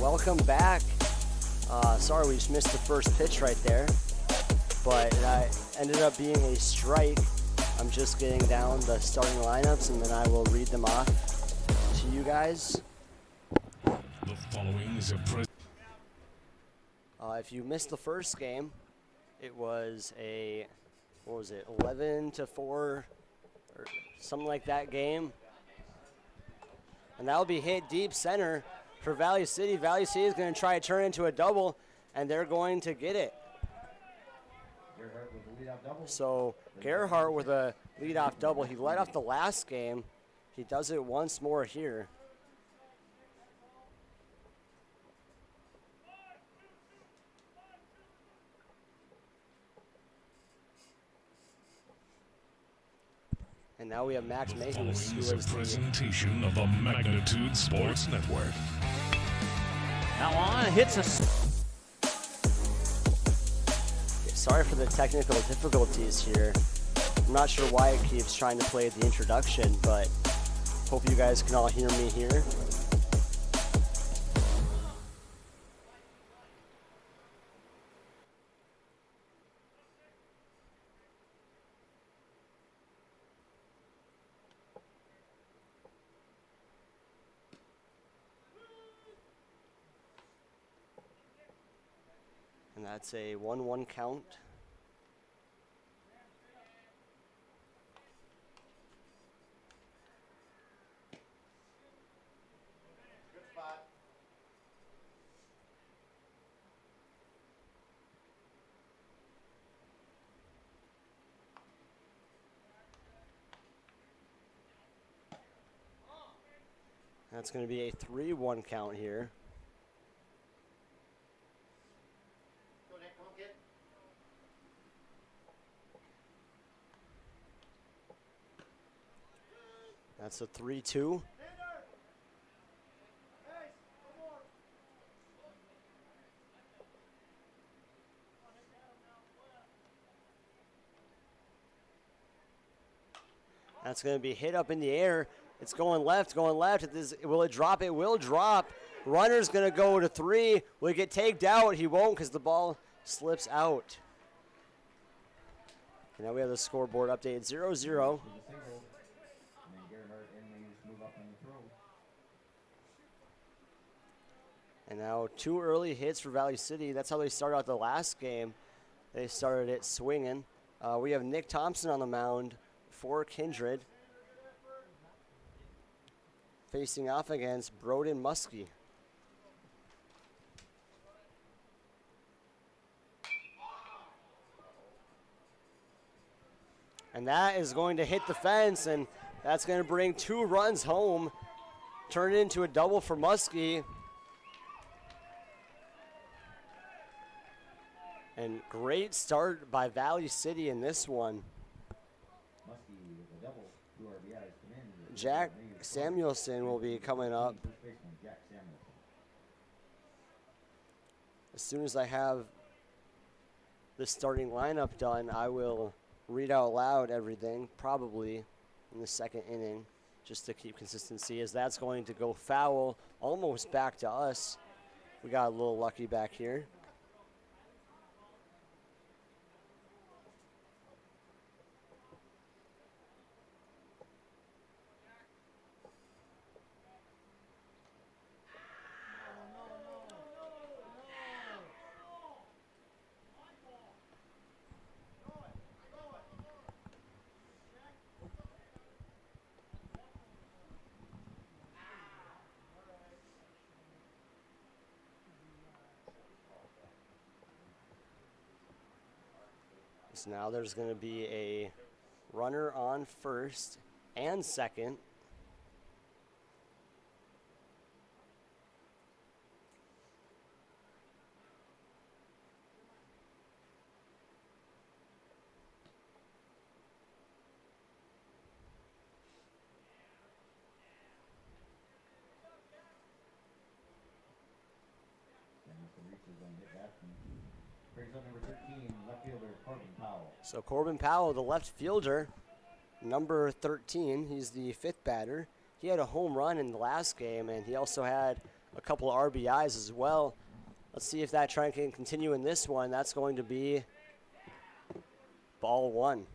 welcome back. Sorry we just missed the first pitch right there, but that ended up being a strike. I'm just getting down the starting lineups and then I will read them off to you guys. The following is a if you missed the first game, it was a, 11-4 or something like that game. And that'll be hit deep center for Valley City. Valley City is going to try to turn into a double, and they're going to get it. So Gerhardt with a leadoff double. He led off the last game. He does it once more here. And now we have Max Mayhews, who is a presentation of the Magnitude Sports Network. Now on, hits us. Sorry for the technical difficulties here. I'm not sure why it keeps trying to play the introduction, but hope you guys can all hear me here. And that's a 1-1 count. Good spot. That's going to be a 3-1 count here. That's a 3-2. That's going to be hit up in the air. It's going left, going left. Will it drop? It will drop. Runner's going to go to 3. Will he get tagged out? He won't because the ball slips out. And now we have the scoreboard updated 0-0. And now 2 early hits for Valley City. That's how they started out the last game. They started it swinging. We have Nick Thompson on the mound for Kindred, facing off against Broden Muskie. And that is going to hit the fence, and that's going to bring 2 runs home, turn it into a double for Muskie. And great start by Valley City in this one. Jack Samuelson will be coming up. As soon as I have the starting lineup done, I will read out loud everything, probably in the second inning, just to keep consistency, as that's going to go foul, almost back to us. We got a little lucky back here. So now there's going to be a runner on first and second. So Corbin Powell, the left fielder, number 13. He's the 5th batter. He had a home run in the last game, and he also had a couple of RBIs as well. Let's see if that trend can continue in this one. That's going to be ball one.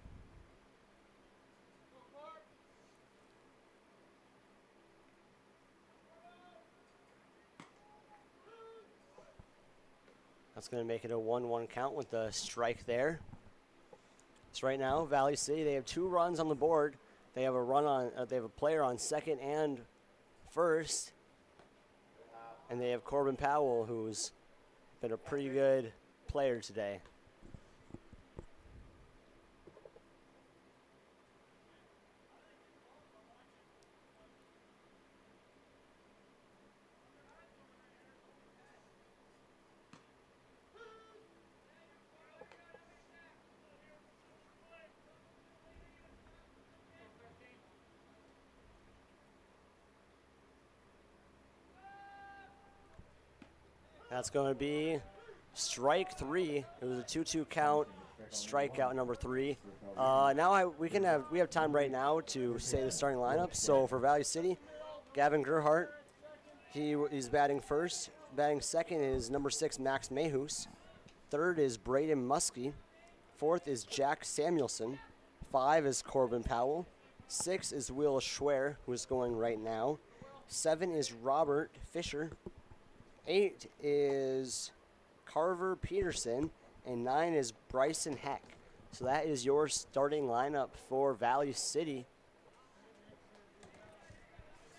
That's going to make it a 1-1 count with the strike there. So right now, Valley City, they have 2 runs on the board. They have a run on. They have a player on second and first, and they have Corbin Powell, who's been a pretty good player today. That's going to be strike 3. It was a 2-2 count, strikeout number 3. Now we have time right now to say the starting lineup. So for Valley City, Gavin Gerhardt, he's batting first. Batting second is number 6 Max Mayhus. Third is Braden Muskie. Fourth is Jack Samuelson. 5 is Corbin Powell. 6 is Will Schwer, who is going right now. 7 is Robert Fisher. 8 is Carver Peterson, and 9 is Bryson Heck. So that is your starting lineup for Valley City.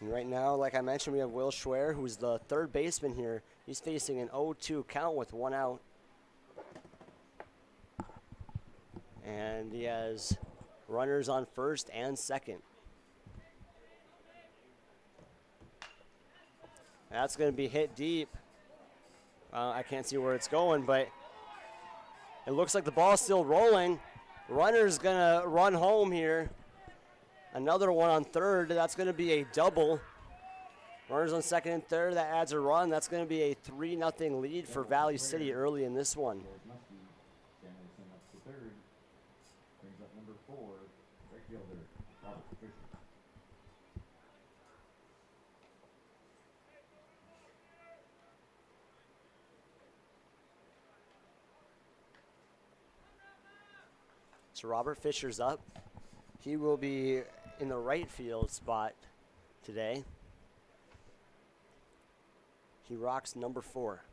And right now, like I mentioned, we have Will Schwer, who's the third baseman here. He's facing an 0-2 count with 1 out. And he has runners on first and second. That's going to be hit deep. I can't see where it's going, but it looks like the ball's still rolling. Runner's going to run home here. Another one on third. That's going to be a double. Runners on second and third. That adds a run. That's going to be a 3-0 lead for Valley City early in this one. So Robert Fisher's up. He will be in the right field spot today. He rocks number 4.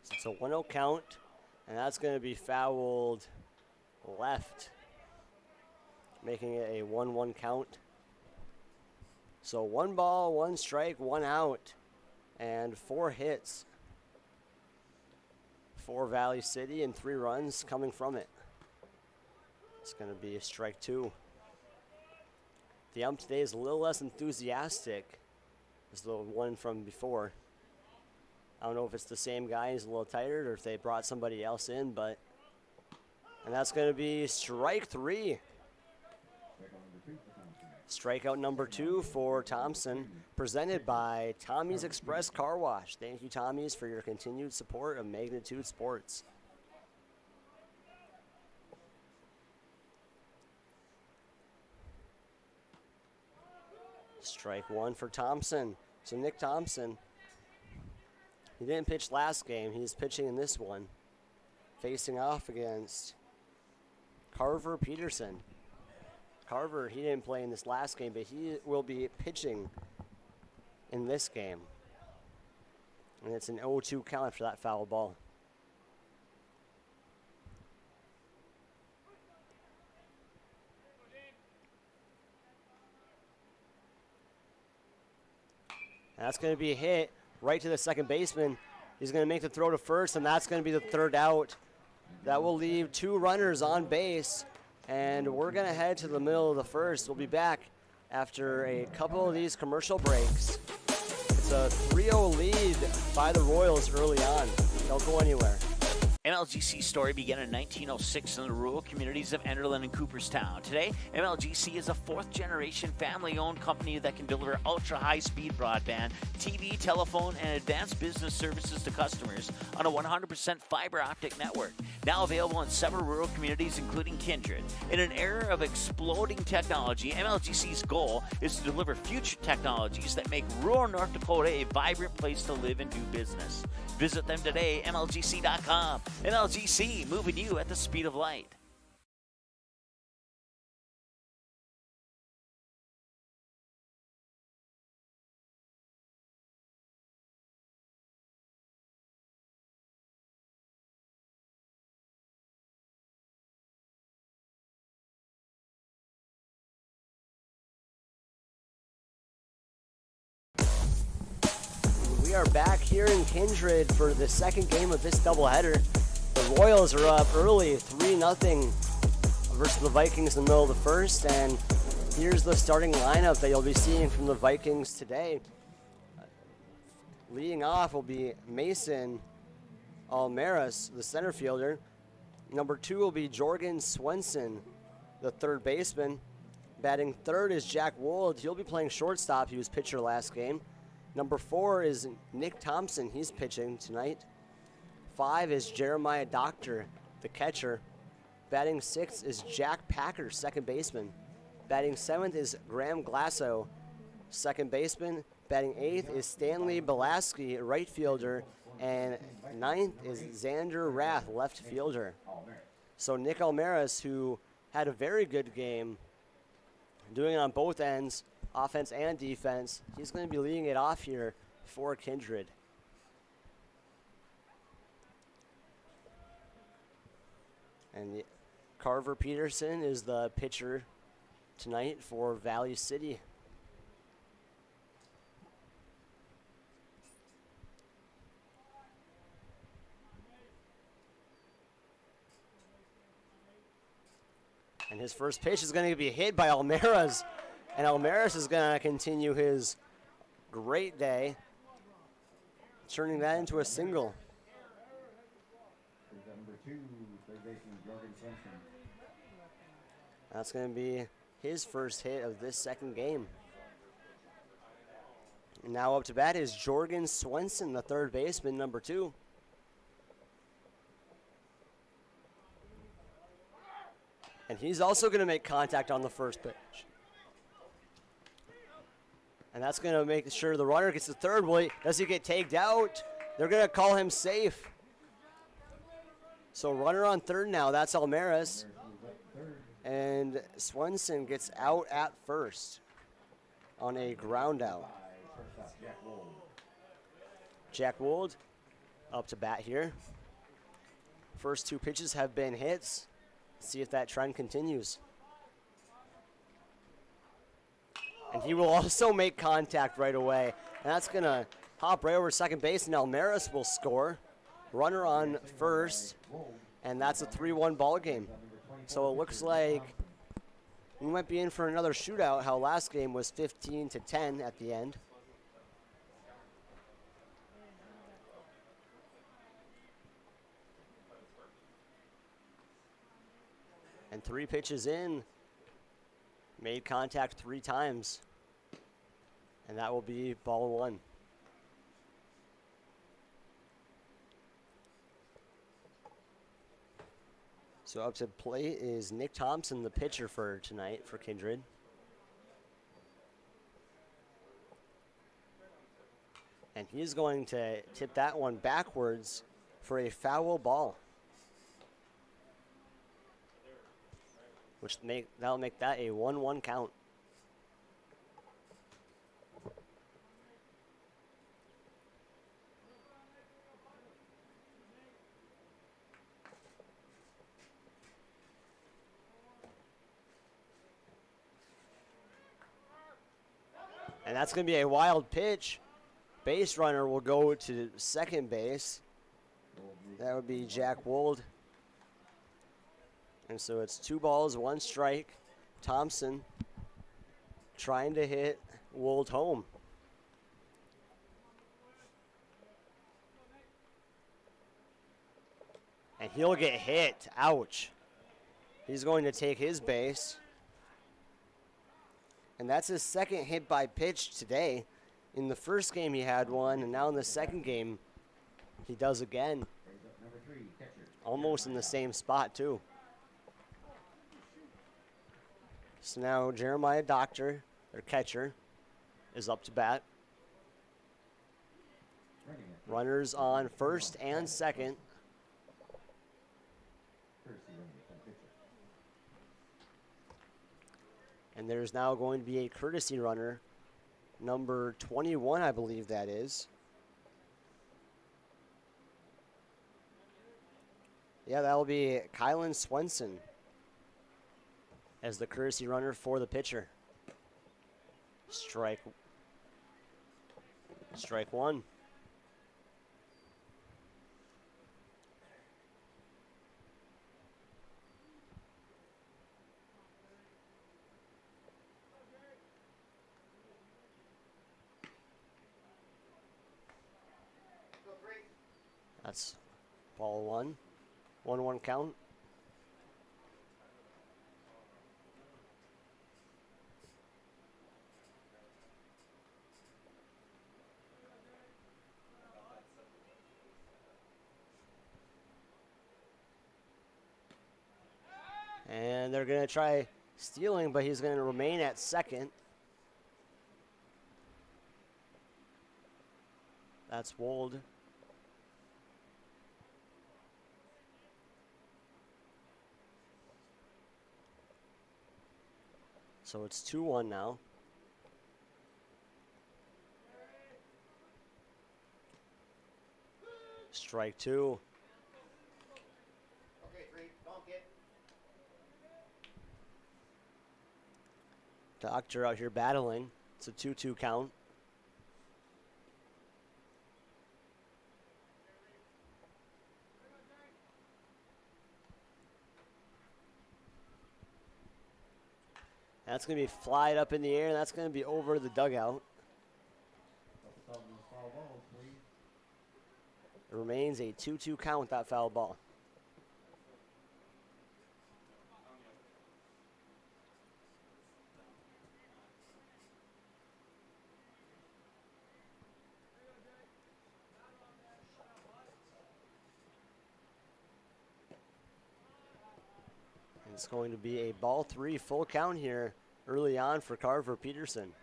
So it's a 1-0 count, and that's going to be fouled left, making it a 1-1 count. So 1 ball, 1 strike, 1 out, and 4 hits for Valley City and 3 runs coming from it. It's going to be a strike 2. The ump today is a little less enthusiastic as the one from before. I don't know if it's the same guy, he's a little tired, or if they brought somebody else in, but. And that's going to be strike 3. Strikeout number 2 for Thompson, presented by Tommy's Express Car Wash. Thank you, Tommy's, for your continued support of Magnitude Sports. Strike 1 for Thompson. So Nick Thompson, he didn't pitch last game. He's pitching in this one, facing off against Carver Peterson. Carver, he didn't play in this last game, but he will be pitching in this game. And it's an 0-2 count after that foul ball. And that's going to be a hit right to the second baseman. He's going to make the throw to first, and that's going to be the 3rd out. That will leave 2 runners on base. And we're going to head to the middle of the 1st. We'll be back after a couple of these commercial breaks. It's a 3-0 lead by the Royals early on. Don't go anywhere. MLGC story began in 1906 in the rural communities of Enderlin and Cooperstown. Today, MLGC is a fourth-generation family-owned company that can deliver ultra-high-speed broadband, TV, telephone, and advanced business services to customers on a 100% fiber optic network. Now available in several rural communities, including Kindred. In an era of exploding technology, MLGC's goal is to deliver future technologies that make rural North Dakota a vibrant place to live and do business. Visit them today, MLGC.com. MLGC, moving you at the speed of light. We are back here in Kindred for the second game of this doubleheader. The Royals are up early, 3-0 versus the Vikings in the middle of the first, and here's the starting lineup that you'll be seeing from the Vikings today. Leading off will be Mason Almaris, the center fielder. Number 2 will be Jorgen Swenson, the third baseman. Batting third is Jack Wold. He'll be playing shortstop. He was pitcher last game. Number 4 is Nick Thompson. He's pitching tonight. 5 is Jeremiah Doctor, the catcher. Batting 6 is Jack Packer, second baseman. Batting 7th is Graham Glasso, second baseman. Batting 8th is Stanley Belaski, right fielder. And 9th is Xander Rath, left fielder. So Nick Almaris, who had a very good game, doing it on both ends, offense and defense, he's going to be leading it off here for Kindred. And Carver Peterson is the pitcher tonight for Valley City. And his first pitch is going to be hit by Almaris. And Almaris is going to continue his great day, turning that into a single. Number 2, third baseman Jorgen Swenson. That's going to be his first hit of this second game. And now up to bat is Jorgen Swenson, the third baseman, number 2. And he's also going to make contact on the first pitch. And that's going to make sure the runner gets the third. Does he get tagged out? They're going to call him safe. So runner on third now. That's Almaris. And Swenson gets out at first on a ground out. Jack Wold up to bat here. First 2 pitches have been hits. See if that trend continues. And he will also make contact right away. And that's going to hop right over second base, and Almaris will score. Runner on first, and that's a 3-1 ball game. So it looks like we might be in for another shootout, how last game was 15-10 at the end. And 3 pitches in, made contact 3 times. And that will be ball 1. So up to plate is Nick Thompson, the pitcher for tonight for Kindred. And he's going to tip that one backwards for a foul ball. That'll make that a 1-1 count. And that's going to be a wild pitch. Base runner will go to second base. That would be Jack Wold. And so it's 2 balls, 1 strike. Thompson trying to hit Wold home. And he'll get hit. Ouch. He's going to take his base. And that's his second hit by pitch today. In the first game he had one, and now in the second game he does again. Almost in the same spot too. So now Jeremiah Doctor, their catcher, is up to bat. Runners on first and second. And there's now going to be a courtesy runner, number 21, I believe that is. Yeah, that'll be Kylan Swenson as the courtesy runner for the pitcher. Strike one. That's ball one. 1-1 count. And they're going to try stealing, but he's going to remain at second. That's Wold. So it's 2-1 now. Strike two. Okay, 3, don't get. Doctor out here battling. It's a 2-2 count. That's going to be flied up in the air, and that's going to be over the dugout. It remains a 2-2 count with that foul ball. It's going to be a ball 3 full count here early on for Carver Peterson.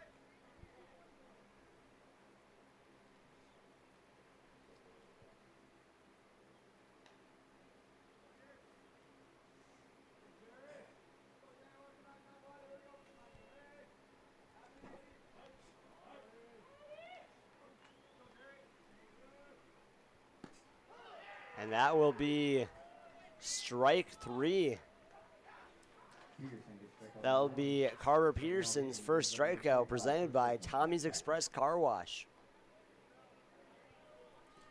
And that will be strike 3. That'll be Carver Peterson's first strikeout, presented by Tommy's Express Car Wash.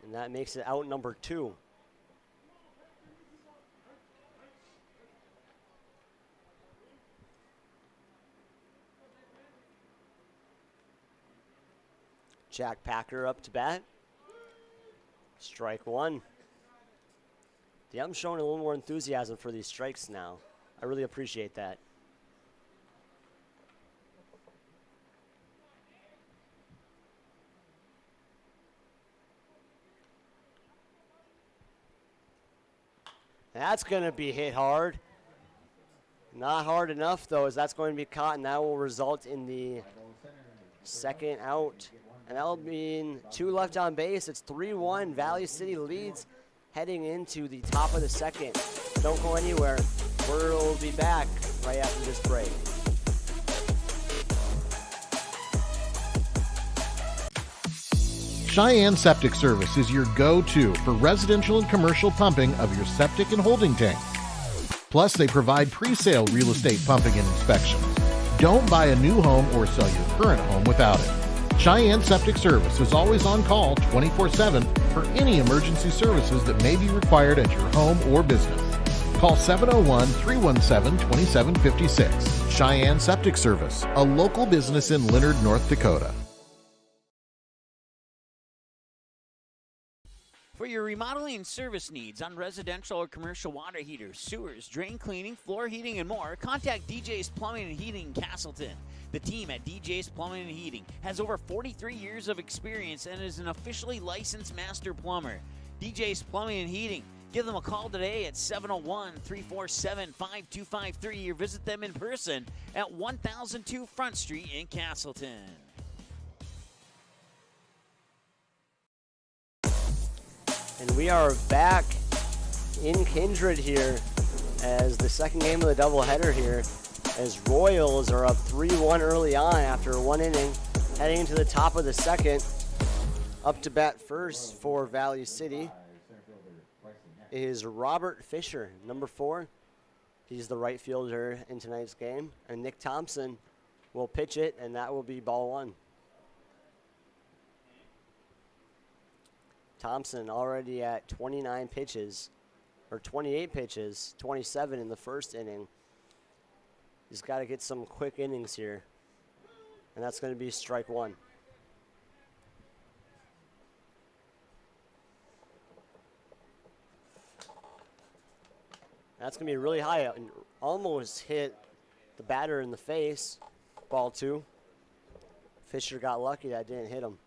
And that makes it out number 2. Jack Packer up to bat. Strike 1. Yeah, I'm showing a little more enthusiasm for these strikes now. I really appreciate that. That's going to be hit hard. Not hard enough, though, as that's going to be caught, and that will result in the second out. And that'll mean 2 left on base. It's 3-1. Valley City leads heading into the top of the second. Don't go anywhere. We'll be back right after this break. Cheyenne Septic Service is your go-to for residential and commercial pumping of your septic and holding tank. Plus, they provide pre-sale real estate pumping and inspection. Don't buy a new home or sell your current home without it. Cheyenne Septic Service is always on call 24/7 for any emergency services that may be required at your home or business. Call 701-317-2756. Cheyenne Septic Service, a local business in Leonard, North Dakota. For your remodeling and service needs on residential or commercial water heaters, sewers, drain cleaning, floor heating, and more, contact DJ's Plumbing and Heating in Castleton. The team at DJ's Plumbing and Heating has over 43 years of experience and is an officially licensed master plumber. DJ's Plumbing and Heating. Give them a call today at 701-347-5253 or visit them in person at 1002 Front Street in Castleton. And we are back in Kindred here as the second game of the doubleheader here, as Royals are up 3-1 early on after one inning, heading into the top of the second. Up to bat first for Valley City is Robert Fisher, number 4. He's the right fielder in tonight's game. And Nick Thompson will pitch it, and that will be ball 1. Thompson already at 29 pitches, or 28 pitches, 27 in the first inning. He's got to get some quick innings here, and that's going to be strike 1. That's going to be really high, and almost hit the batter in the face. Ball 2. Fisher got lucky that didn't hit him.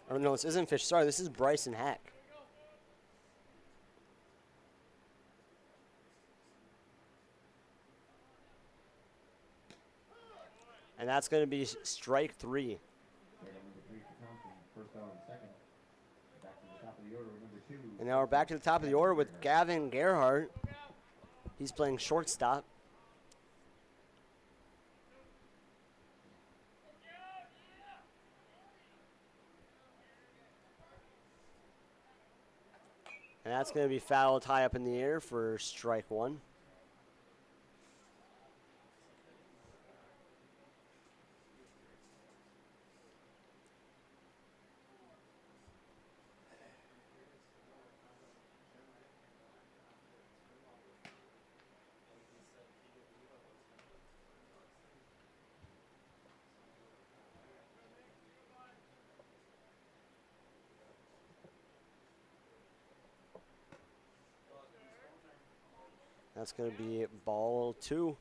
Oh, no, this isn't Fish. Sorry, this is Bryson Hack. And that's going to be strike 3. And now we're back to the top of the order with Gavin Gerhardt. He's playing shortstop. And that's going to be fouled high up in the air for strike 1. That's going to be ball 2,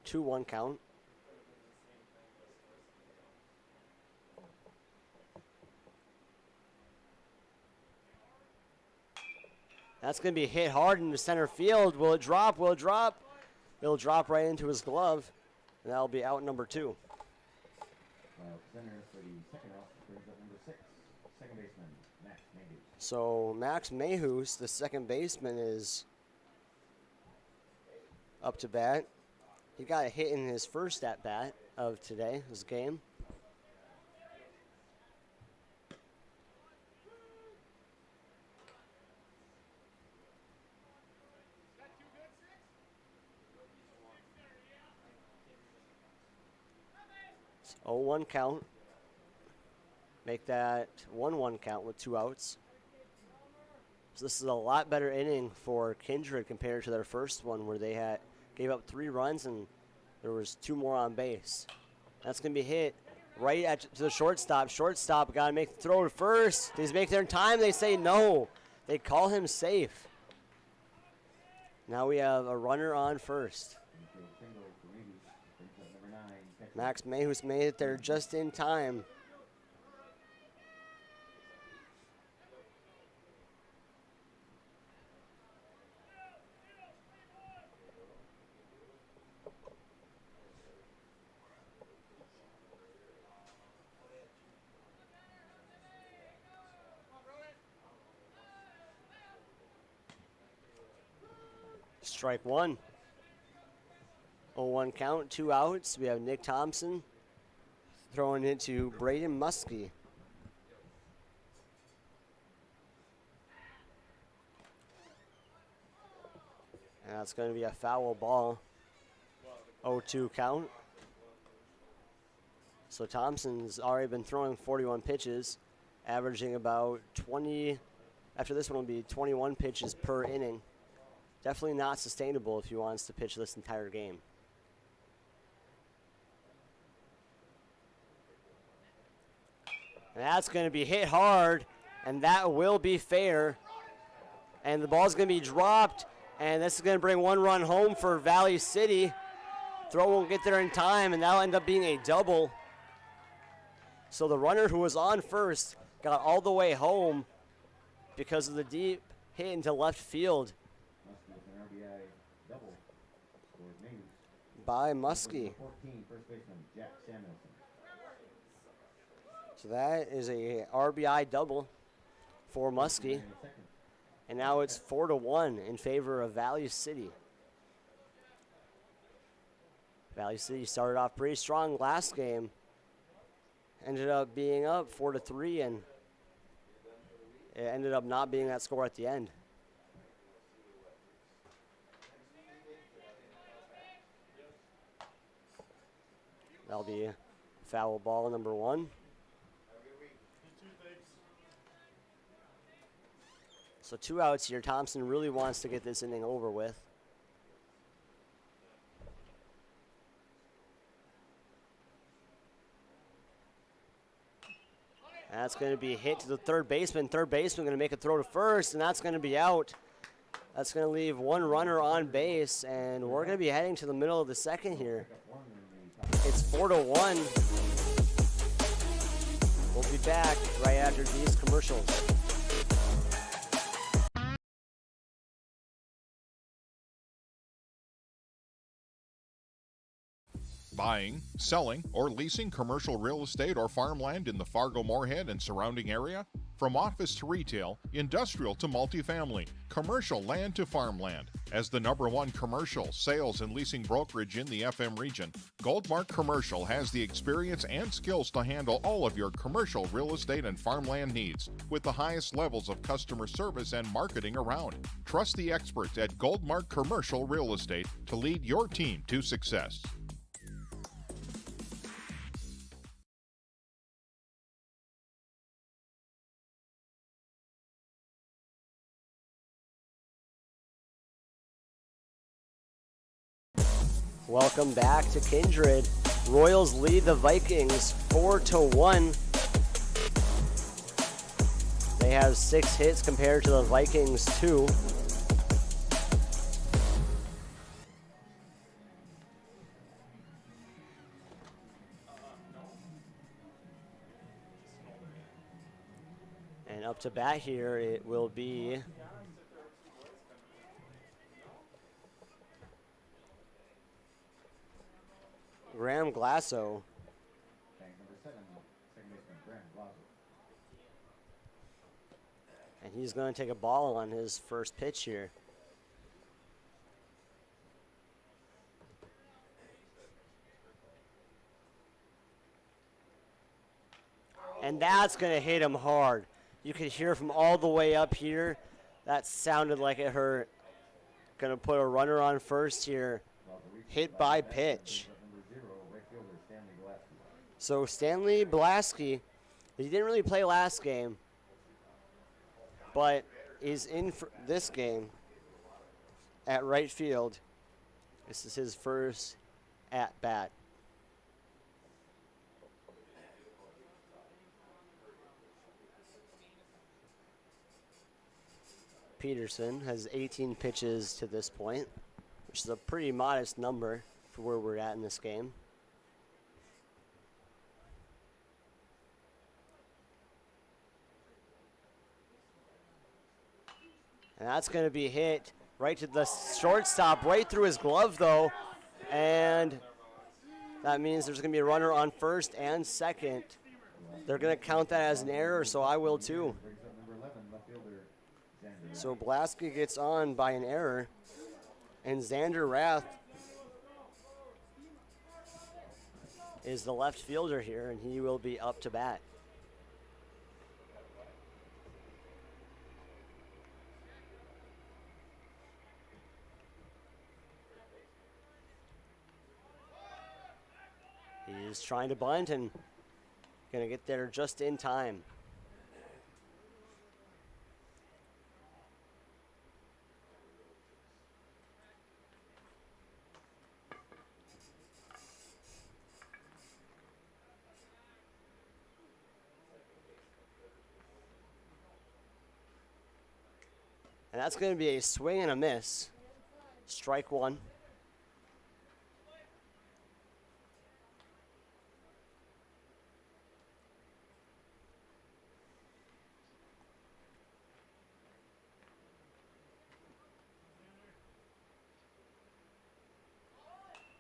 2-1 count. That's going to be hit hard into center field. Will it drop? Will it drop? It'll drop right into his glove, and that'll be out number 2. Center for the second out brings up number 6, second baseman, Max Mayhew. So Max Mayhews, the second baseman, is up to bat. He got a hit in his first at-bat of today, his game. It's 0-1 count. Make that 1-1 count with 2 outs. So this is a lot better inning for Kindred compared to their first one, where they gave up 3 runs and there was 2 more on base. That's going to be hit right to the shortstop. Shortstop got to make the throw to first. Does he make their time? They say no. They call him safe. Now we have a runner on first. Max Mayhews made it there just in time. Strike 1. 0-1 count, 2 outs. We have Nick Thompson throwing it to Braden Muskie. And that's going to be a foul ball. 0-2 count. So Thompson's already been throwing 41 pitches, averaging about 20. After this one will be 21 pitches per inning. Definitely not sustainable if he wants to pitch this entire game. And that's going to be hit hard, and that will be fair. And the ball's going to be dropped, and this is going to bring one run home for Valley City. Throw won't get there in time, and that'll end up being a double. So the runner who was on first got all the way home because of the deep hit into left field by Muskie. 14, first baseman Jack Samuelson. So that is a RBI double for Muskie. And now it's 4-1 in favor of Valley City. Valley City started off pretty strong last game. Ended up being up 4-3, and it ended up not being that score at the end. That'll be foul ball number 1. So 2 outs here. Thompson really wants to get this inning over with. That's going to be hit to the third baseman. Third baseman going to make a throw to first, and that's going to be out. That's going to leave one runner on base, and we're going to be heading to the middle of the second here. It's 4-1. We'll be back right after these commercials. Buying, selling, or leasing commercial real estate or farmland in the Fargo-Moorhead and surrounding area? From office to retail, industrial to multifamily, commercial land to farmland. As the #1 commercial, sales, and leasing brokerage in the FM region, Goldmark Commercial has the experience and skills to handle all of your commercial real estate and farmland needs with the highest levels of customer service and marketing around. Trust the experts at Goldmark Commercial Real Estate to lead your team to success. Welcome back to Kindred. Royals lead the Vikings 4-1. They have 6 hits compared to the Vikings 2. And up to bat here, it will be Graham Glasso. And he's going to take a ball on his first pitch here. And that's going to hit him hard. You could hear from all the way up here. That sounded like it hurt. Going to put a runner on first here. Hit by pitch. So Stanley Blasky, he didn't really play last game, but he's in for this game at right field. This is his first at bat. Peterson has 18 pitches to this point, which is a pretty modest number for where we're at in this game. And that's going to be hit right to the shortstop, right through his glove, though. And that means there's going to be a runner on first and second. They're going to count that as an error, so I will too. So Blasky gets on by an error. And Xander Rath is the left fielder here, and he will be up to bat. He's trying to bunt and going to get there just in time. And that's going to be a swing and a miss. Strike one.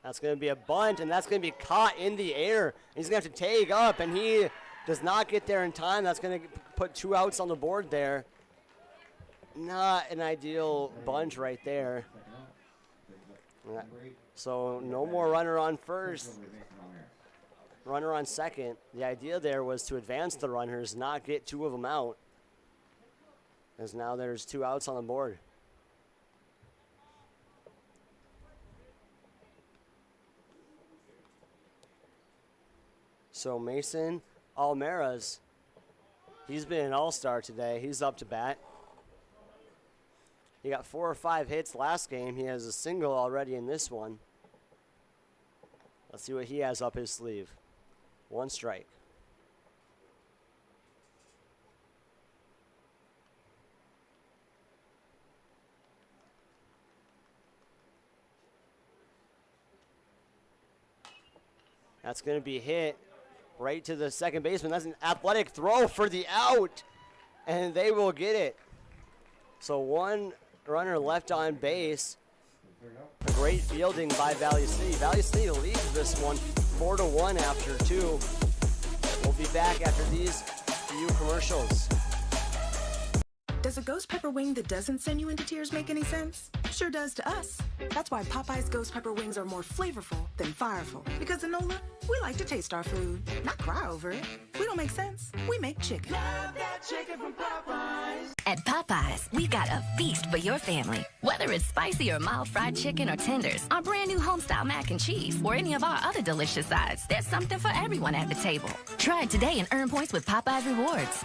That's going to be a bunt, and that's going to be caught in the air. He's going to have to take up, and he does not get there in time. That's going to put 2 outs on the board there. Not an ideal bunt right there. So no more runner on first, runner on second. The idea there was to advance the runners, not get 2 of them out. As now there's 2 outs on the board. So Mason Almeras, he's been an all-star today. He's up to bat. He got 4 or 5 hits last game. He has a single already in this one. Let's see what he has up his sleeve. 1 strike. That's going to be hit right to the second baseman. That's an athletic throw for the out, and they will get it. So 1 runner left on base. A great fielding by Valley City. Valley City leads this one 4-1 after 2. We'll be back after these few commercials. Does a ghost pepper wing that doesn't send you into tears make any sense? Sure does to us. That's why Popeye's ghost pepper wings are more flavorful than fireful. Because in NOLA, we like to taste our food, not cry over it. We don't make sense. We make chicken. Love that chicken from Popeyes. At Popeyes, we've got a feast for your family. Whether it's spicy or mild fried chicken or tenders, our brand new homestyle mac and cheese, or any of our other delicious sides, there's something for everyone at the table. Try it today and earn points with Popeyes Rewards.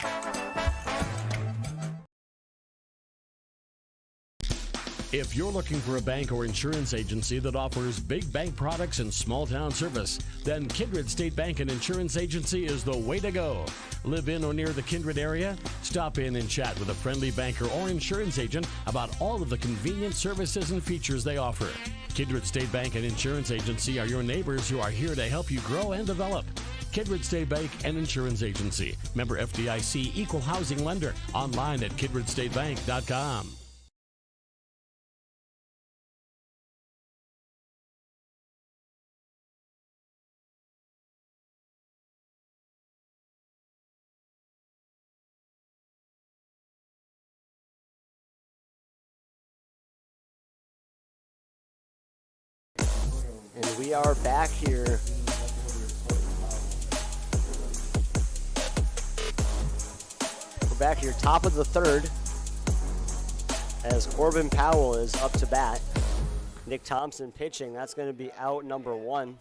If you're looking for a bank or insurance agency that offers big bank products and small town service, then Kindred State Bank and Insurance Agency is the way to go. Live in or near the Kindred area? Stop in and chat with a friendly banker or insurance agent about all of the convenient services and features they offer. Kindred State Bank and Insurance Agency are your neighbors who are here to help you grow and develop. Kindred State Bank and Insurance Agency. Member FDIC, Equal Housing Lender. Online at kindredstatebank.com. And we are back here. We're back here, top of the 3rd, as Corbin Powell is up to bat. Nick Thompson pitching. That's going to be out number 1.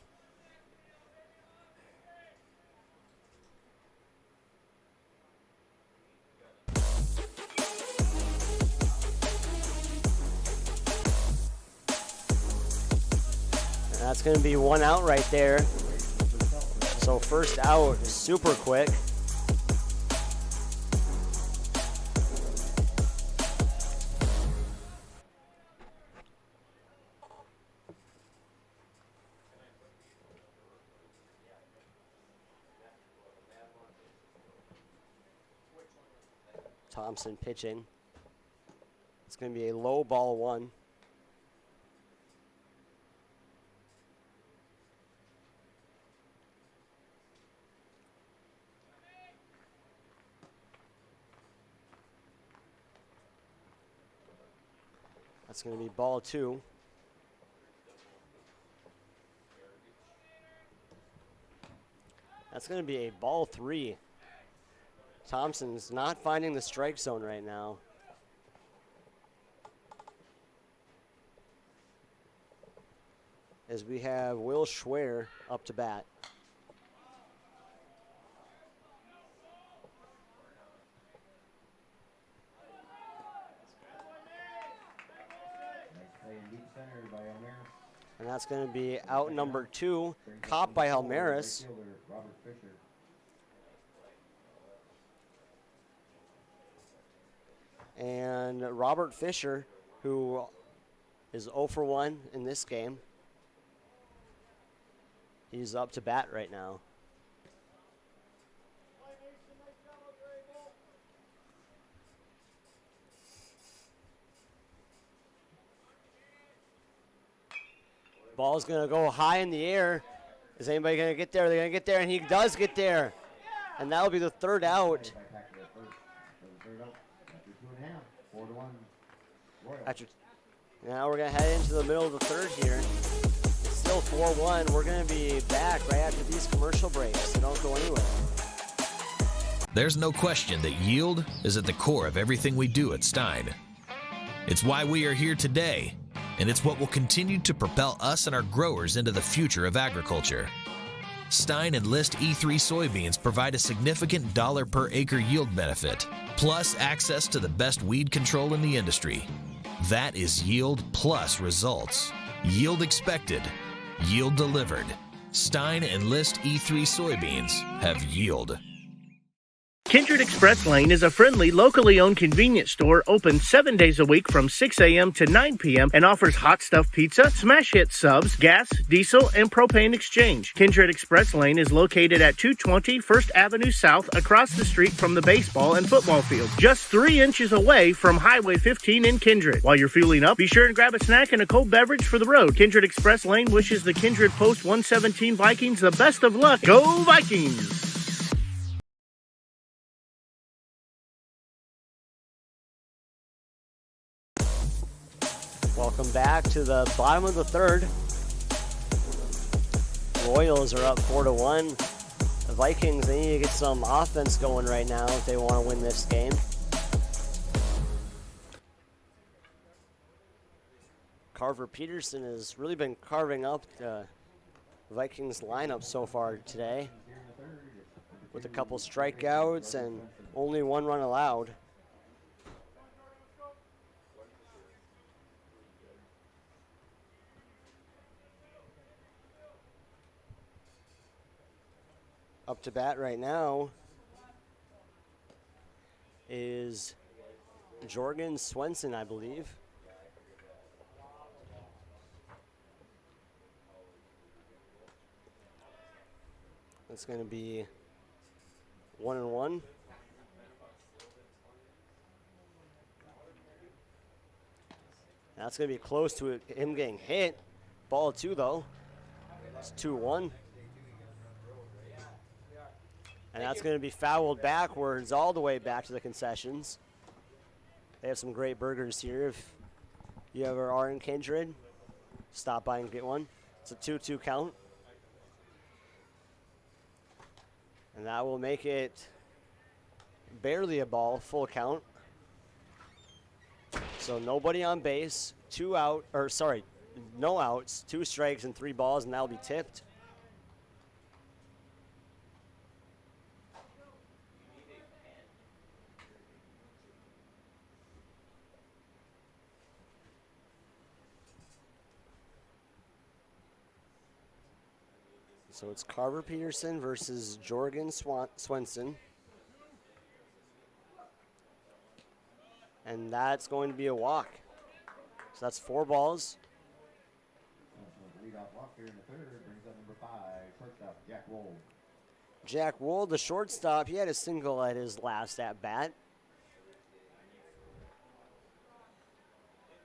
That's going to be 1 out right there. So first out, super quick. Thompson pitching. It's going to be a low ball 1. That's going to be ball 2. That's going to be a ball 3. Thompson's not finding the strike zone right now. As we have Will Schwer up to bat. And that's going to be out number 2, caught by Almeras. And Robert Fisher, who is 0 for 1 in this game. He's up to bat right now. Ball's going to go high in the air. Is anybody going to get there? They're going to get there, and he does get there. And that'll be the third out. Now we're going to head into the middle of the third here. It's still 4-1. We're going to be back right after these commercial breaks, so don't go anywhere. There's no question that yield is at the core of everything we do at Stein. It's why we are here today, and it's what will continue to propel us and our growers into the future of agriculture. Stein Enlist E3 soybeans provide a significant dollar per acre yield benefit, plus access to the best weed control in the industry. That is yield plus results. Yield expected, yield delivered. Stein Enlist E3 soybeans have yield. Kindred Express Lane is a friendly, locally owned convenience store open 7 days a week from 6 a.m. to 9 p.m. and offers hot stuff pizza, smash hit subs, gas, diesel, and propane exchange. Kindred Express Lane is located at 220 First Avenue South across the street from the baseball and football field, just 3 inches away from Highway 15 in Kindred. While you're fueling up, be sure and grab a snack and a cold beverage for the road. Kindred Express Lane wishes the Kindred Post 117 Vikings the best of luck. Go Vikings! Welcome back to the bottom of the third. Royals are up 4-1. The Vikings, they need to get some offense going right now if they want to win this game. Carver Peterson has really been carving up the Vikings lineup so far today with a couple strikeouts and only 1 run allowed. Up to bat right now is Jorgen Swenson, I believe. That's going to be 1-1. That's going to be close to him getting hit. Ball 2 though. It's 2-1. And that's going to be fouled backwards all the way back to the concessions. They have some great burgers here. If you ever are in Kindred, stop by and get one. It's a 2-2 count. And that will make it barely a ball, full count. So nobody on base, no outs, 2 strikes and 3 balls, and that'll be tipped. So it's Carver Peterson versus Jorgen Swenson. And that's going to be a walk. So that's 4 balls. Leadoff walk here in the third brings up number 5, shortstop, Jack Wold. Jack Wold, the shortstop, he had a single at his last at-bat.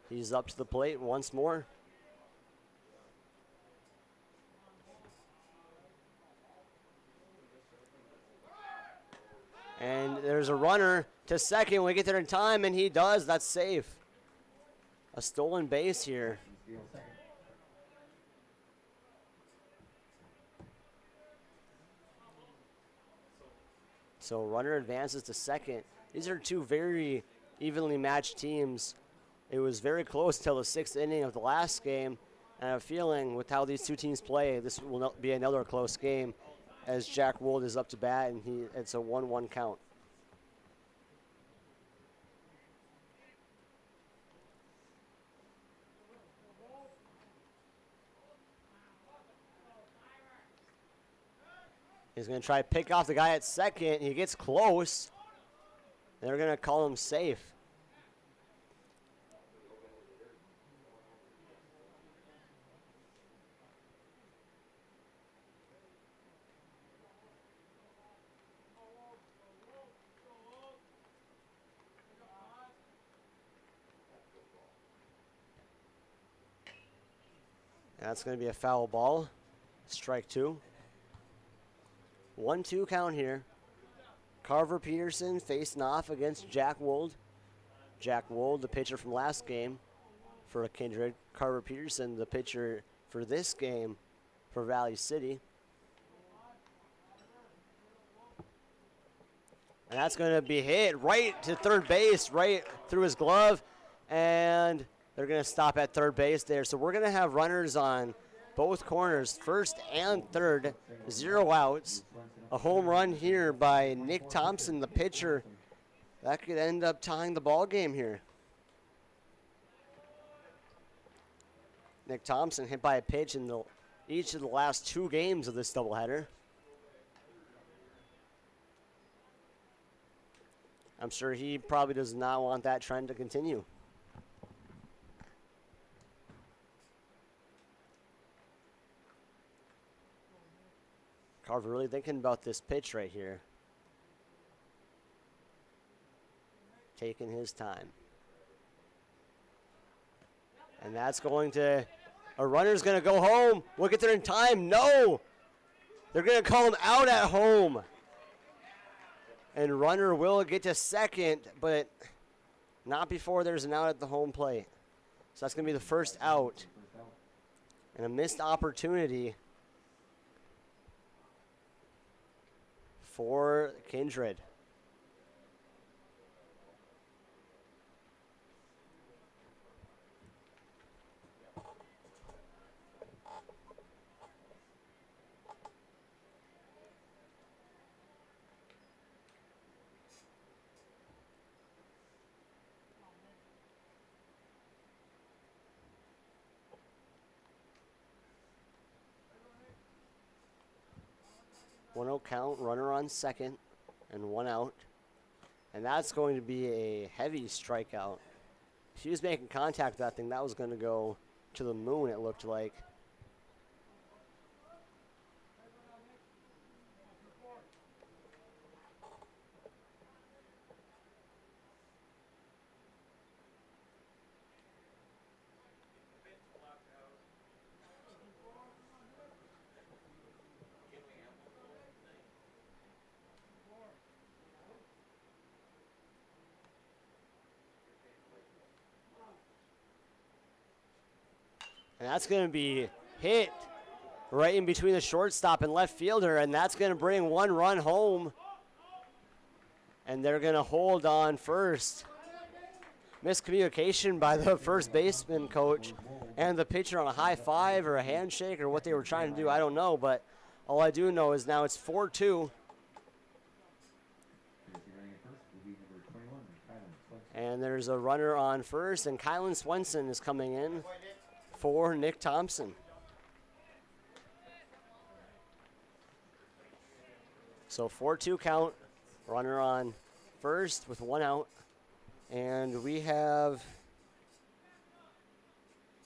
He's up to the plate once more. And there's a runner to second. We get there in time, and he does. That's safe. A stolen base here. So runner advances to second. These are 2 very evenly matched teams. It was very close till the 6th inning of the last game. And I have a feeling with how these 2 teams play, this will be another close game, as Jack Wold is up to bat, and it's a 1-1 count. He's going to try to pick off the guy at second. He gets close. They're going to call him safe. That's going to be a foul ball. Strike 2. 1-2 count here. Carver Peterson facing off against Jack Wold. Jack Wold, the pitcher from last game for Kindred. Carver Peterson, the pitcher for this game for Valley City. And that's going to be hit right to third base, right through his glove. And they're going to stop at third base there. So we're going to have runners on both corners, first and third, 0 outs. A home run here by Nick Thompson, the pitcher. That could end up tying the ball game here. Nick Thompson hit by a pitch in each of the last 2 games of this doubleheader. I'm sure he probably does not want that trend to continue. Carver really thinking about this pitch right here. Taking his time. And that's going to, a runner's going to go home. We'll get there in time. No! They're going to call him out at home. And runner will get to second, but not before there's an out at the home plate. So that's going to be the first out. And a missed opportunity for Kindred. One out count, runner on second, and 1 out. And that's going to be a heavy strikeout. If he was making contact with that thing, that was going to go to the moon, it looked like. And that's going to be hit right in between the shortstop and left fielder, and that's going to bring 1 run home. And they're going to hold on first. Miscommunication by the first baseman coach and the pitcher on a high five or a handshake or what they were trying to do. I don't know, but all I do know is now it's 4-2. And there's a runner on first, and Kylan Swenson is coming in for Nick Thompson. So 4-2 count, runner on first with 1 out. And we have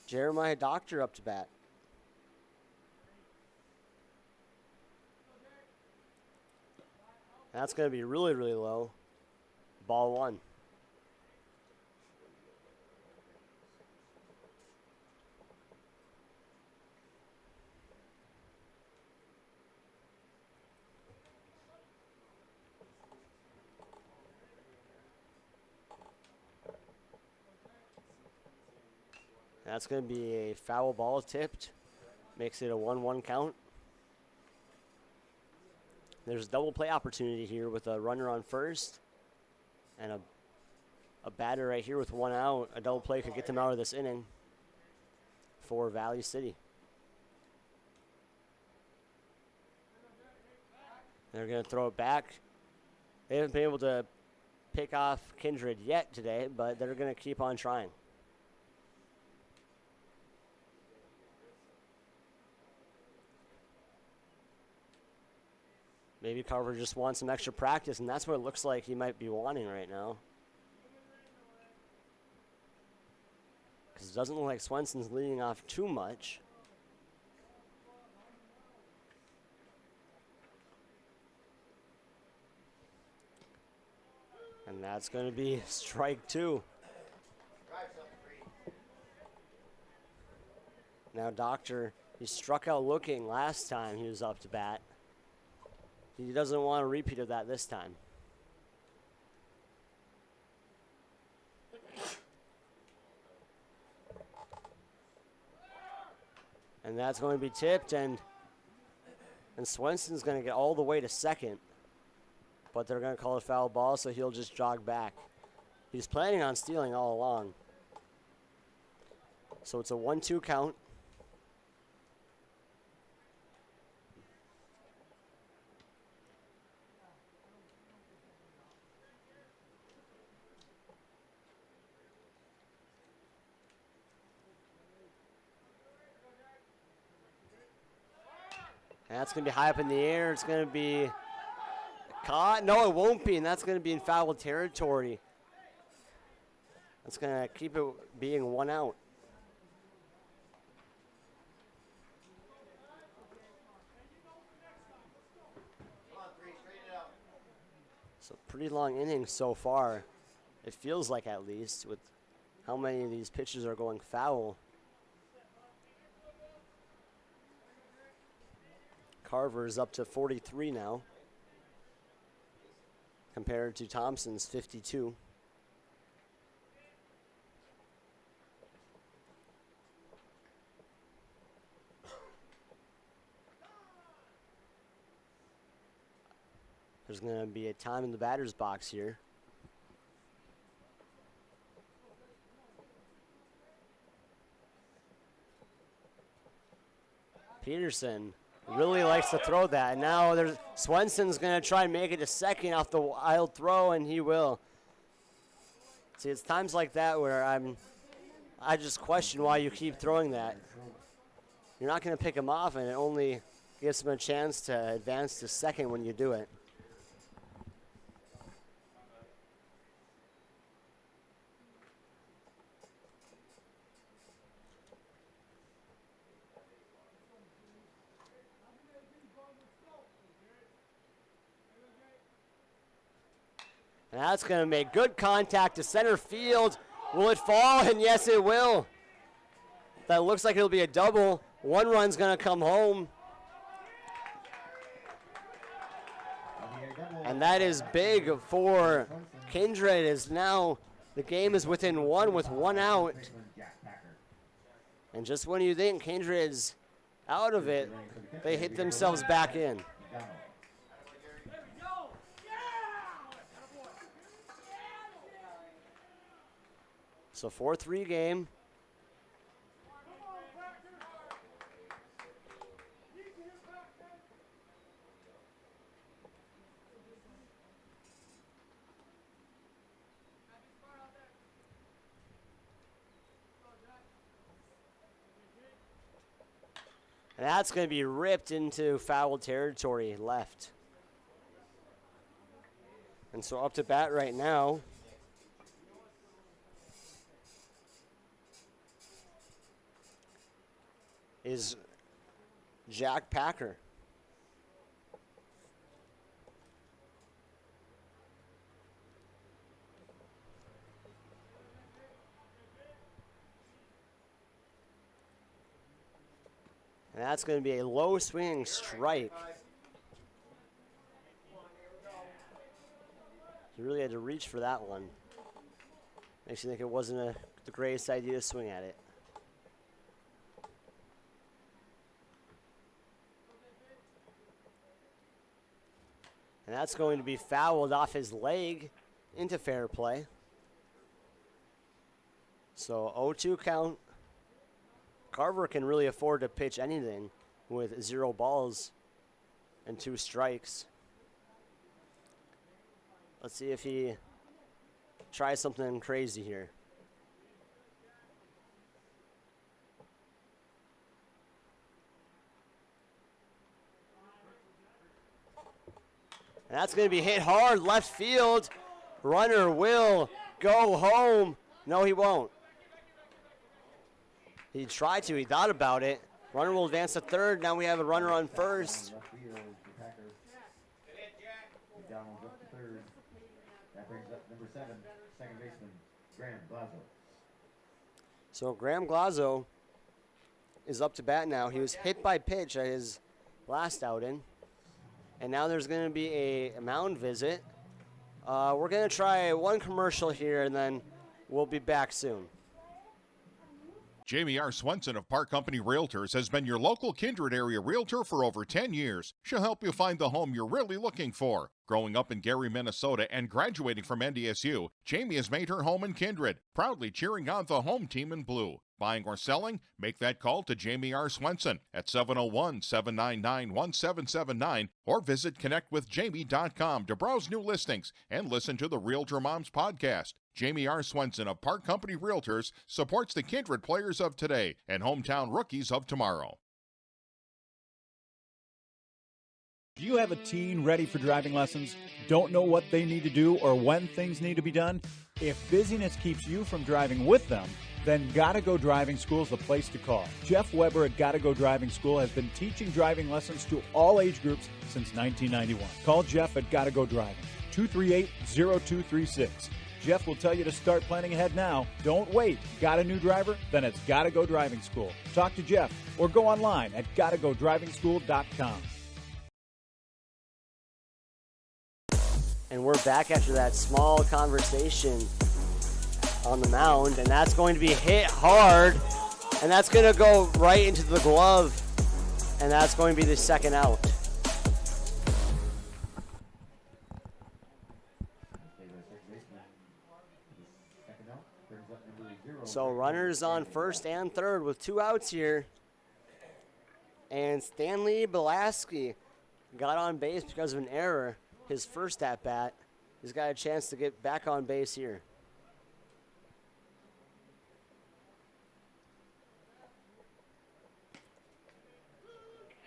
Jeremiah Doctor up to bat. That's going to be really, really low. Ball 1. That's going to be a foul ball tipped. Makes it a 1-1 count. There's a double play opportunity here with a runner on first and a batter right here with 1 out. A double play could get them out of this inning for Valley City. They're going to throw it back. They haven't been able to pick off Kindred yet today, but they're going to keep on trying. Maybe Carver just wants some extra practice, and that's what it looks like he might be wanting right now. Because it doesn't look like Swenson's leading off too much. And that's going to be strike 2. Now Doctor, he struck out looking last time he was up to bat. He doesn't want a repeat of that this time. And that's going to be tipped, and Swenson's going to get all the way to second. But they're going to call it foul ball, so he'll just jog back. He's planning on stealing all along. So it's a 1-2 count. And that's going to be high up in the air. It's going to be caught. No, it won't be, and that's going to be in foul territory. That's going to keep it being 1 out. So pretty long innings so far. It feels like, at least, with how many of these pitches are going foul. Carver's up to 43 now, compared to Thompson's 52. There's going to be a time in the batter's box here. Peterson really likes to throw that. And now Swenson's going to try and make it to second off the wild throw, and he will. See, it's times like that where I just question why you keep throwing that. You're not going to pick him off, and it only gives him a chance to advance to second when you do it. And that's going to make good contact to center field. Will it fall? And yes, it will. That looks like it'll be a double. 1 run's going to come home. And that is big for Kindred, as now the game is within 1 with 1 out. And just when you think Kindred's out of it, they hit themselves back in. So 4-3 game. And that's going to be ripped into foul territory left. And so up to bat right now is Jack Packer. And that's going to be a low swinging strike. You really had to reach for that one. Makes you think it wasn't the greatest idea to swing at it. And that's going to be fouled off his leg into fair play. So 0-2 count. Carver can really afford to pitch anything with 0 balls and 2 strikes. Let's see if he tries something crazy here. And that's going to be hit hard left field. Runner will go home. No, he won't. He tried to. He thought about it. Runner will advance to third. Now we have a runner on first. That brings up number 7, second baseman, Graham Glazo. So Graham Glazo is up to bat now. He was hit by pitch at his last outing. And now there's going to be a mound visit. We're going to try one commercial here, and then we'll be back soon. Jamie R. Swenson of Park Company Realtors has been your local Kindred area realtor for over 10 years. She'll help you find the home you're really looking for. Growing up in Gary, Minnesota, and graduating from NDSU, Jamie has made her home in Kindred, proudly cheering on the home team in blue. Buying or selling? Make that call to Jamie R. Swenson at 701-799-1779 or visit connectwithjamie.com to browse new listings and listen to the Realtor Moms podcast. Jamie R. Swenson of Park Company Realtors supports the Kindred players of today and hometown rookies of tomorrow. Do you have a teen ready for driving lessons? Don't know what they need to do or when things need to be done? If busyness keeps you from driving with them, then Gotta Go Driving School is the place to call. Jeff Weber at Gotta Go Driving School has been teaching driving lessons to all age groups since 1991. Call Jeff at Gotta Go Driving, 238-0236. Jeff will tell you to start planning ahead now. Don't wait. Got a new driver? Then it's Gotta Go Driving School. Talk to Jeff or go online at gottagodrivingschool.com. And we're back after that small conversation on the mound, and that's going to be hit hard, and that's going to go right into the glove, and that's going to be the second out. So runners on first and third with 2 outs here, and Stanley Belaski got on base because of an error. His first at-bat. He's got a chance to get back on base here.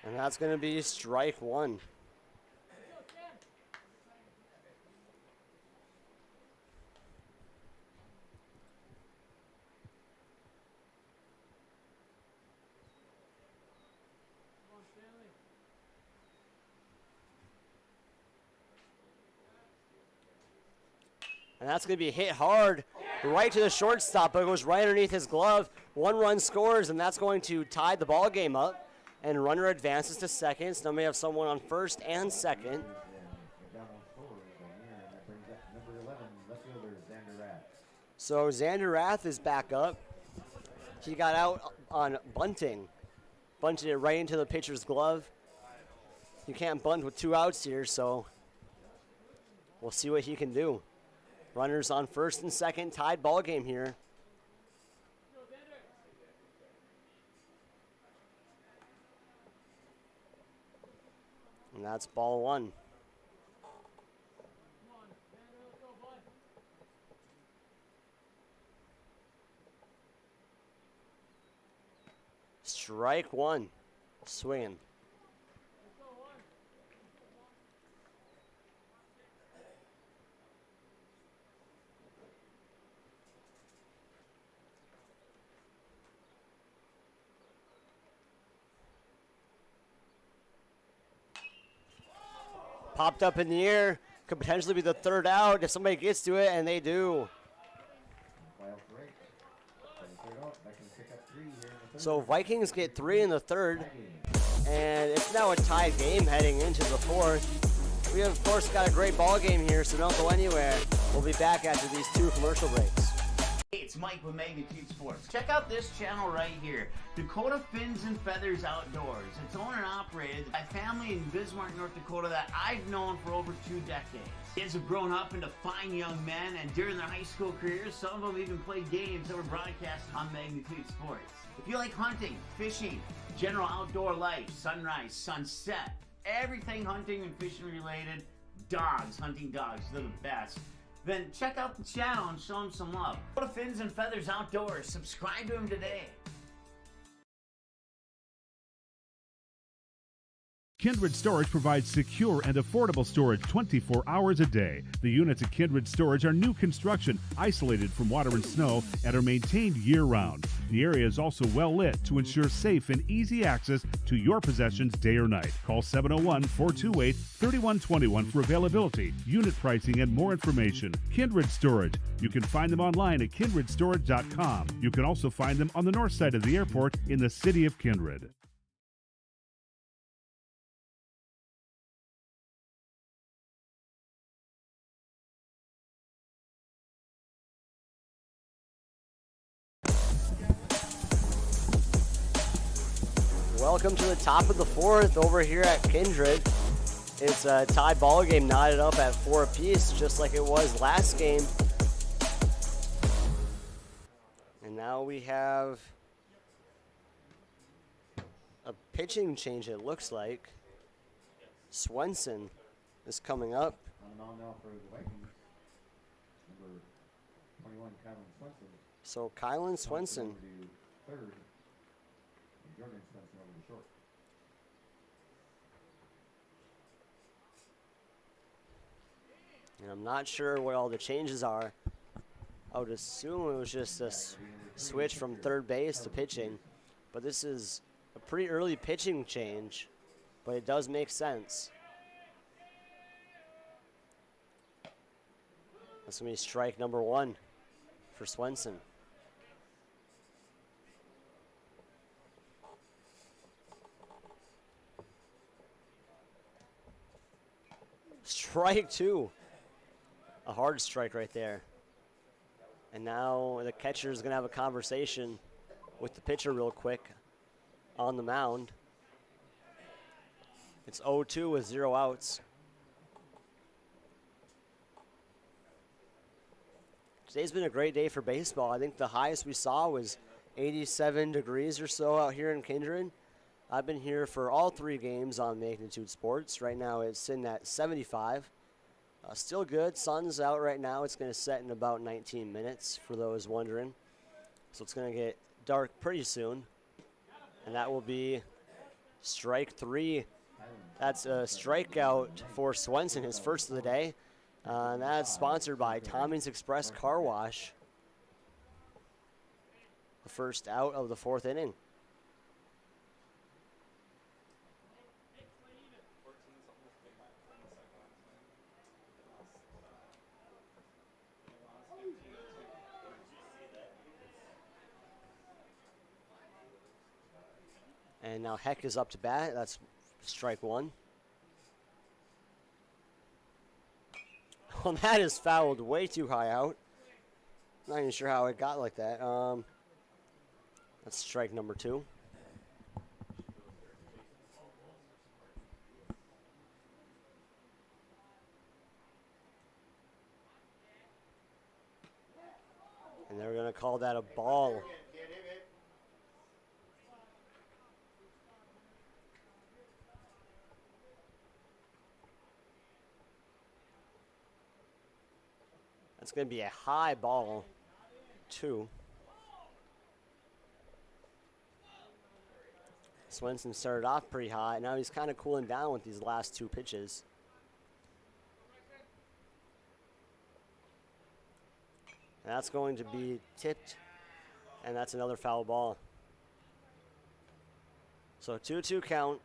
And that's going to be strike one. And that's going to be hit hard right to the shortstop, but it goes right underneath his glove. 1 run scores, and that's going to tie the ball game up. And runner advances to second. So now we have someone on first and second. So Xander Rath is back up. He got out on bunting. Bunted it right into the pitcher's glove. You can't bunt with 2 outs here, so we'll see what he can do. Runners on first and second, tied ball game here. And that's ball 1. Strike 1, swinging. Popped up in the air, could potentially be the 3rd out if somebody gets to it, and they do. So Vikings get 3 in the 3rd, and it's now a tied game heading into the 4th. We have, of course, got a great ball game here, so don't go anywhere. We'll be back after these 2 commercial breaks. Hey, it's Mike with Magnitude Sports. Check out this channel right here, Dakota Fins and Feathers Outdoors. It's owned and operated by a family in Bismarck, North Dakota that I've known for over 2 decades. Kids have grown up into fine young men, and during their high school careers, some of them even played games that were broadcast on Magnitude Sports. If you like hunting, fishing, general outdoor life, sunrise, sunset, everything hunting and fishing related, dogs, hunting dogs, they're the best. Then check out the channel and show them some love. Go to Fins and Feathers Outdoors. Subscribe to them today. Kindred Storage provides secure and affordable storage 24 hours a day. The units at Kindred Storage are new construction, isolated from water and snow, and are maintained year-round. The area is also well lit to ensure safe and easy access to your possessions day or night. Call 701-428-3121 for availability, unit pricing, and more information. Kindred Storage. You can find them online at kindredstorage.com. You can also find them on the north side of the airport in the city of Kindred. Welcome to the top of the fourth over here at Kindred. It's a tie ball game knotted up at 4 apiece, just like it was last game. And now we have a pitching change, it looks like. Swenson is coming up. On now for the Vikings. Number 21, Kylan Swenson. So Kylan Swenson. Third. And Jordan Swenson over the short. And I'm not sure what all the changes are. I would assume it was just a switch from third base to pitching. But this is a pretty early pitching change, but it does make sense. That's going to be strike number 1 for Swenson. Strike 2. A hard strike right there. And now the catcher is going to have a conversation with the pitcher real quick on the mound. It's 0-2 with 0 outs. Today's been a great day for baseball. I think the highest we saw was 87 degrees or so out here in Kindred. I've been here for all 3 games on Magnitude Sports. Right now it's sitting at 75. Still good. Sun's out right now. It's going to set in about 19 minutes for those wondering. So it's going to get dark pretty soon. And that will be strike 3. That's a strikeout for Swenson, his first of the day. And that's sponsored by Tommy's Express Car Wash. The first out of the 4th inning. And now Heck is up to bat. That's strike 1. Well, that is fouled way too high out. Not even sure how it got like that. That's strike number 2. And they're going to call that a ball. That's going to be a high ball, 2. Swenson started off pretty high. Now he's kind of cooling down with these last 2 pitches. And that's going to be tipped, and that's another foul ball. So 2-2 count.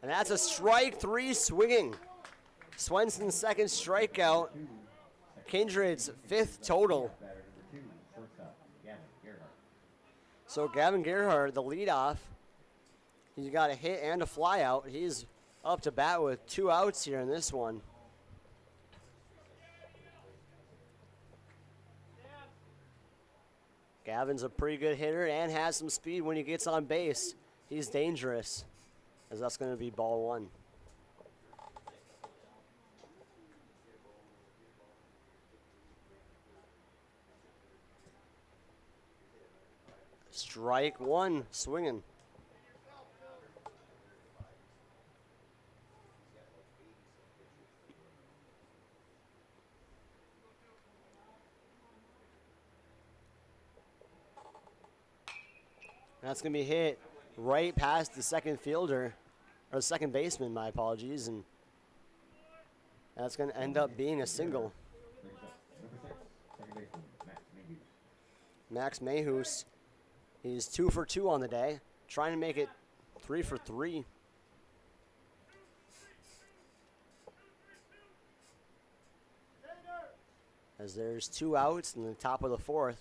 And that's a strike 3 swinging. Swenson's second strikeout. Kindred's 5th total. So Gavin Gerhardt, the leadoff, he's got a hit and a fly out. He's up to bat with 2 outs here in this one. Gavin's a pretty good hitter and has some speed when he gets on base. He's dangerous, as that's going to be ball 1. Strike 1, swinging. That's going to be hit right past the second fielder, or the second baseman, my apologies, and that's going to end up being a single. Max Mayhus, he's 2 for 2 on the day, trying to make it 3 for 3. As there's 2 outs in the top of the 4th.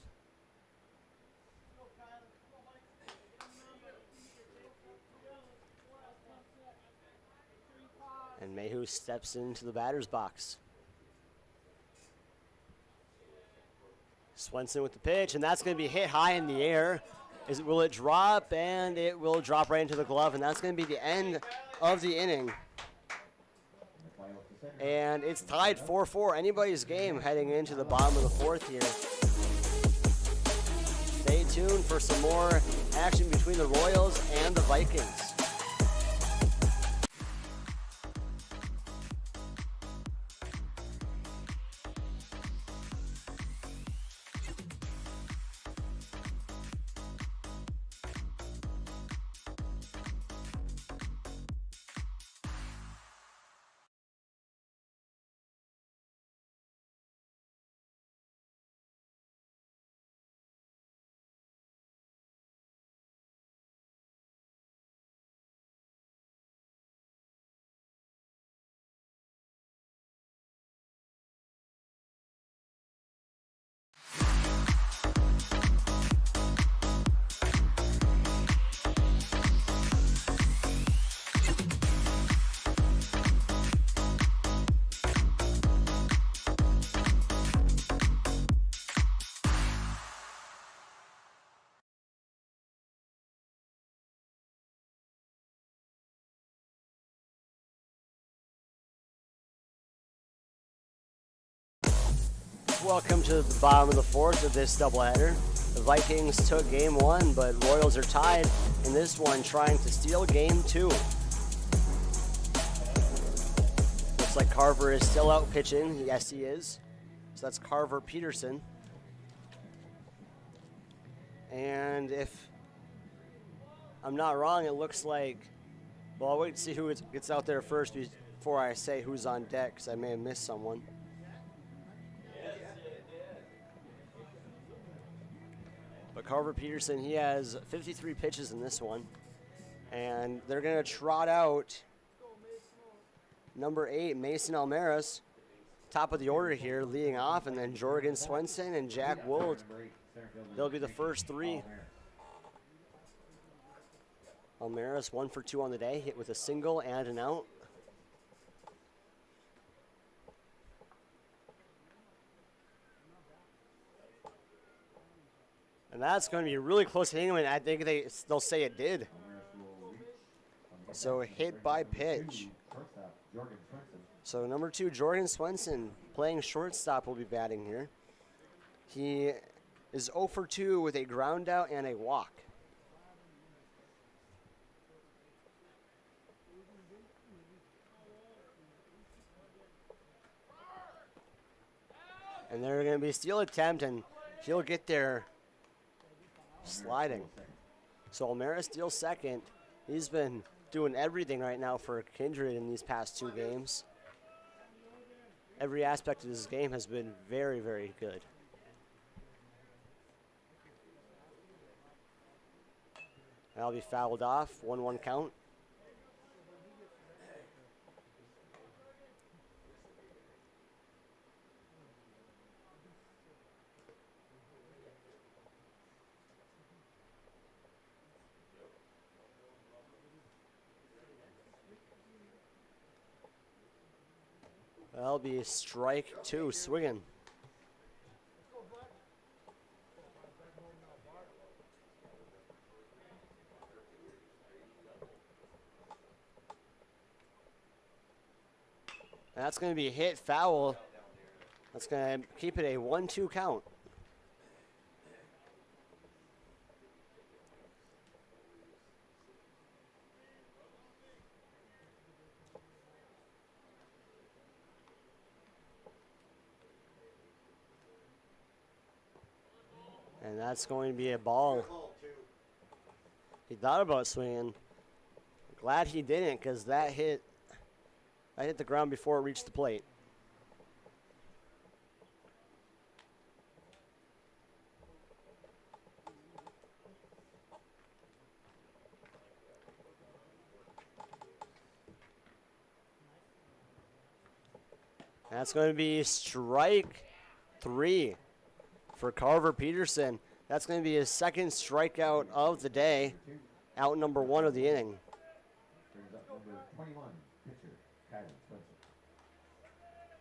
And Mayhew steps into the batter's box. Swenson with the pitch, and that's going to be hit high in the air. Will it drop? And it will drop right into the glove, and that's going to be the end of the inning. And it's tied 4-4, anybody's game heading into the bottom of the 4th here. Stay tuned for some more action between the Royals and the Vikings. Welcome to the bottom of the 4th of this doubleheader. The Vikings took game 1, but Royals are tied in this one, trying to steal game 2. Looks like Carver is still out pitching. Yes, he is. So that's Carver Peterson. And if I'm not wrong, it looks like, well, I'll wait to see who gets out there first before I say who's on deck, because I may have missed someone. But Carver Peterson, he has 53 pitches in this one. And they're going to trot out number 8, Mason Almaris, top of the order here, leading off. And then Jorgen Swenson and Jack Wold, they'll be the first 3. Almaris 1 for 2 on the day, hit with a single and an out. And that's going to be really close hitting, and I think they'll say it did. So hit by pitch. So number 2, Jorgen Swenson, playing shortstop, will be batting here. He is 0 for 2 with a ground out and a walk. And they're going to be a steal attempt, and he'll get there sliding. So Almaris steals second. He's been doing everything right now for Kindred in these past 2 games. Every aspect of this game has been very, very good. That'll be fouled off, 1-1 count. That'll be strike 2, swinging. That's going to be hit foul. That's going to keep it a 1-2 count. And that's going to be a ball. He thought about swinging. Glad he didn't, because that hit the ground before it reached the plate. That's going to be strike 3 for Carver Peterson. That's going to be his second strikeout of the day, out number 1 of the inning. Brings up number 21, pitcher, Kyler Spencer.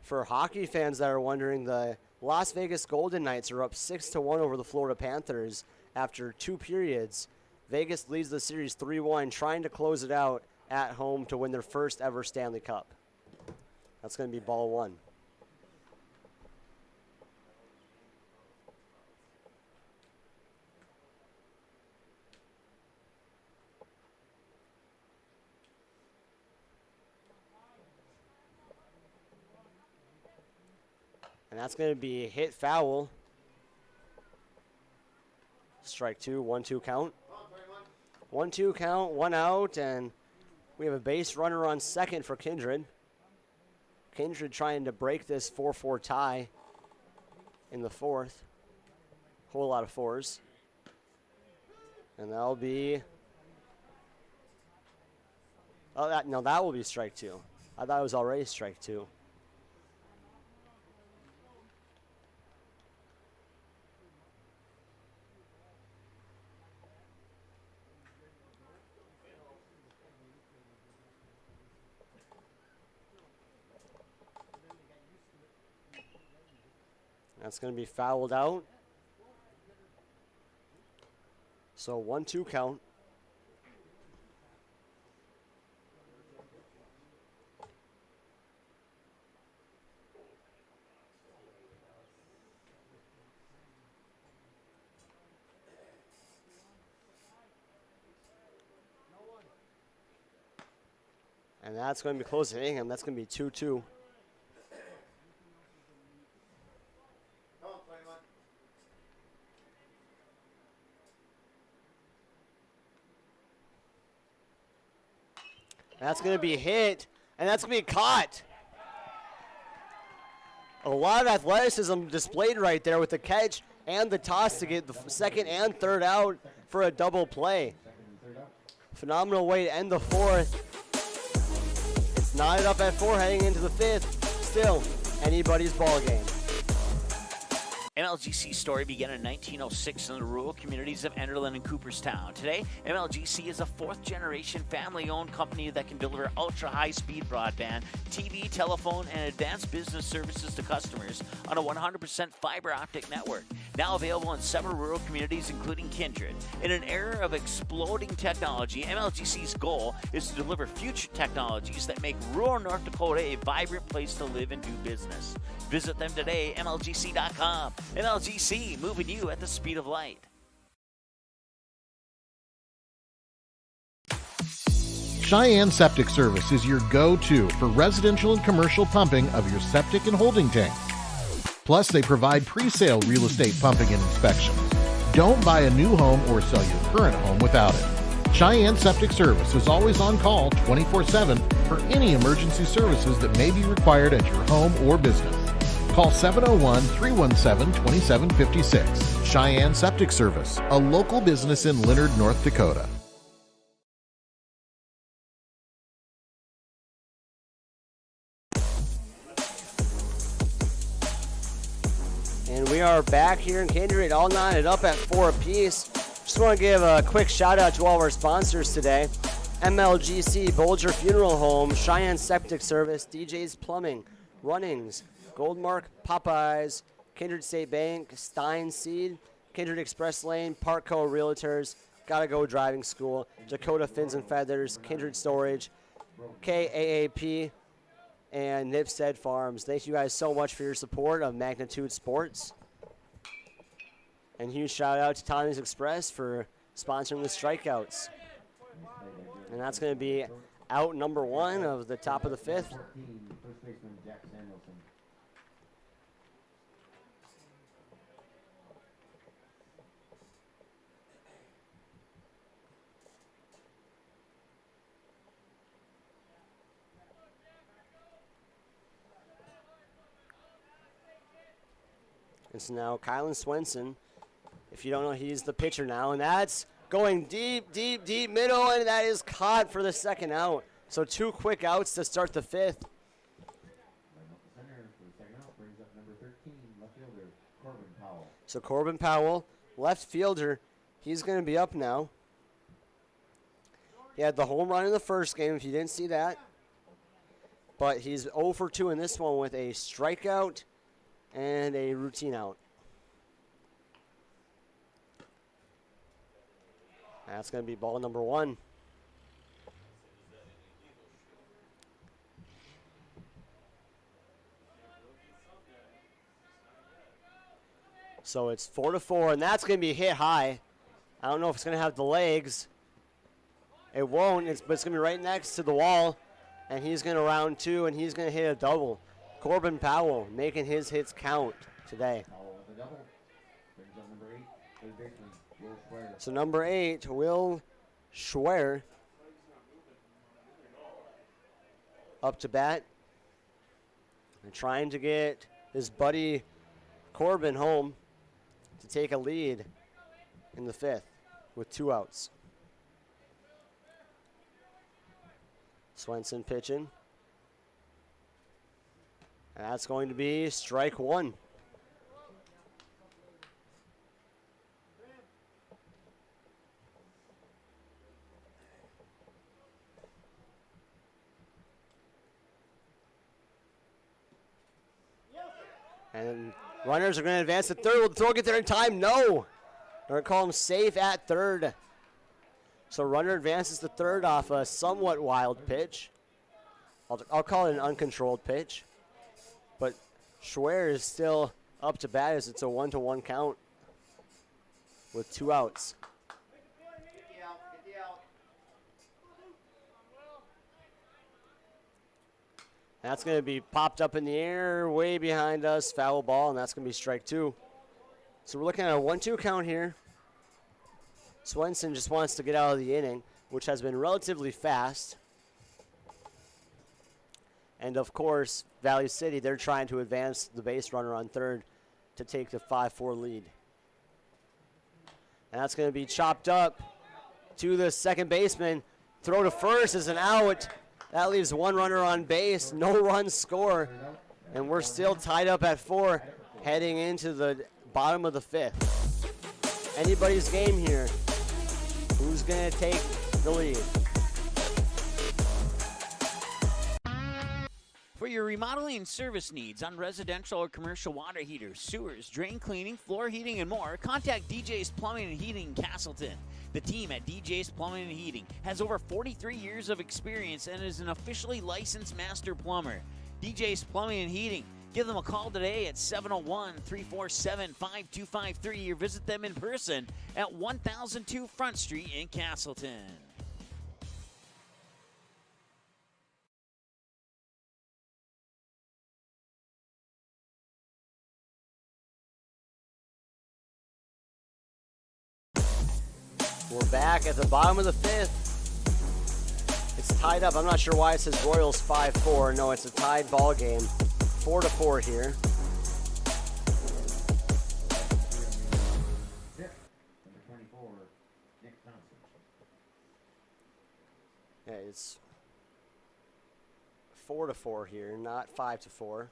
For hockey fans that are wondering, the Las Vegas Golden Knights are up 6-1 over the Florida Panthers after 2 periods. Vegas leads the series 3-1, trying to close it out at home to win their first ever Stanley Cup. That's going to be ball 1. And that's going to be a hit foul. Strike 2, 1-2 count. 1-2 count, 1 out, and we have a base runner on second for Kindred. Kindred trying to break this 4-4 tie in the 4th. Whole lot of 4s. And that'll be... Oh, that will be strike 2. I thought it was already strike 2. That's going to be fouled out. So 1-2 count. And that's going to be close to Ingham. That's going to be 2-2. That's going to be hit, and that's going to be caught. A lot of athleticism displayed right there with the catch and the toss to get the second and third out for a double play. Phenomenal way to end the 4th. It's knotted up at 4 heading into the 5th. Still, anybody's ball game. MLGC's story began in 1906 in the rural communities of Enderlin and Cooperstown. Today, MLGC is a 4th-generation family-owned company that can deliver ultra-high-speed broadband, TV, telephone, and advanced business services to customers on a 100% fiber optic network. Now available in several rural communities, including Kindred. In an era of exploding technology, MLGC's goal is to deliver future technologies that make rural North Dakota a vibrant place to live and do business. Visit them today, MLGC.com. MLGC, moving you at the speed of light. Cheyenne Septic Service is your go-to for residential and commercial pumping of your septic and holding tank. Plus, they provide pre-sale real estate pumping and inspection. Don't buy a new home or sell your current home without it. Cheyenne Septic Service is always on call 24/7 for any emergency services that may be required at your home or business. Call 701-317-2756. Cheyenne Septic Service, a local business in Leonard, North Dakota. And we are back here in Kindred, all knotted up at 4 apiece. Just want to give a quick shout out to all of our sponsors today. MLGC, Bolger Funeral Home, Cheyenne Septic Service, DJ's Plumbing, Runnings, Goldmark, Popeyes, Kindred State Bank, Stein Seed, Kindred Express Lane, Parkco Realtors, Gotta Go Driving School, Dakota Fins and Feathers, Kindred Storage, KAAP, and Nipstead Farms. Thank you guys so much for your support of Magnitude Sports. And huge shout out to Tommy's Express for sponsoring the strikeouts. And that's going to be out number 1 of the top of the 5th. First baseman Jack Samuelson. And so now Kylan Swenson, if you don't know, he's the pitcher now, and that's going deep, deep, deep middle, and that is caught for the second out. So 2 quick outs to start the 5th. So Corbin Powell, left fielder, he's going to be up now. He had the home run in the first game, if you didn't see that. But he's 0 for 2 in this one with a strikeout and a routine out. That's going to be ball number 1. So it's 4-4, and that's going to be hit high. I don't know if it's going to have the legs. It won't, but it's going to be right next to the wall, and he's going to round 2, and he's going to hit a double. Corbin Powell making his hits count today. So number 8, Will Schwer, up to bat. And trying to get his buddy Corbin home to take a lead in the 5th with 2 outs. Swenson pitching. And that's going to be strike 1. And runners are going to advance to third. Will the throw get there in time? No. They're going to call him safe at third. So runner advances to third off a somewhat wild pitch. I'll call it an uncontrolled pitch. But Schwer is still up to bat as it's a 1-1 count with 2 outs. That's going to be popped up in the air way behind us, foul ball, and that's going to be strike 2. So we're looking at a 1-2 count here. Swenson just wants to get out of the inning, which has been relatively fast. And of course, Valley City, they're trying to advance the base runner on third to take the 5-4 lead. And that's going to be chopped up to the second baseman. Throw to first is an out. That leaves 1 runner on base, no runs score. And we're still tied up at 4 heading into the bottom of the 5th. Anybody's game here. Who's going to take the lead? For your remodeling and service needs on residential or commercial water heaters, sewers, drain cleaning, floor heating, and more, contact DJ's Plumbing and Heating in Castleton. The team at DJ's Plumbing and Heating has over 43 years of experience and is an officially licensed master plumber. DJ's Plumbing and Heating. Give them a call today at 701-347-5253 or visit them in person at 1002 Front Street in Castleton. We're back at the bottom of the 5th. It's tied up. I'm not sure why it says Royals 5-4. No, it's a tied ball game. 4-4 here. Yeah, it's 4-4 here, not 5-4.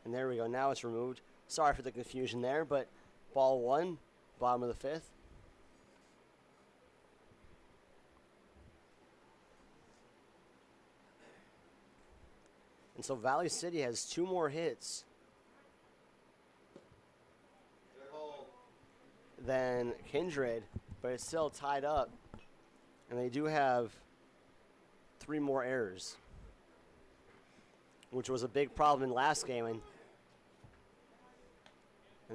And there we go. Now it's removed. Sorry for the confusion there, but ball 1, bottom of the 5th. And so Valley City has 2 more hits than Kindred, but it's still tied up. And they do have 3 more errors, which was a big problem in last game. And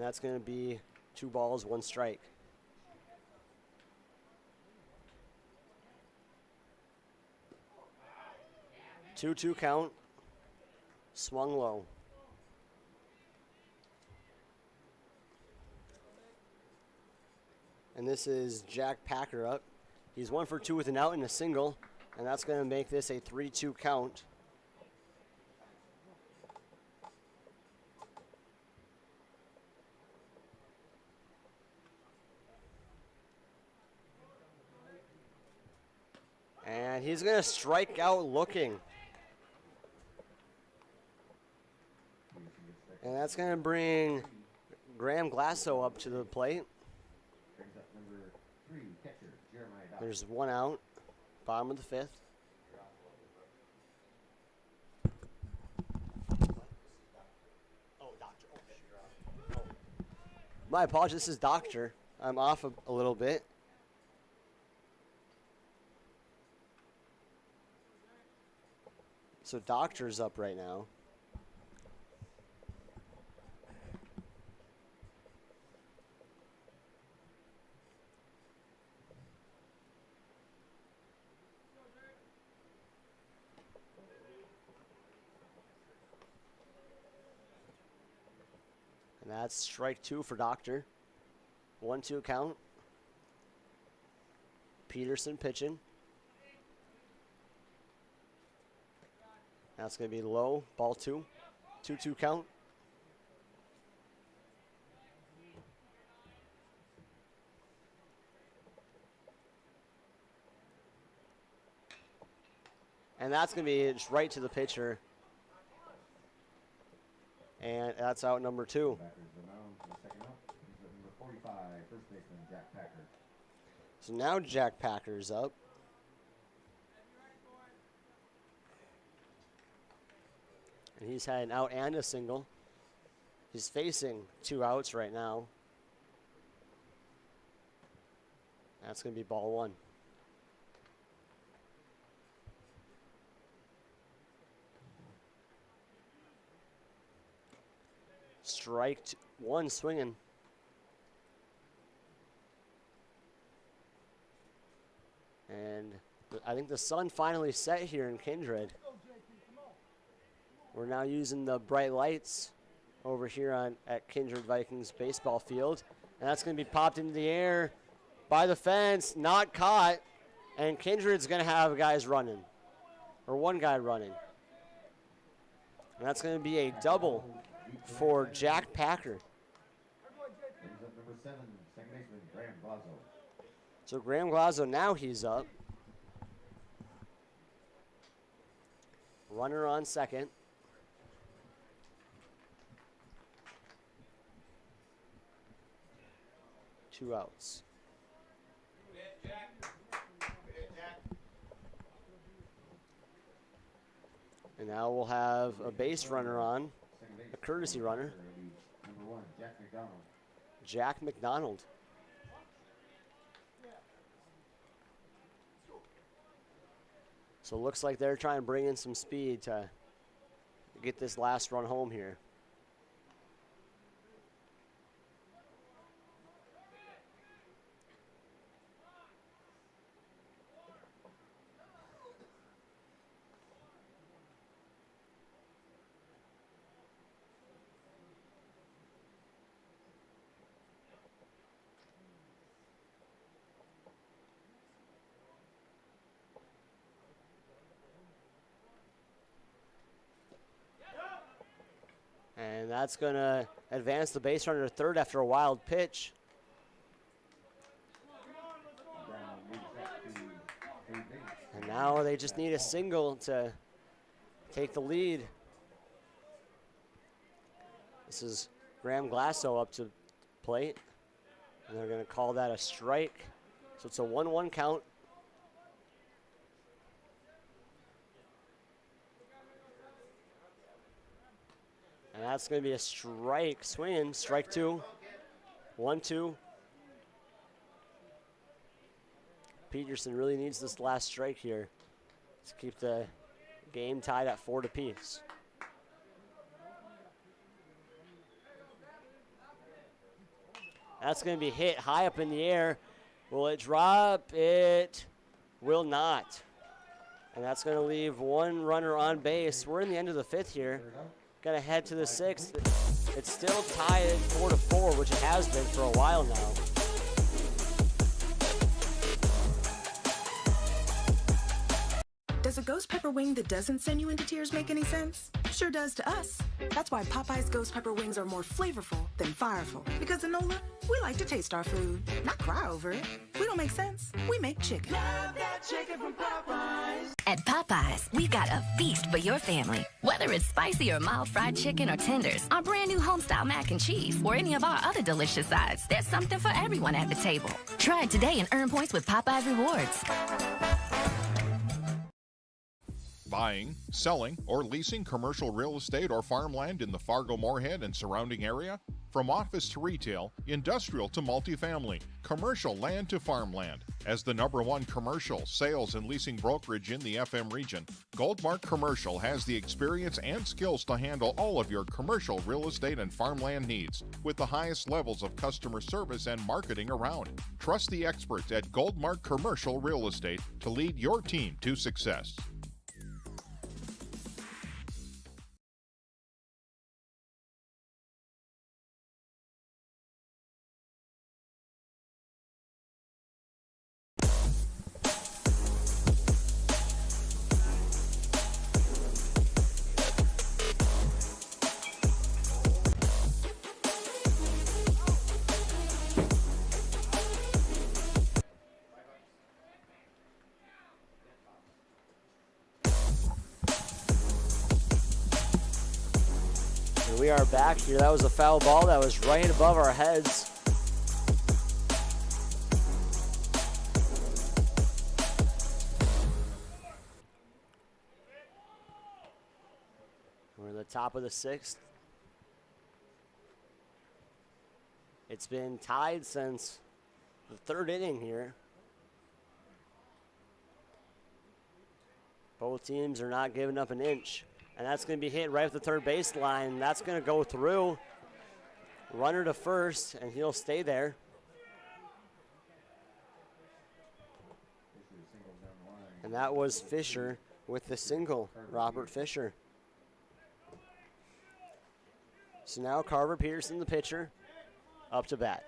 that's going to be 2 balls, 1 strike. Two count. Swung low. And this is Jack Packer up. He's 1 for 2 with an out and a single, and that's going to make this a 3-2 count. he's going to strike out looking. And that's going to bring Graham Glasso up to the plate. Brings up number 3, catcher, Jeremiah Dobbs. There's one out, bottom of the 5th. My apologies, this is Doctor. I'm off a little bit. So Doctor's up right now. And that's strike 2 for Doctor. 1-2 count. Peterson pitching. That's going to be low, ball 2. 2-2 count. And that's going to be just right to the pitcher. And that's out number 2. So now Jack Packer's up. And he's had an out and a single. He's facing 2 outs right now. That's going to be ball 1. Strike 1 swinging. And I think the sun finally set here in Kindred. We're now using the bright lights over here at Kindred Vikings baseball field. And that's going to be popped into the air by the fence, not caught. And Kindred's going to have guys running, or one guy running. And that's going to be a double for Jack Packer. Brings up number 7, second baseman, Graham Glasso. So Graham Glasso, now he's up. Runner on second. Two outs. And now we'll have a base runner on, a courtesy runner. Number 1, Jack McDonald. Jack McDonald. So it looks like they're trying to bring in some speed to get this last run home here. And that's going to advance the base runner to third after a wild pitch. And now they just need a single to take the lead. This is Graham Glasso up to plate. And they're going to call that a strike. So it's a 1-1 count. And that's going to be a strike, swinging, strike 2, 1-2. Peterson really needs this last strike here to keep the game tied at 4 apiece. That's going to be hit high up in the air. Will it drop? It will not. And that's going to leave one runner on base. We're in the end of the 5th here. Got to head to the 6th. It's still tied 4-4, which it has been for a while now. Does a ghost pepper wing that doesn't send you into tears make any sense? Sure does to us. That's why Popeye's ghost pepper wings are more flavorful than fireful. Because in NOLA, we like to taste our food, not cry over it. We don't make sense. We make chicken. Love that chicken from Popeyes. At Popeyes, we've got a feast for your family. Whether it's spicy or mild fried chicken or tenders, our brand new homestyle mac and cheese, or any of our other delicious sides, there's something for everyone at the table. Try it today and earn points with Popeyes Rewards. Buying, selling, or leasing commercial real estate or farmland in the Fargo-Moorhead and surrounding area? From office to retail, industrial to multifamily, commercial land to farmland. As the #1 commercial, sales, and leasing brokerage in the FM region, Goldmark Commercial has the experience and skills to handle all of your commercial real estate and farmland needs with the highest levels of customer service and marketing around. Trust the experts at Goldmark Commercial Real Estate to lead your team to success. We are back here. That was a foul ball that was right above our heads. We're in the top of the 6th. It's been tied since the 3rd inning here. Both teams are not giving up an inch. And that's going to be hit right at the third baseline. That's going to go through. Runner to first, and he'll stay there. And that was Fisher with the single, Robert Fisher. So now Carver Peterson, the pitcher, up to bat.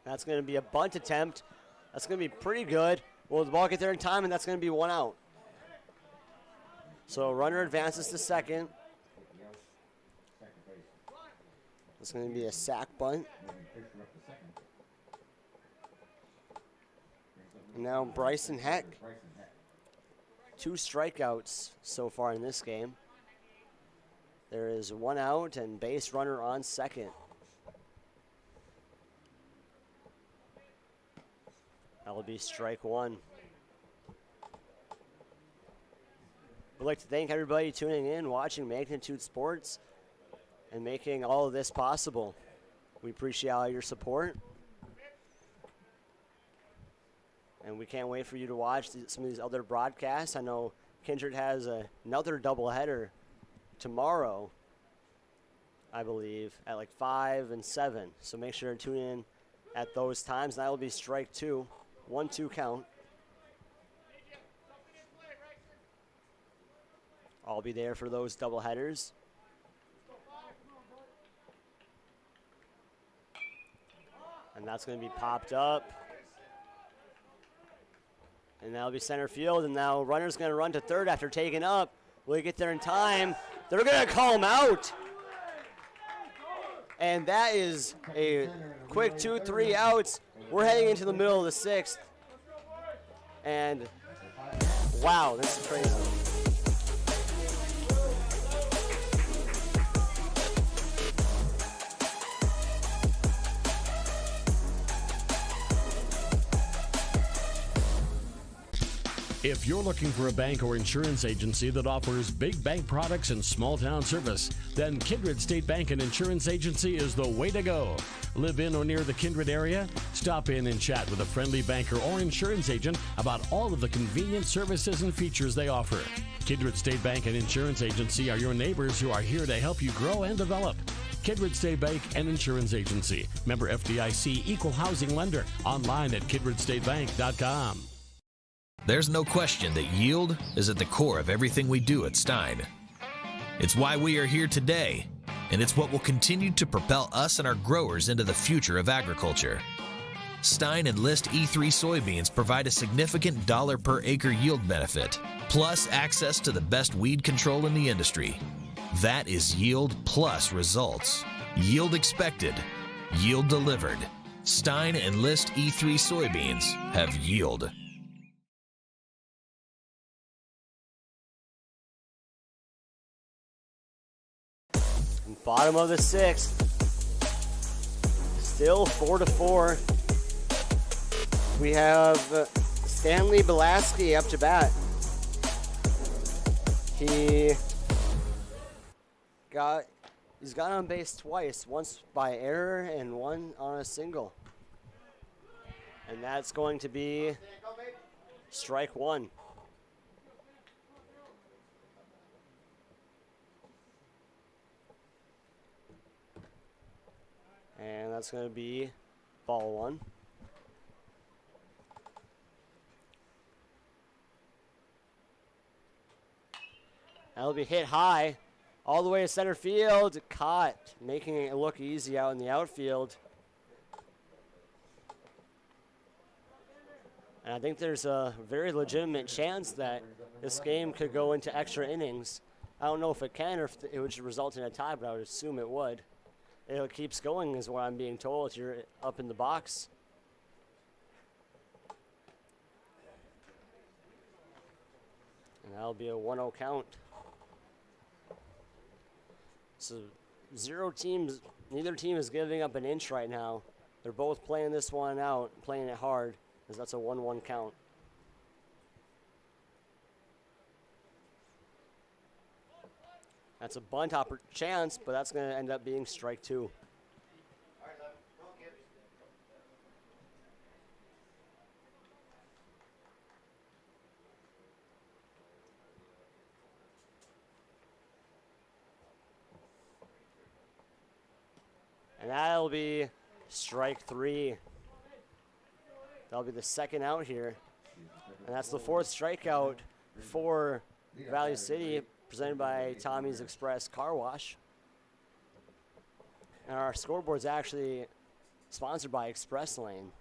That's going to be a bunt attempt. That's going to be pretty good. Will the ball get there in time, and that's going to be 1 out. So runner advances to second. It's going to be a sack bunt. And now Bryson Heck. 2 strikeouts so far in this game. There is 1 out and base runner on second. That will be strike 1. We'd like to thank everybody tuning in, watching Magnitude Sports, and making all of this possible. We appreciate all your support. And we can't wait for you to watch some of these other broadcasts. I know Kindred has another doubleheader tomorrow, I believe, at like 5 and 7. So make sure to tune in at those times. That will be strike 2. 1-2 count. I'll be there for those double headers. And that's going to be popped up. And that'll be center field. And now runner's going to run to third after taking up. Will he get there in time? They're going to call him out. And that is a quick 2-3 outs. We're heading into the middle of the 6th. And wow, this is crazy. If you're looking for a bank or insurance agency that offers big bank products and small town service, then Kindred State Bank and Insurance Agency is the way to go. Live in or near the Kindred area? Stop in and chat with a friendly banker or insurance agent about all of the convenient services and features they offer. Kindred State Bank and Insurance Agency are your neighbors who are here to help you grow and develop. Kindred State Bank and Insurance Agency. Member FDIC, equal housing lender. Online at kindredstatebank.com. There's no question that yield is at the core of everything we do at Stein. It's why we are here today, and it's what will continue to propel us and our growers into the future of agriculture. Stein and List E3 soybeans provide a significant dollar per acre yield benefit, plus access to the best weed control in the industry. That is yield plus results. Yield expected, yield delivered. Stein and List E3 soybeans have yield. Bottom of the 6th. Still 4-4. We have Stanley Belaski up to bat. He's got on base twice, once by error and one on a single. And that's going to be strike one. And that's going to be ball one. That'll be hit high, all the way to center field, caught, making it look easy out in the outfield. And I think there's a very legitimate chance that this game could go into extra innings. I don't know if it can or if it would result in a tie, but I would assume it would. It keeps going is what I'm being told. You're up in the box. And that'll be a 1-0 count. So neither team is giving up an inch right now. They're both playing this one out, playing it hard, because that's a 1-1 count. That's a bunt chance, but that's going to end up being strike two. And that'll be strike three. That'll be the second out here. And that's the fourth strikeout for Valley City, presented by Tommy's Express Car Wash. And our scoreboard's actually sponsored by Express Lane.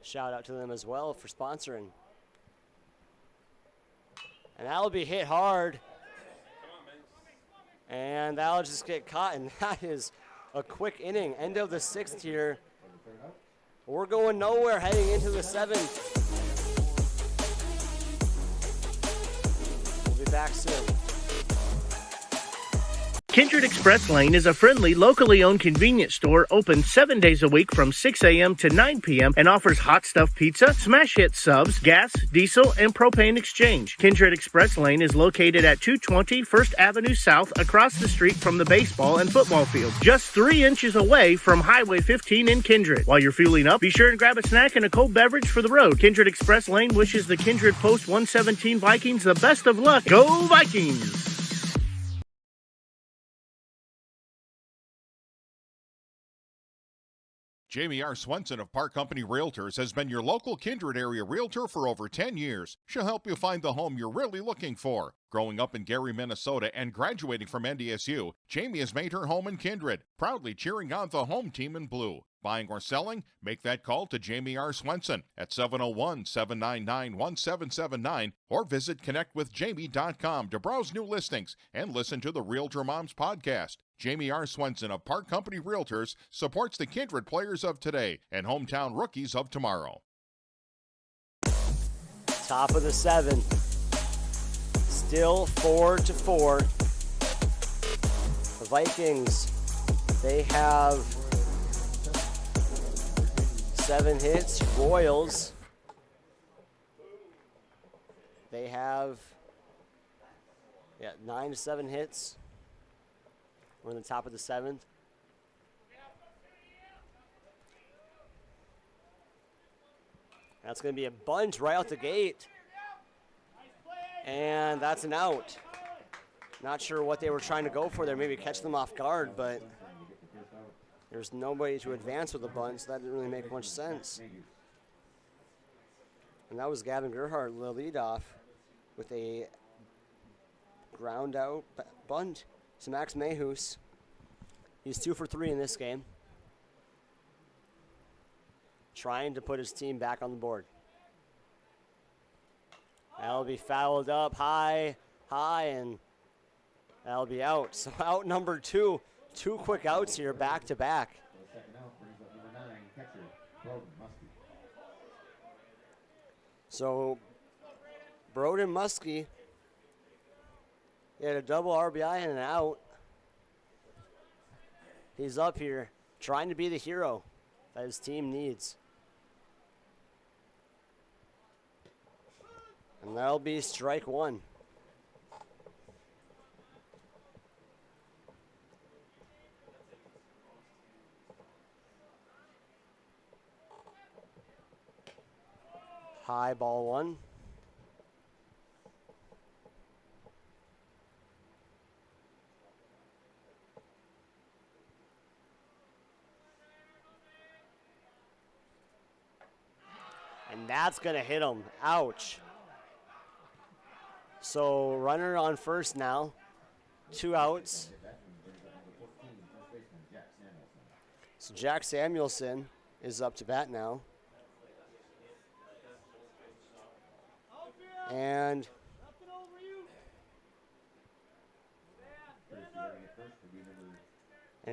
Shout out to them as well for sponsoring. And that'll be hit hard. And that'll just get caught, and that is a quick inning. End of the 6th here. We're going nowhere heading into the 7th. We'll be back soon. Kindred Express Lane is a friendly, locally owned convenience store open 7 days a week from 6 a.m. to 9 p.m. and offers hot stuff pizza, smash hit subs, gas, diesel, and propane exchange. Kindred Express Lane is located at 220 First Avenue South across the street from the baseball and football field, just 3 inches away from Highway 15 in Kindred. While you're fueling up, be sure and grab a snack and a cold beverage for the road. Kindred Express Lane wishes the Kindred Post 117 Vikings the best of luck. Go Vikings! Jamie R. Swenson of Park Company Realtors has been your local Kindred area realtor for over 10 years. She'll help you find the home you're really looking for. Growing up in Gary, Minnesota, and graduating from NDSU, Jamie has made her home in Kindred, proudly cheering on the home team in blue. Buying or selling? Make that call to Jamie R. Swenson at 701-799-1779 or visit connectwithjamie.com to browse new listings and listen to the Realtor Moms podcast. Jamie R. Swenson of Park Company Realtors supports the Kindred players of today and hometown rookies of tomorrow. Top of the 7th. Still 4-4. The Vikings, they have 7 hits. Royals, they have 9 to 7 hits. We're in the top of the 7th. That's going to be a bunt right out the gate. And that's an out. Not sure what they were trying to go for there. Maybe catch them off guard, but there's nobody to advance with the bunt, so that didn't really make much sense. And that was Gavin Gerhardt, the leadoff, with a ground out bunt to Max Mayhus. He's 2 for 3 in this game. trying to put his team back on the board. That'll be fouled up high, and that'll be out. So out number 2. 2 quick outs here, back to back. The second out brings up number 9, catcher, Broden Muskie. So Broden Muskie, he had a double RBI and an out. He's up here trying to be the hero that his team needs. And that'll be strike 1. High ball 1. And that's going to hit him. Ouch. So runner on first now. 2 outs. So Jack Samuelson is up to bat now. And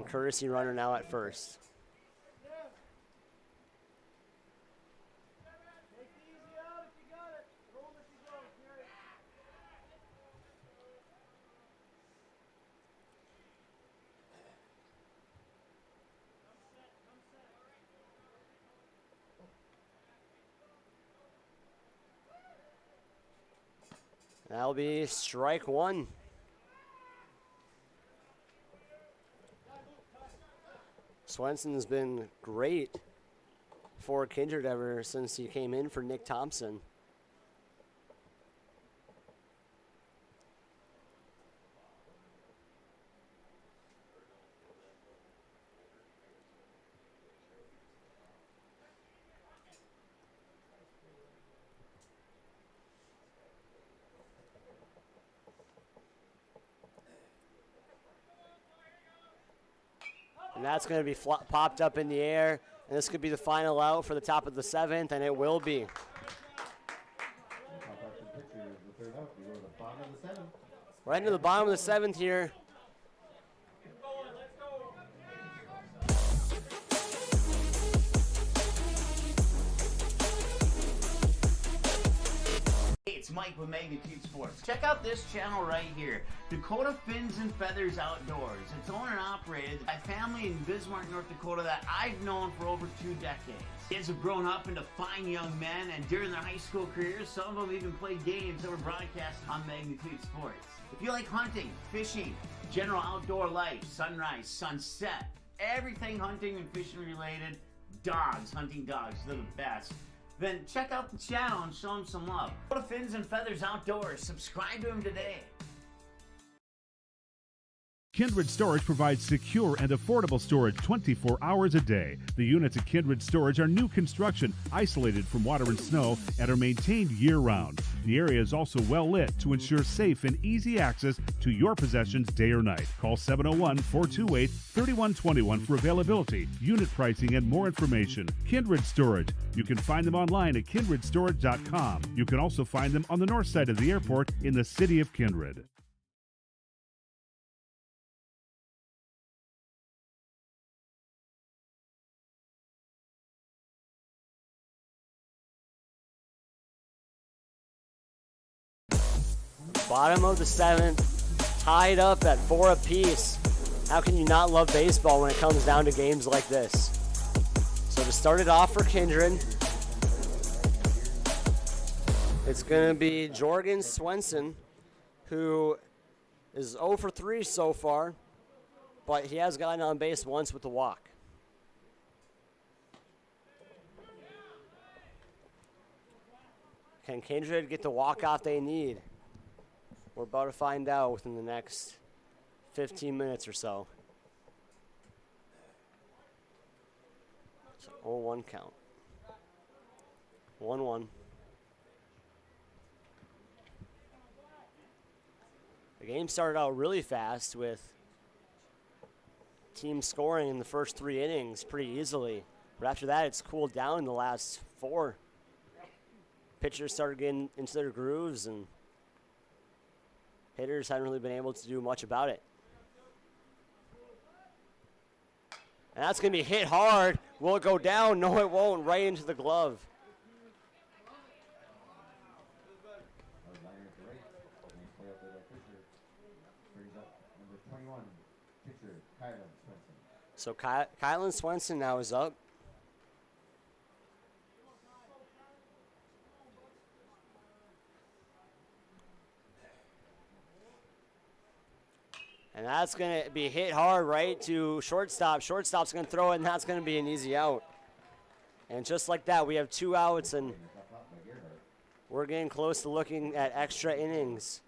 courtesy runner now at first. That'll be strike 1. Swenson has been great for Kindred ever since he came in for Nick Thompson. And that's going to be popped up in the air. And this could be the final out for the top of the 7th, and it will be. Right into the bottom of the 7th here. It's Mike with Magnitude Sports. Check out this channel right here, Dakota Fins and Feathers Outdoors. It's owned and operated by a family in Bismarck, North Dakota that I've known for over 2 decades. Kids have grown up into fine young men, and during their high school careers, some of them even played games that were broadcast on Magnitude Sports. If you like hunting, fishing, general outdoor life, sunrise, sunset, everything hunting and fishing related, dogs, hunting dogs, they're the best. Then check out the channel and show them some love. Go to Fins and Feathers Outdoors. Subscribe to them today. Kindred Storage provides secure and affordable storage 24 hours a day. The units at Kindred Storage are new construction, isolated from water and snow, and are maintained year-round. The area is also well lit to ensure safe and easy access to your possessions day or night. Call 701-428-3121 for availability, unit pricing, and more information. Kindred Storage. You can find them online at kindredstorage.com. You can also find them on the north side of the airport in the city of Kindred. Bottom of the 7th, tied up at 4 apiece. How can you not love baseball when it comes down to games like this? So to start it off for Kindred, it's going to be Jorgen Swenson, who is 0 for 3 so far, but he has gotten on base once with the walk. Can Kindred get the walk-off they need? We're about to find out within the next 15 minutes or so. It's an 0-1 count. 1-1. The game started out really fast with teams scoring in the first 3 innings pretty easily. But after that, it's cooled down in the last 4. Pitchers started getting into their grooves, and hitters haven't really been able to do much about it. And that's going to be hit hard. Will it go down? No, it won't. Right into the glove. So Kylan Swenson now is up. And that's going to be hit hard right to shortstop. Shortstop's going to throw it, and that's going to be an easy out. And just like that, we have 2 outs, and we're getting close to looking at extra innings.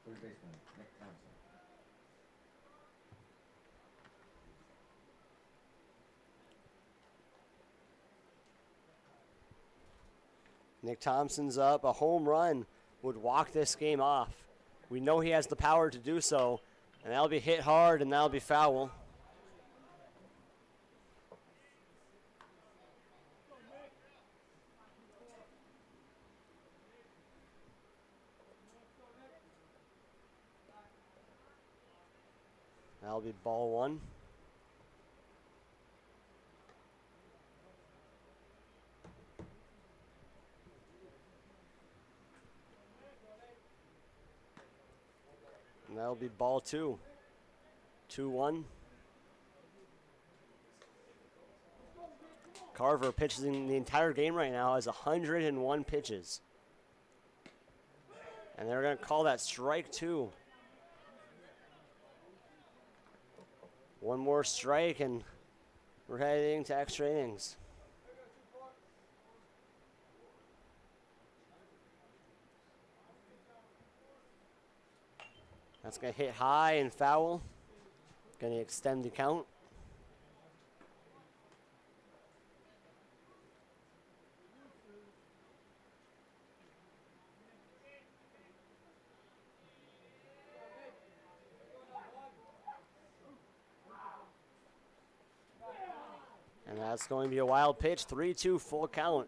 Nick Thompson's up. A home run would walk this game off. We know he has the power to do so, and that'll be hit hard, and that'll be foul. That'll be ball 1. And that'll be ball 2. 2-1. Carver pitching the entire game right now has 101 pitches. And they're going to call that strike 2. One more strike, and we're heading to extra innings. That's going to hit high and foul. Going to extend the count. And that's going to be a wild pitch. 3-2 full count.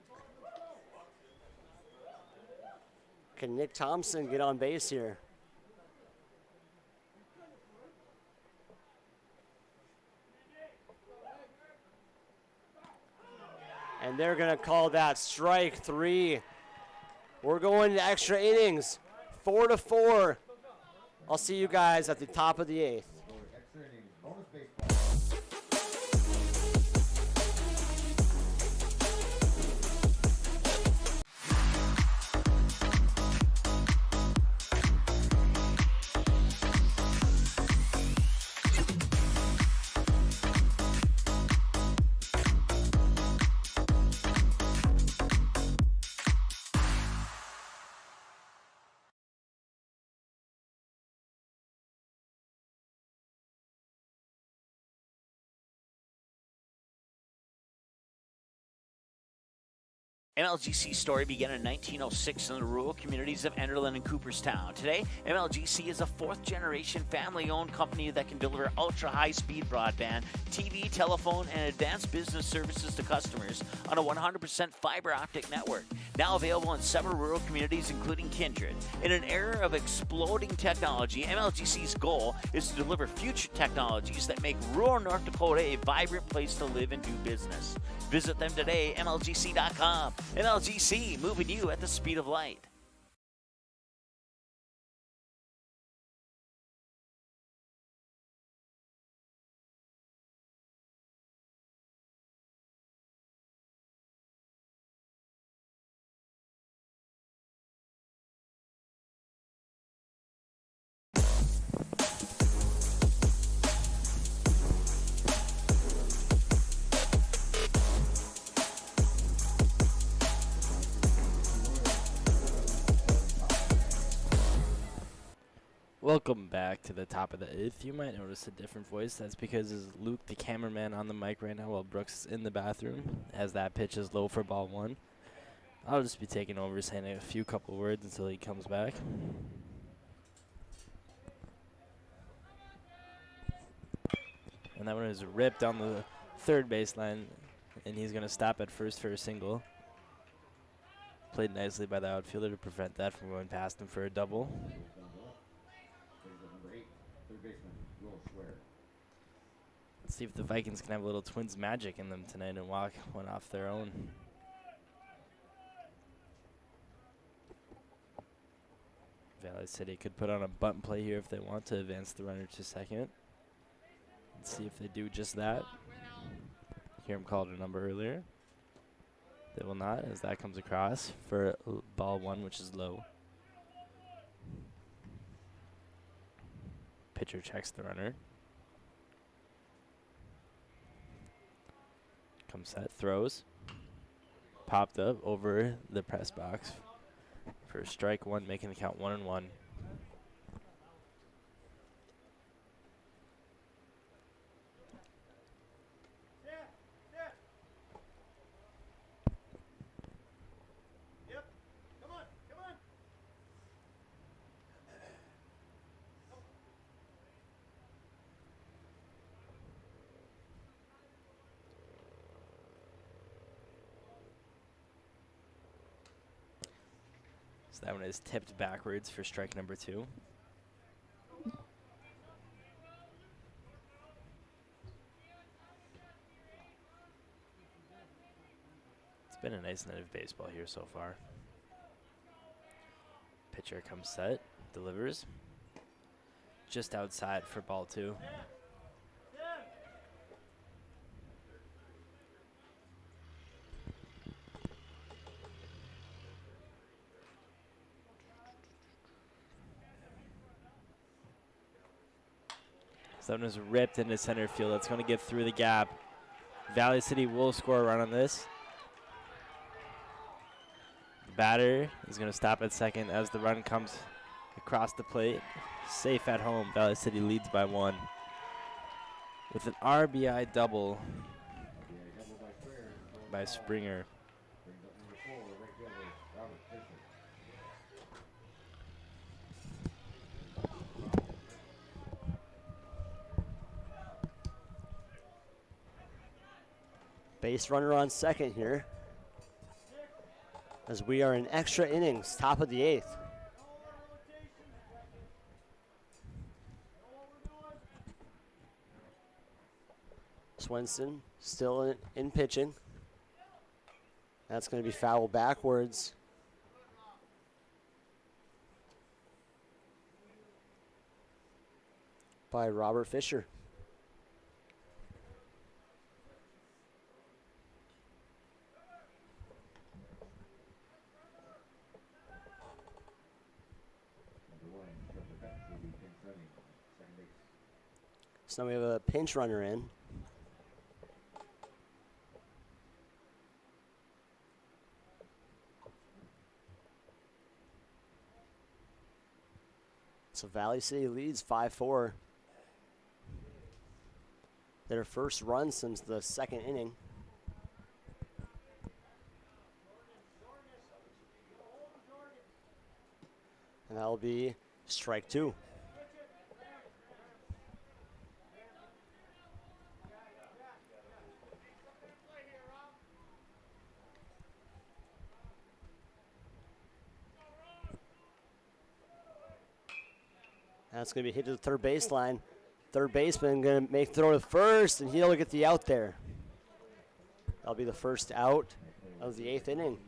Can Nick Thompson get on base here? And they're going to call that strike 3. We're going to extra innings. 4-4. I'll see you guys at the top of the 8th. MLGC story began in 1906 in the rural communities of Enderlin and Cooperstown. Today, MLGC is a 4th-generation family-owned company that can deliver ultra-high-speed broadband, TV, telephone, and advanced business services to customers on a 100% fiber optic network. Now available in several rural communities, including Kindred. In an era of exploding technology, MLGC's goal is to deliver future technologies that make rural North Dakota a vibrant place to live and do business. Visit them today, MLGC.com. MLGC, moving you at the speed of light. Welcome back to the top of the 8th. You might notice a different voice. That's because it's Luke, the cameraman, on the mic right now while Brooks is in the bathroom as that pitch is low for ball 1. I'll just be taking over, saying a few couple words until he comes back. And that one is ripped on the third baseline and he's going to stop at first for a single. Played nicely by the outfielder to prevent that from going past him for a double. Let's see if the Vikings can have a little Twins magic in them tonight and walk one off their own. Valley City could put on a bunt play here if they want to advance the runner to second. Let's see if they do just that. Hear him called a number earlier. They will not, as that comes across for ball one, which is low. Pitcher checks the runner. Comes set, throws. Popped up over the press box for strike one, making the count 1-1. So that one is tipped backwards for strike number 2. It's been a nice night of baseball here so far. Pitcher comes set, delivers. Just outside for ball 2. So that one is ripped into center field. That's going to get through the gap. Valley City will score a run on this. The batter is going to stop at second as the run comes across the plate. Safe at home. Valley City leads by 1 with an RBI double by Springer. Base runner on second here, as we are in extra innings, top of the 8th. Swenson still in pitching. That's going to be foul backwards. By Robert Fisher. So now we have a pinch runner in. So Valley City leads 5-4. Their first run since the second inning. And that'll be strike 2. That's going to be hit to the third baseline. Third baseman going to make throw to first, and he'll get the out there. That'll be the first out of the 8th inning.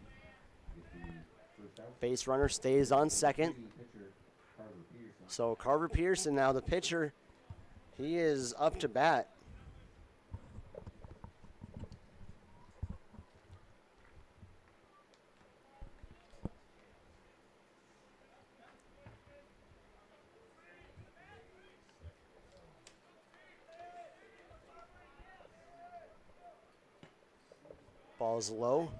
Base runner stays on second. So Carver Pearson now the pitcher. He is up to bat. Ball's low.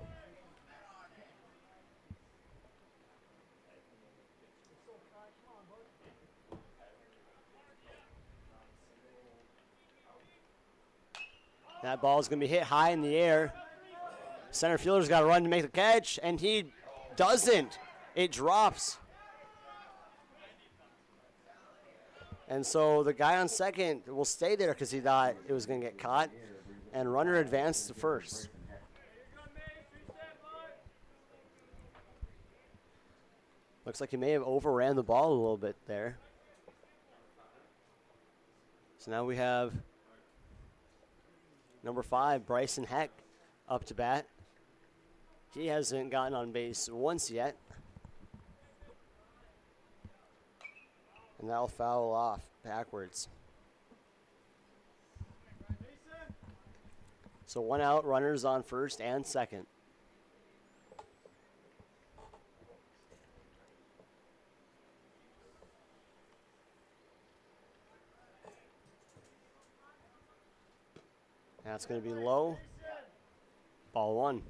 That ball is going to be hit high in the air. Center fielder's got to run to make the catch, and he doesn't. It drops. And so the guy on second will stay there because he thought it was going to get caught, and runner advanced to first. Looks like he may have overran the ball a little bit there. So now we have number 5, Bryson Heck, up to bat. He hasn't gotten on base once yet. And that'll foul off backwards. So 1 out, runners on first and second. That's going to be low. Ball 1.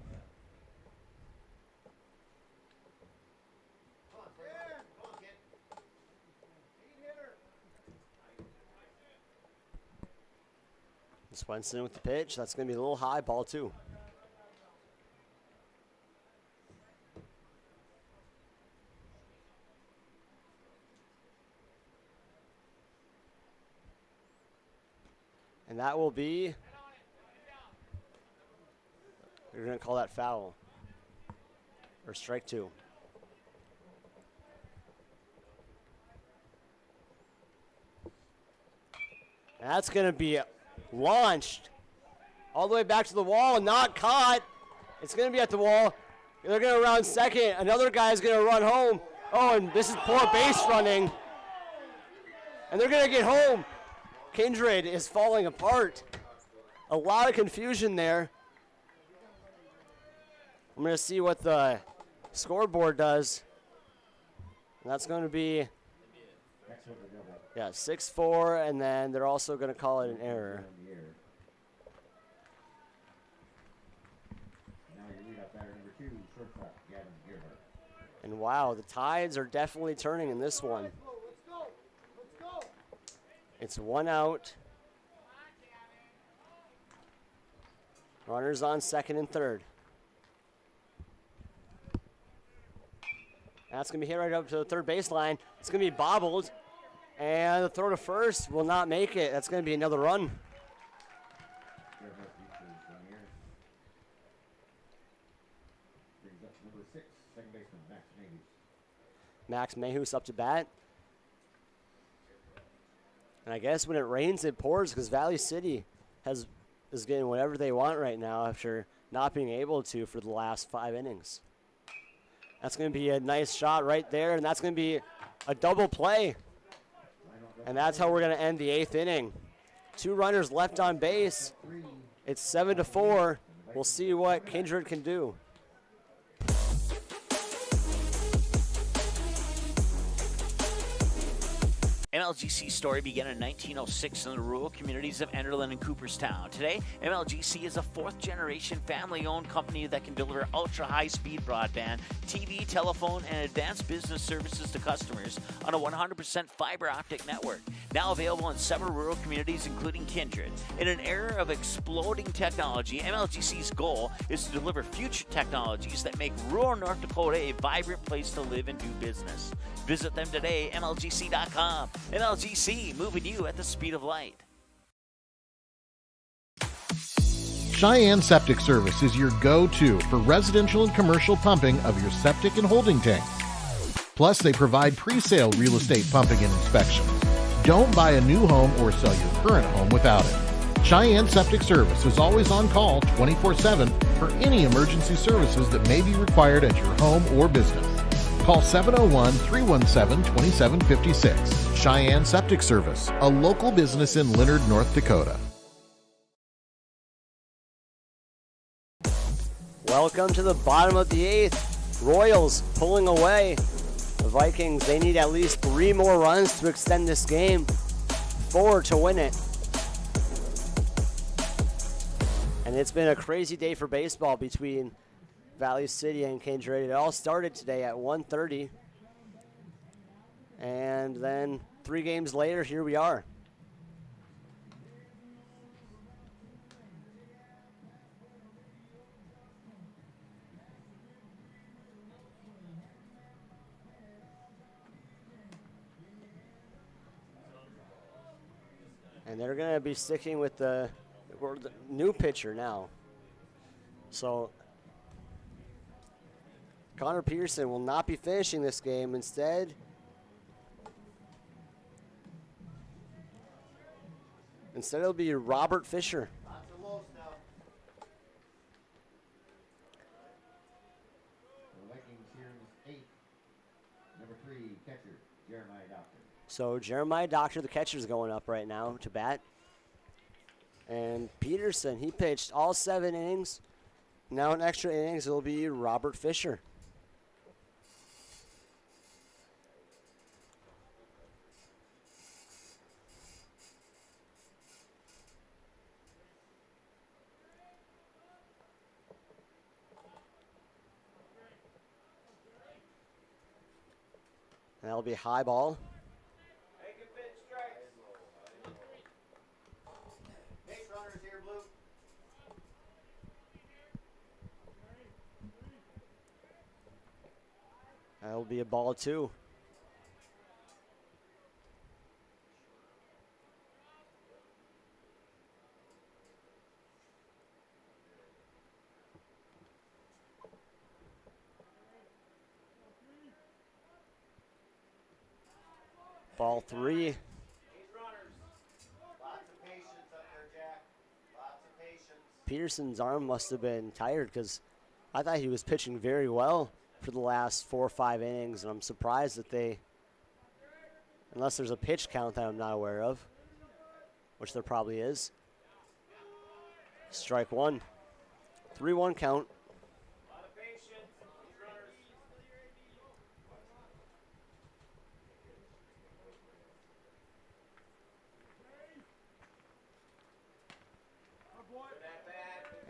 Swenson with the pitch. That's going to be a little high. Ball 2. And that will be, we're going to call that foul. Or strike 2. That's going to be launched all the way back to the wall, not caught. It's going to be at the wall. They're going to round second. Another guy's going to run home. Oh, and this is poor base running. And they're going to get home. Kindred is falling apart. A lot of confusion there. I'm going to see what the scoreboard does. And that's going to be, yeah, 6-4, and then they're also going to call it an error. And wow, the tides are definitely turning in this one. It's 1 out. Runners on second and third. That's going to be hit right up to the third baseline. It's going to be bobbled. And the throw to first will not make it. That's going to be another run. Max Mayhus up to bat. And I guess when it rains, it pours, because Valley City is getting whatever they want right now after not being able to for the last 5 innings. That's going to be a nice shot right there, and that's going to be a double play. And that's how we're going to end the 8th inning. 2 runners left on base. It's 7-4. We'll see what Kindred can do. MLGC's story began in 1906 in the rural communities of Enderlin and Cooperstown. Today, MLGC is a 4th-generation family-owned company that can deliver ultra-high-speed broadband, TV, telephone, and advanced business services to customers on a 100% fiber optic network. Now available in several rural communities, including Kindred. In an era of exploding technology, MLGC's goal is to deliver future technologies that make rural North Dakota a vibrant place to live and do business. Visit them today, MLGC.com. MLGC, moving you at the speed of light. Cheyenne Septic Service is your go-to for residential and commercial pumping of your septic and holding tanks. Plus, they provide pre-sale real estate pumping and inspection. Don't buy a new home or sell your current home without it. Cheyenne Septic Service is always on call 24/7 for any emergency services that may be required at your home or business. Call 701-317-2756. Cheyenne Septic Service, a local business in Leonard, North Dakota. Welcome to the bottom of the 8th. Royals pulling away. The Vikings, they need at least 3 more runs to extend this game. 4 to win it. And it's been a crazy day for baseball between Valley City and Kindred. It all started today at 1:30. And then 3 games later, here we are. And they're going to be sticking with the new pitcher now. So Connor Peterson will not be finishing this game. Instead, it'll be Robert Fisher. So Jeremiah Doctor, the catcher, is going up right now to bat. And Peterson, he pitched all 7 innings. Now in extra innings, it'll be Robert Fisher. That'll be high ball. That'll be a ball 2. Ball 3. Peterson's arm must have been tired because I thought he was pitching very well for the last 4 or 5 innings, and I'm surprised that they, unless there's a pitch count that I'm not aware of, which there probably is. Strike 1. 3-1 count.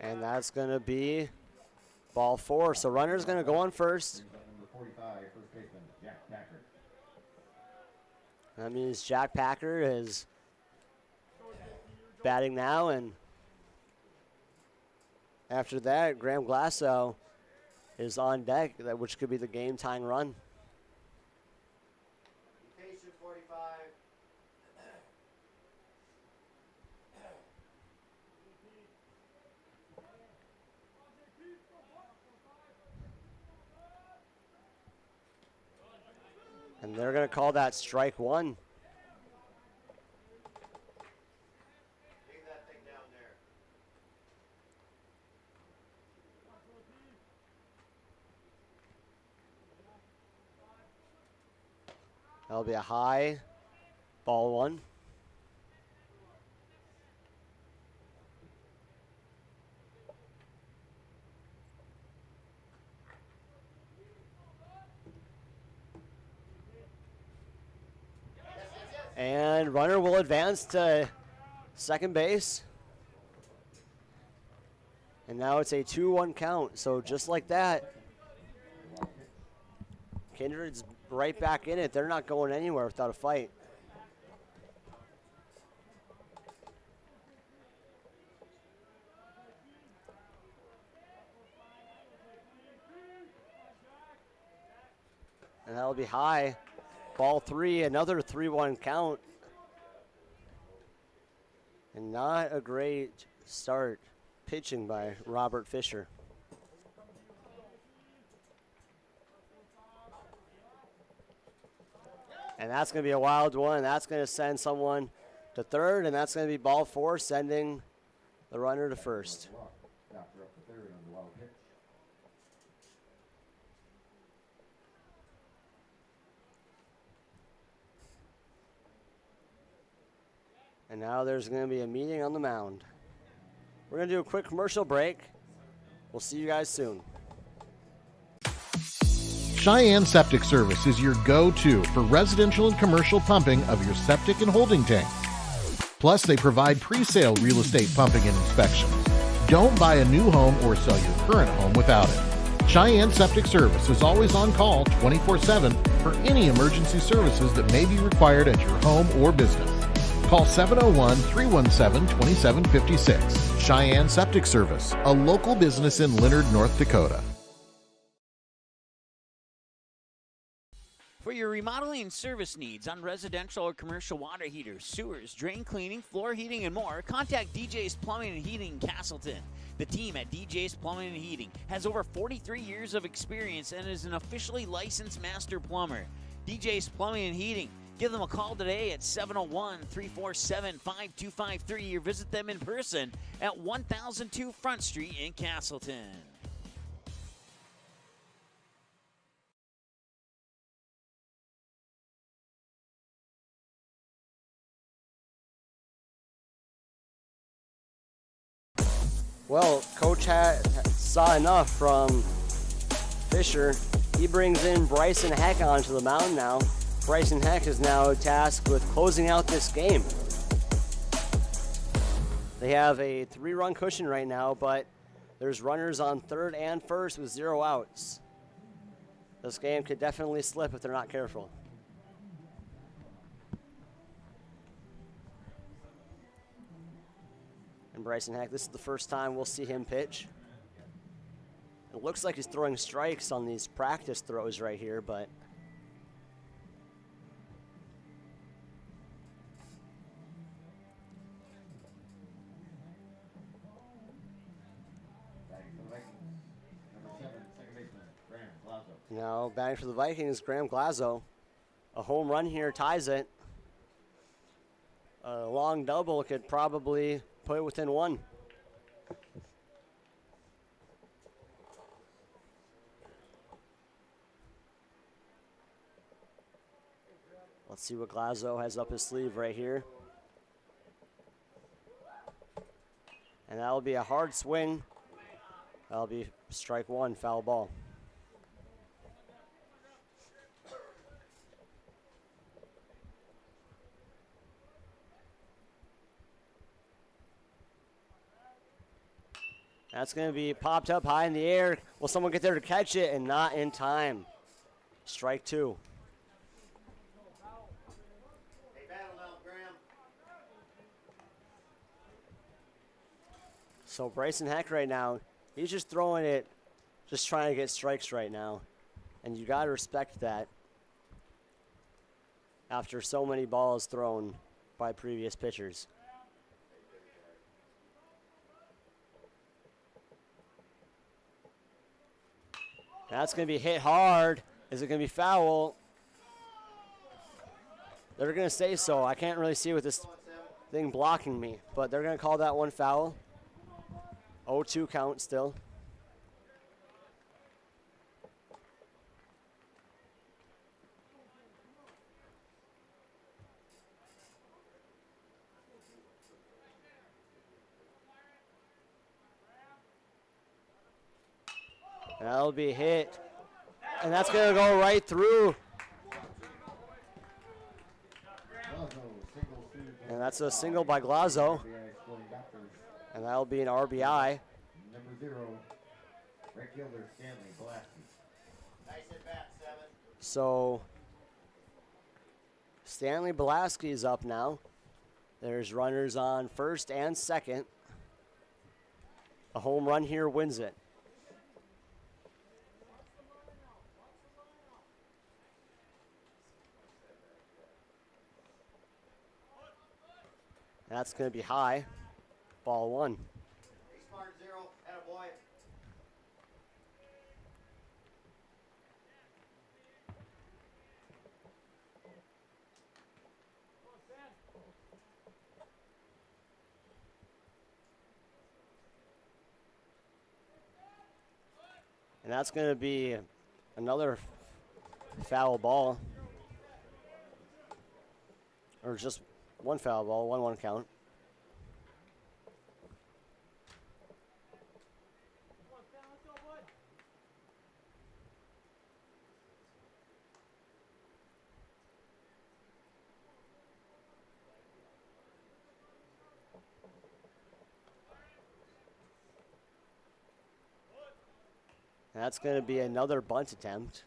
And that's going to be ball 4. So runner's going to go on first. Number 45, first baseman, Jack Packer. That means Jack Packer is batting now, and after that, Graham Glasso is on deck, which could be the game-tying run. Patient 45. And they're going to call that strike 1. Leave that thing down there. That'll be a high, ball 1. And runner will advance to second base. And now it's a 2-1 count. So just like that, Kindred's right back in it. They're not going anywhere without a fight. And that'll be high. Ball 3, another 3-1 count. And not a great start pitching by Robert Fisher. And that's going to be a wild one. That's going to send someone to third, and that's going to be ball 4, sending the runner to first. Doctor up to third on the wild pitch. And now there's going to be a meeting on the mound. We're going to do a quick commercial break. We'll see you guys soon. Cheyenne Septic Service is your go-to for residential and commercial pumping of your septic and holding tank. Plus, they provide pre-sale real estate pumping and inspection. Don't buy a new home or sell your current home without it. Cheyenne Septic Service is always on call 24/7 for any emergency services that may be required at your home or business. Call 701-317-2756. Cheyenne Septic Service, a local business in Leonard, North Dakota. For your remodeling and service needs on residential or commercial water heaters, sewers, drain cleaning, floor heating, and more, contact DJ's Plumbing and Heating in Castleton. The team at DJ's Plumbing and Heating has over 43 years of experience and is an officially licensed master plumber. DJ's Plumbing and Heating. Give them a call today at 701-347-5253 or visit them in person at 1002 Front Street in Castleton. Well, Coach saw enough from Fisher. He brings in Bryson Heck onto the mound now. Bryson Heck is now tasked with closing out this game. They have a 3-run cushion right now, but there's runners on third and first with 0 outs. This game could definitely slip if they're not careful. And Bryson Heck, this is the first time we'll see him pitch. It looks like he's throwing strikes on these practice throws right here, but now batting for the Vikings, Graham Glazo. A home run here ties it. A long double could probably put it within 1. Let's see what Glazo has up his sleeve right here. And that'll be a hard swing. That'll be strike 1, foul ball. That's going to be popped up high in the air. Will someone get there to catch it? And not in time. Strike 2. Hey, battle now, Graham. So Bryson Heck right now, he's just throwing it, just trying to get strikes right now. And you got to respect that after so many balls thrown by previous pitchers. That's going to be hit hard. Is it going to be foul? They're going to say so. I can't really see with this thing blocking me, but they're going to call that one foul. 0-2 count still. That'll be hit. And that's going to go right through. And that's a single by Glazo. And that'll be an RBI. Number 0, regular Stanley Blasky. Nice at bat, 7. So Stanley Blasky is up now. There's runners on first and second. A home run here wins it. That's going to be high. Ball 1. Smart 0, attaboy. And that's going to be another foul ball. Or just one foul ball, 1-1 count. That's going to be another bunt attempt.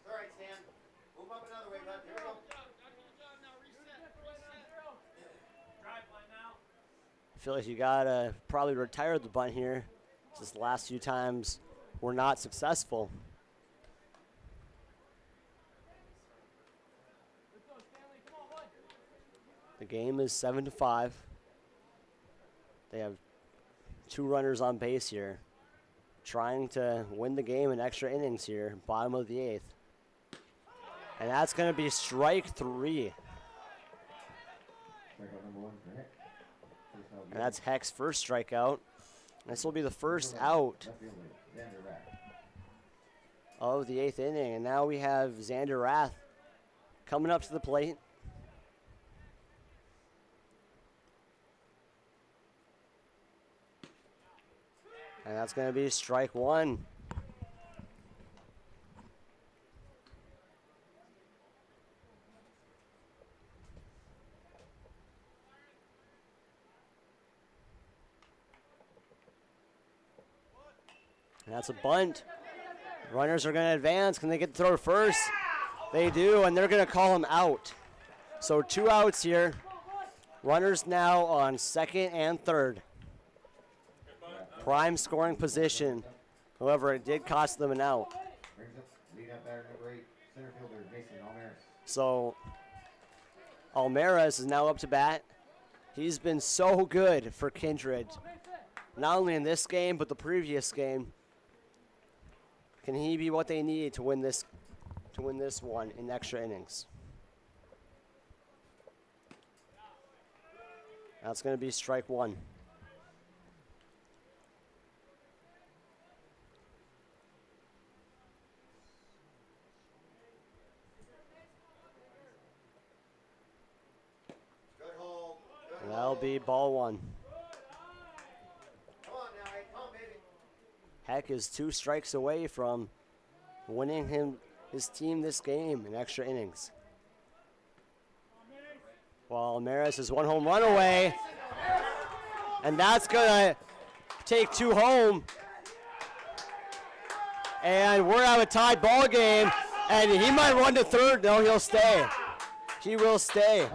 All right, Stan. Move up another way, bud. Here we go. I feel like you got to probably retire the bunt here. Just last few times were not successful. game is 7-5. They have 2 runners on base here, trying to win the game in extra innings here, bottom of the 8th. And that's going to be strike 3. And that's Heck's first strikeout. This will be the first out of the 8th inning. And now we have Xander Rath coming up to the plate. And that's going to be strike 1. And that's a bunt. Runners are going to advance. Can they get the throw to first? They do, and they're going to call him out. So 2 outs here. Runners now on second and third. Prime scoring position. However, it did cost them an out. So Almaraz is now up to bat. He's been so good for Kindred, not only in this game but the previous game. Can he be what they need to win this one in extra innings? That's going to be strike 1. And that'll be ball 1. Heck is 2 strikes away from winning his team this game in extra innings. While Almaraz is 1 home run away. And that's going to take 2 home. And we're at a tied ball game. And he might run to third. No, he'll stay. He will stay.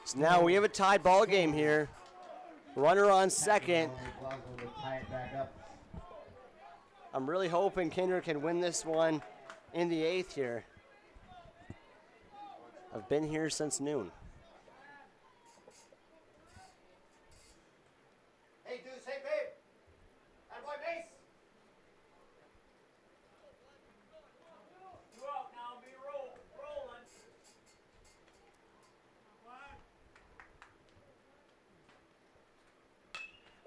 So now we have a tied ball game here. Runner on second. I'm really hoping Kindred can win this one in the 8th here. I've been here since noon. Hey, Deuce, hey, babe. Attaboy, base. 2 out now, be rolling.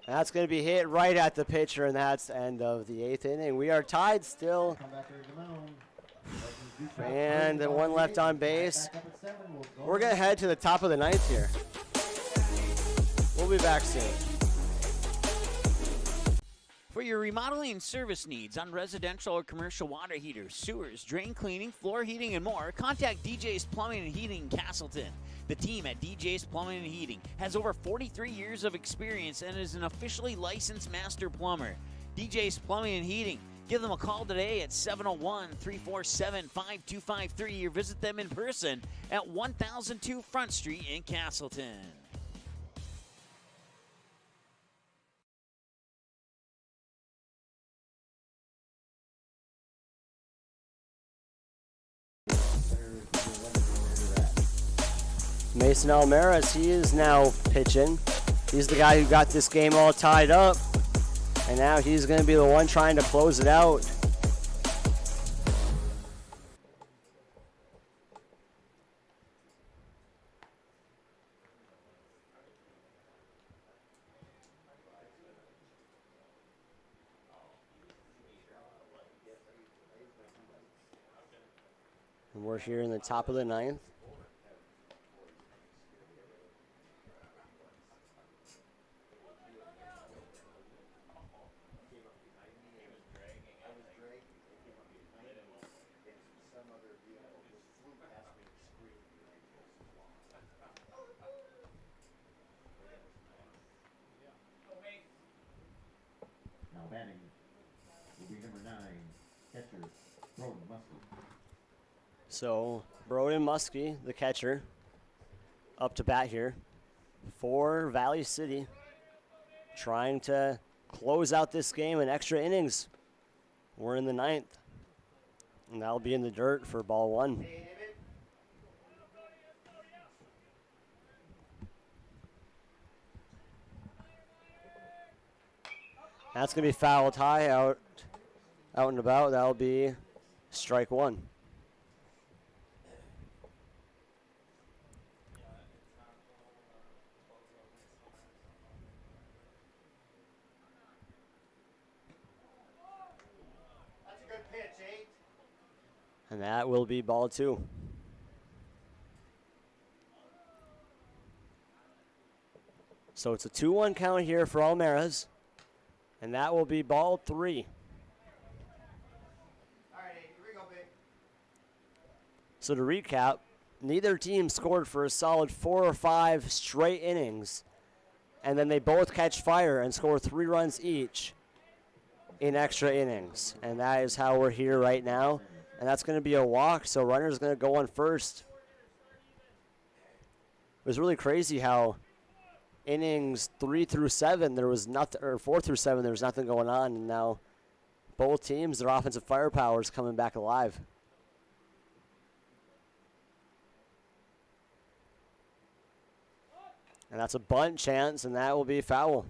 That's going to be hit right at the pitcher, and that's the end of the 8th inning. We are tied still. And the 1 left on base. We're going to head to the top of the 9th here. We'll be back soon. For your remodeling and service needs on residential or commercial water heaters, sewers, drain cleaning, floor heating, and more, contact DJ's Plumbing and Heating in Castleton. The team at DJ's Plumbing and Heating has over 43 years of experience and is an officially licensed master plumber. DJ's Plumbing and Heating. Give them a call today at 701-347-5253 or visit them in person at 1002 Front Street in Castleton. Mason Almaraz, he is now pitching. He's the guy who got this game all tied up. And now he's going to be the one trying to close it out. And we're here in the top of the 9th. Batting will be number 9, catcher, Broden Muskie. So, Broden Muskie, the catcher, up to bat here for Valley City, trying to close out this game in extra innings. We're in the 9th, and that'll be in the dirt for ball 1. That's going to be fouled high out and about. That'll be strike one. That's a good pitch, 8. And that will be ball 2. So it's a 2-1 count here for Almeras. And that will be ball 3. All right, 8. Here we go, big. So to recap, neither team scored for a solid 4 or 5 straight innings. And then they both catch fire and score 3 runs each in extra innings. And that is how we're here right now. And that's going to be a walk, so runner's going to go on first. It was really crazy how innings 3 through 7, there was nothing, or 4 through 7, there was nothing going on. And now both teams, their offensive firepower is coming back alive. And that's a bunt chance, and that will be foul.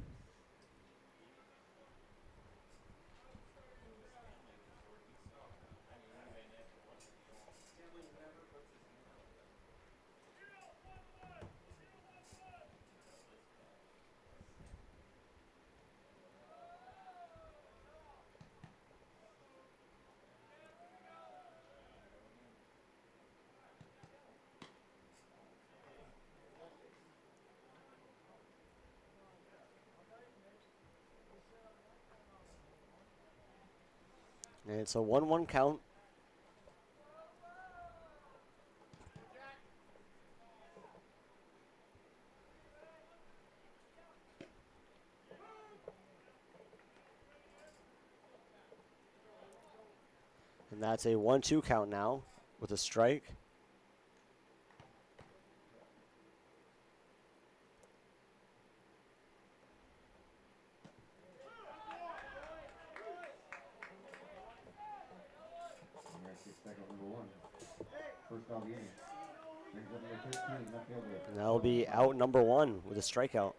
And it's a 1-1 count. And that's a 1-2 count now with a strike. And that'll be out number 1 with a strikeout.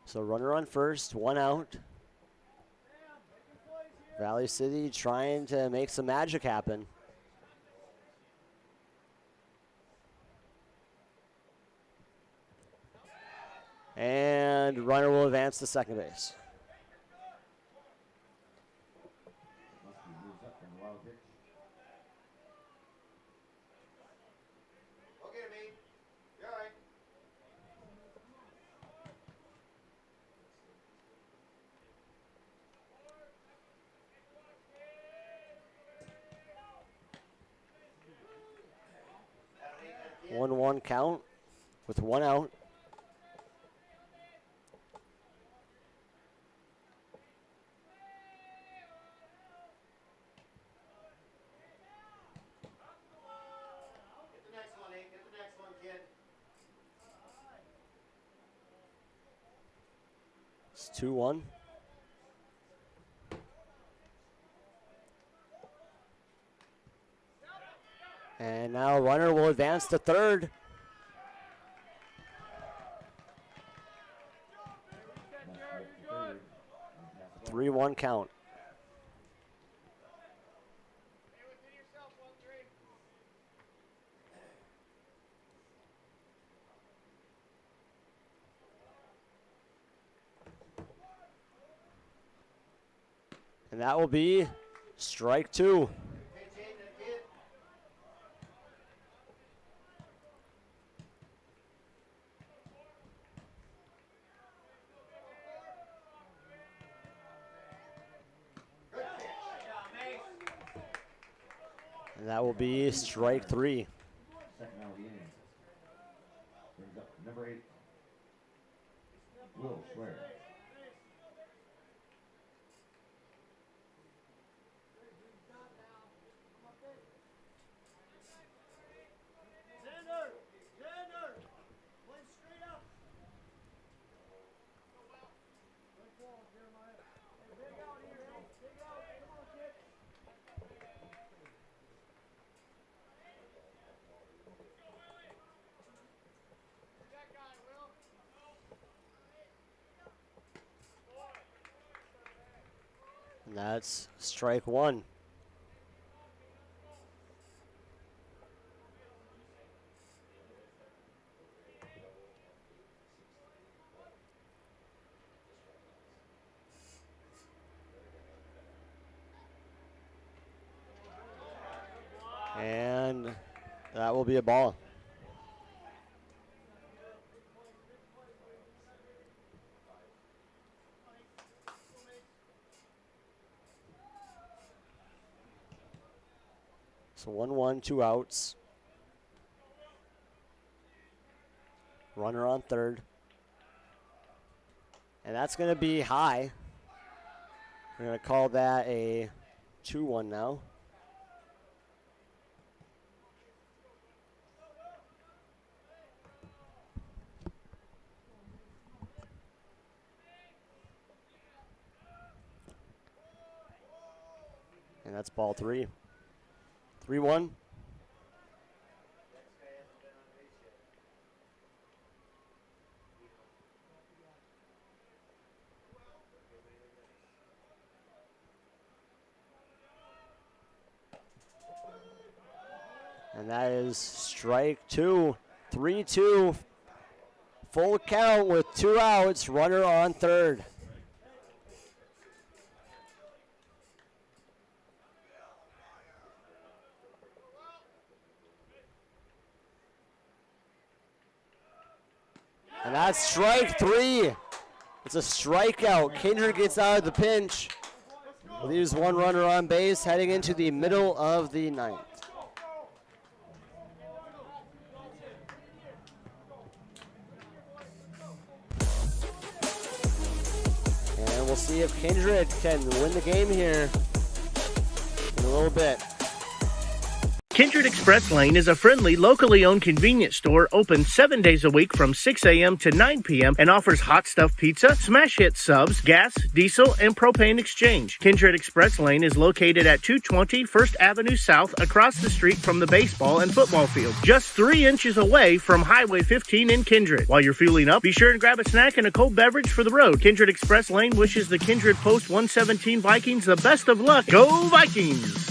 So runner on first, 1 out. Valley City trying to make some magic happen. And runner will advance to second base. Okay, mate. You're all right. One 1 count with 1 out. Get the next one, 8. Get the next one, kid. It's 2-1. And now runner will advance to third. Good. 3-1 count. And that will be strike 2. And that will be strike 3. Second out of the inning. Brings up number 8, Will Swear. And that's strike one. And that will be a ball. So 1-1, 2 outs. Runner on third. And that's going to be high. We're going to call that a 2-1 now. And that's ball three. 3-1. And that is strike two. 3-2. Full count with 2 outs. Runner on third. And that's strike three. It's a strikeout. Kindred gets out of the pinch. Leaves one runner on base heading into the middle of the ninth. And we'll see if Kindred can win the game here in a little bit. Kindred Express Lane is a friendly, locally owned convenience store open 7 days a week from 6 a.m. to 9 p.m. and offers hot stuff pizza, smash hit subs, gas, diesel, and propane exchange. Kindred Express Lane is located at 220 First Avenue South across the street from the baseball and football field, just 3 inches away from Highway 15 in Kindred. While you're fueling up, be sure and grab a snack and a cold beverage for the road. Kindred Express Lane wishes the Kindred Post 117 Vikings the best of luck. Go Vikings!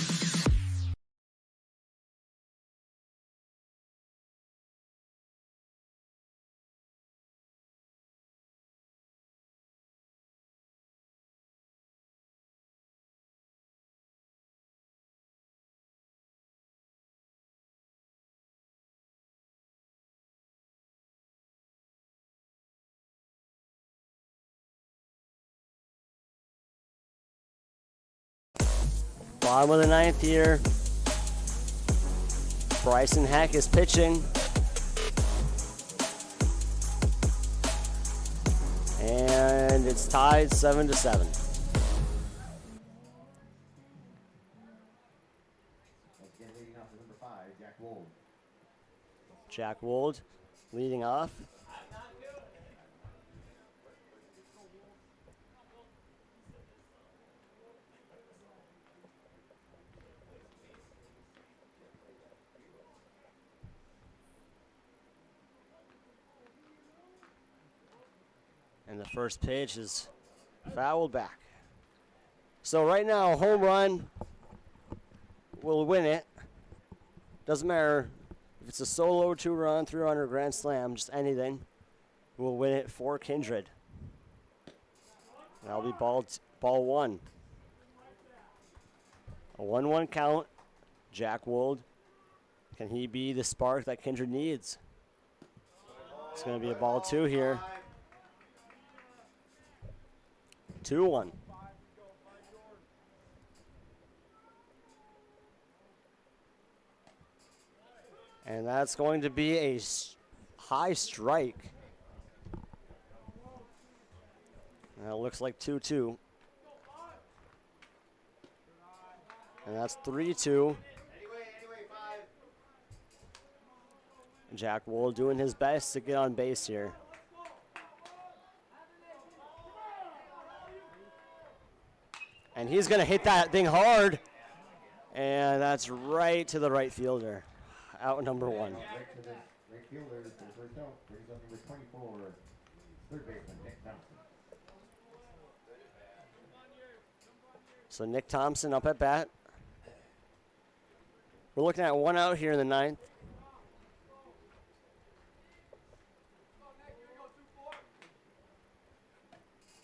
Bottom of the ninth here. Bryson Heck is pitching. And it's tied 7-7. Jack Wold leading off. And the first pitch is fouled back. So right now, home run will win it. Doesn't matter if it's a solo, 2-run, 3-run, or grand slam, just anything will win it for Kindred. That'll be ball one. A 1-1 count. Jack Wold. Can he be the spark that Kindred needs? It's going to be a ball two here. 2-1. And that's going to be a high strike. And it looks like 2-2. And that's 3-2. Jack Wold doing his best to get on base here. And he's going to hit that thing hard. And that's right to the right fielder. Out number one. Right fielder for the first out. Brings up number 24, third baseman Nick Thompson. So Nick Thompson up at bat. We're looking at 1 out here in the 9th.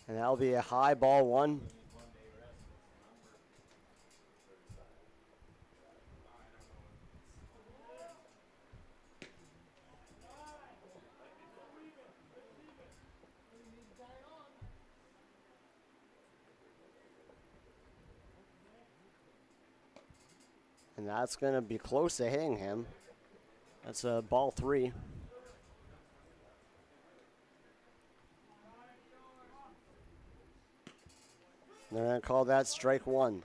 And that'll be a high ball 1. And that's going to be close to hitting him. That's a ball 3. They're going to call that strike 1.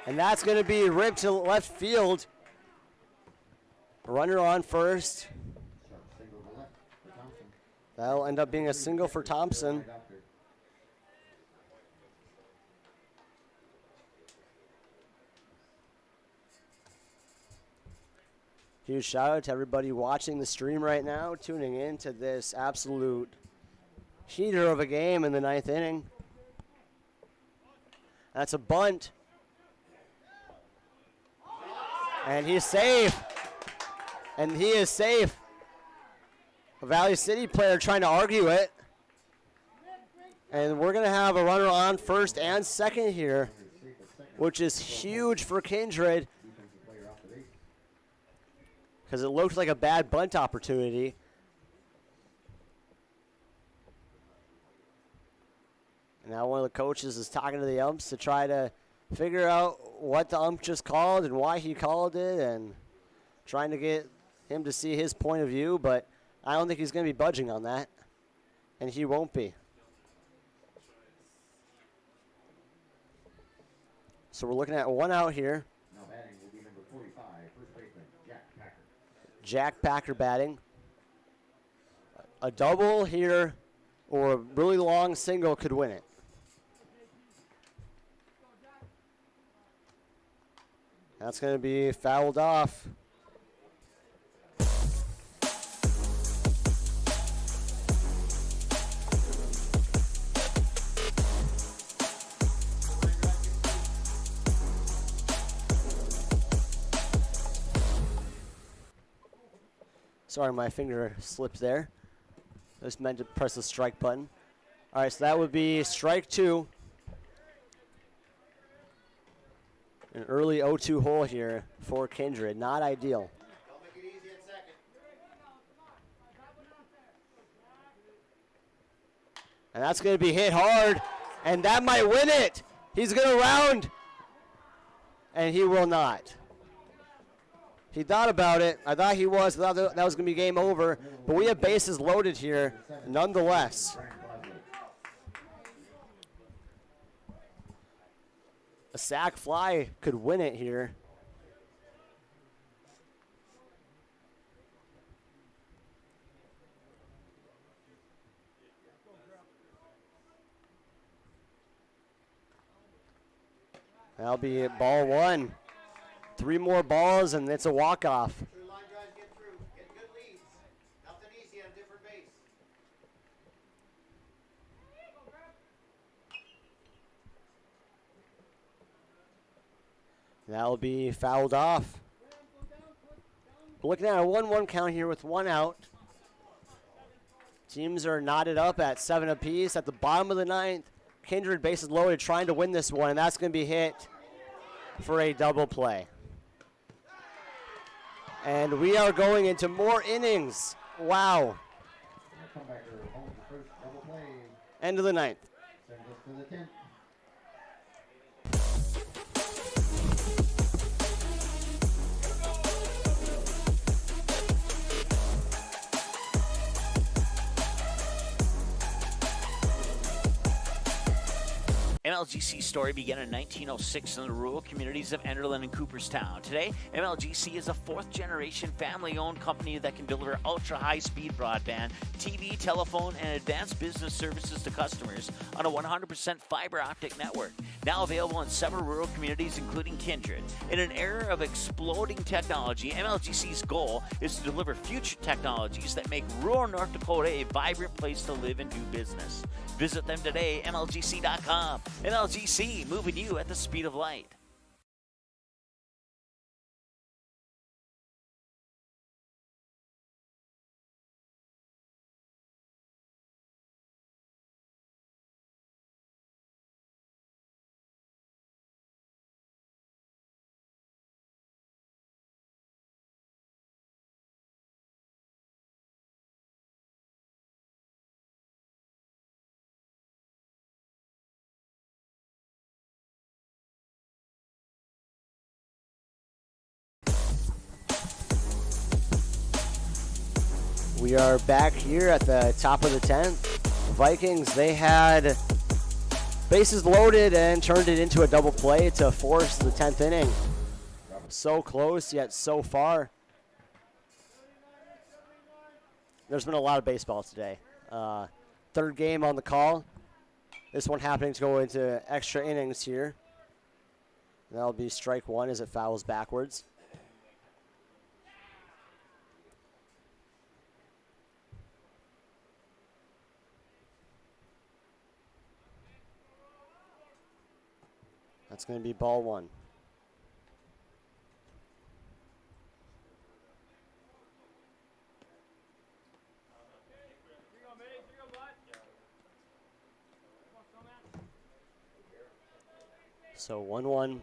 And that's going to be ripped to left field. Runner on first. That'll end up being a single for Thompson. Huge shout out to everybody watching the stream right now, tuning in to this absolute heater of a game in the 9th inning. That's a bunt. And he's safe. And he is safe. A Valley City player trying to argue it. And we're going to have a runner on first and second here, which is huge for Kindred because it looked like a bad bunt opportunity. And now one of the coaches is talking to the umps to try to figure out what the ump just called and why he called it and trying to get him to see his point of view, but I don't think he's going to be budging on that, and he won't be. So we're looking at 1 out here. Now batting will be number 45, first baseman, Jack Packer. Jack Packer batting. A double here or a really long single could win it. That's going to be fouled off. Sorry, my finger slipped there. I just meant to press the strike button. All right, so that would be strike 2. An early 0-2 hole here for Kindred. Not ideal. Don't make it easy at second. And that's going to be hit hard, and that might win it. He's going to round, and he will not. He thought about it. I thought he was. I thought that was going to be game over. But we have bases loaded here nonetheless. A sac fly could win it here. That'll be ball 1. 3 more balls, and it's a walk-off. True line drives get through. Get good leads. Nothing easy on a different base. That'll be fouled off. We're looking at a 1-1 count here with 1 out. Teams are knotted up at 7 apiece. At the bottom of the 9th, Kindred bases loaded trying to win this one, and that's going to be hit for a double play. And we are going into more innings. Wow. End of the 9th. MLGC story began in 1906 in the rural communities of Enderlin and Cooperstown. Today, MLGC is a fourth-generation family-owned company that can deliver ultra-high-speed broadband, TV, telephone, and advanced business services to customers on a 100% fiber optic network. Now available in several rural communities, including Kindred. In an era of exploding technology, MLGC's goal is to deliver future technologies that make rural North Dakota a vibrant place to live and do business. Visit them today, MLGC.com. MLGC, moving you at the speed of light. We are back here at the top of the 10th. Vikings, they had bases loaded and turned it into a double play to force the 10th inning. So close, yet so far. There's been a lot of baseball today. Third game on the call. This one happening to go into extra innings here. That'll be strike one as it fouls backwards. That's going to be ball one. So 1-1.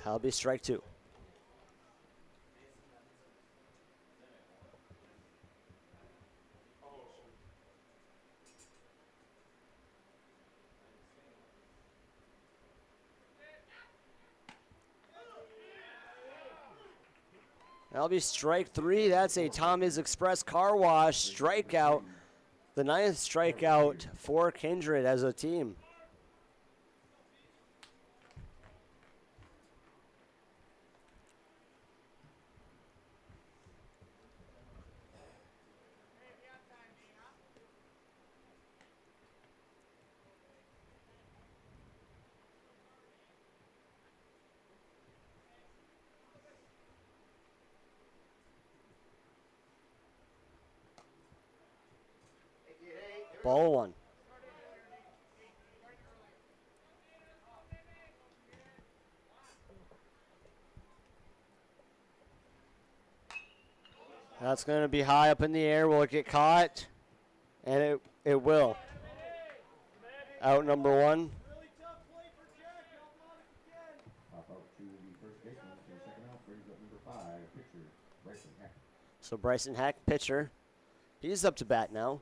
That'll be strike two. That'll be strike three. That's a Tommy's Express Car Wash strikeout. The 9th strikeout for Kindred as a team. Ball one. That's going to be high up in the air. Will it get caught? And it will. Out number one. So Bryson Heck, pitcher. He's up to bat now.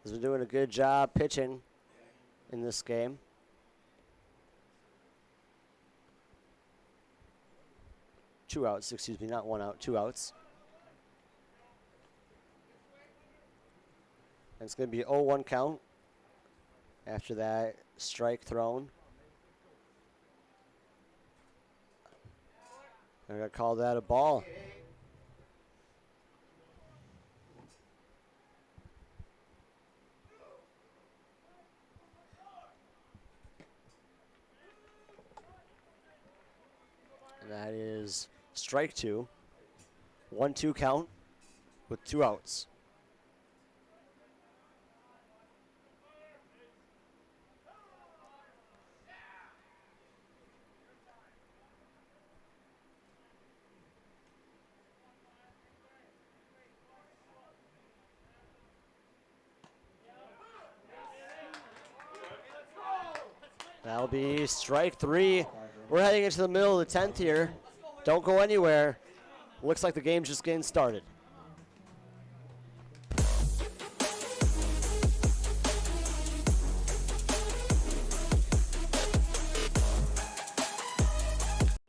He's been doing a good job pitching in this game. Two outs, excuse me, not one out, two outs. And it's going to be 0-1 count after that strike thrown. I'm going to call that a ball. That is strike two. 1-2 count with two outs. That'll be strike three. We're heading into the middle of the 10th here. Don't go anywhere. Looks like the game's just getting started.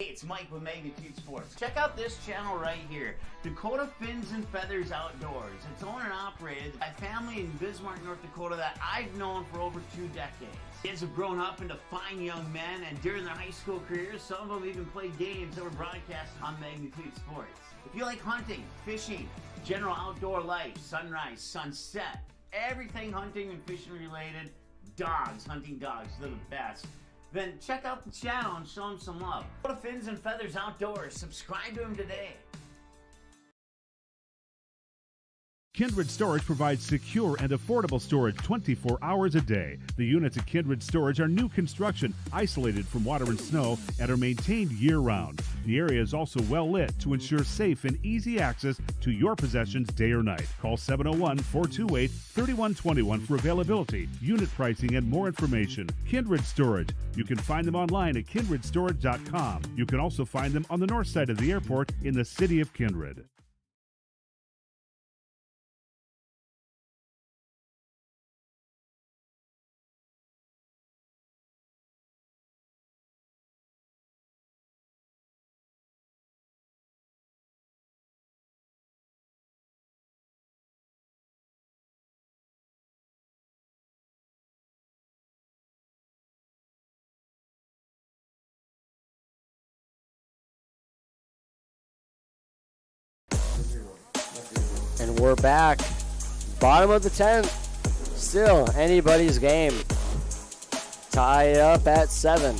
Hey, it's Mike with Magnitude Sports. Check out this channel right here, Dakota Fins and Feathers Outdoors. It's owned and operated by a family in Bismarck, North Dakota that I've known for over 2 decades. Kids have grown up into fine young men, and during their high school careers, some of them even played games that were broadcasted on Magnitude Sports. If you like hunting, fishing, general outdoor life, sunrise, sunset, everything hunting and fishing related, dogs, hunting dogs, they're the best. Then check out the channel and show them some love. Go to Fins and Feathers Outdoors. Subscribe to him today. Kindred Storage provides secure and affordable storage 24 hours a day. The units at Kindred Storage are new construction, isolated from water and snow, and are maintained year-round. The area is also well lit to ensure safe and easy access to your possessions day or night. Call 701-428-3121 for availability, unit pricing, and more information. Kindred Storage. You can find them online at kindredstorage.com. You can also find them on the north side of the airport in the city of Kindred. And we're back. Bottom of the 10th. Still anybody's game. Tie it up at 7.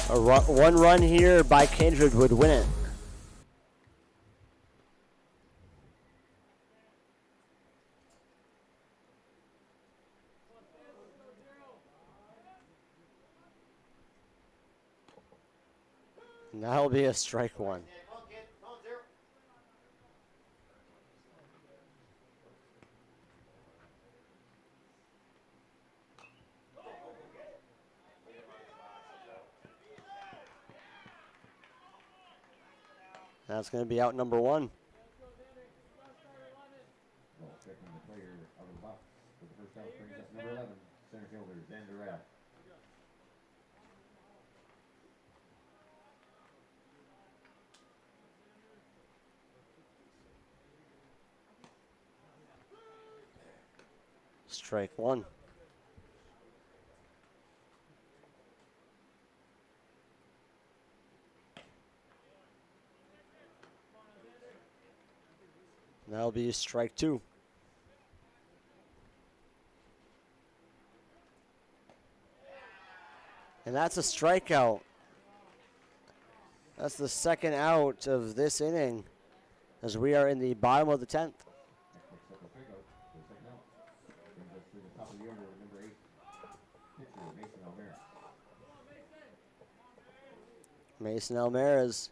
One run here by Kindred would win it. And that'll be a strike one. That's going to be out number 1. Picking the player out of the box for the first out brings up number 11, center fielder Xander. Strike 1. That'll be strike 2. And that's a strikeout. That's the second out of this inning as we are in the bottom of the 10th. Mason Almera's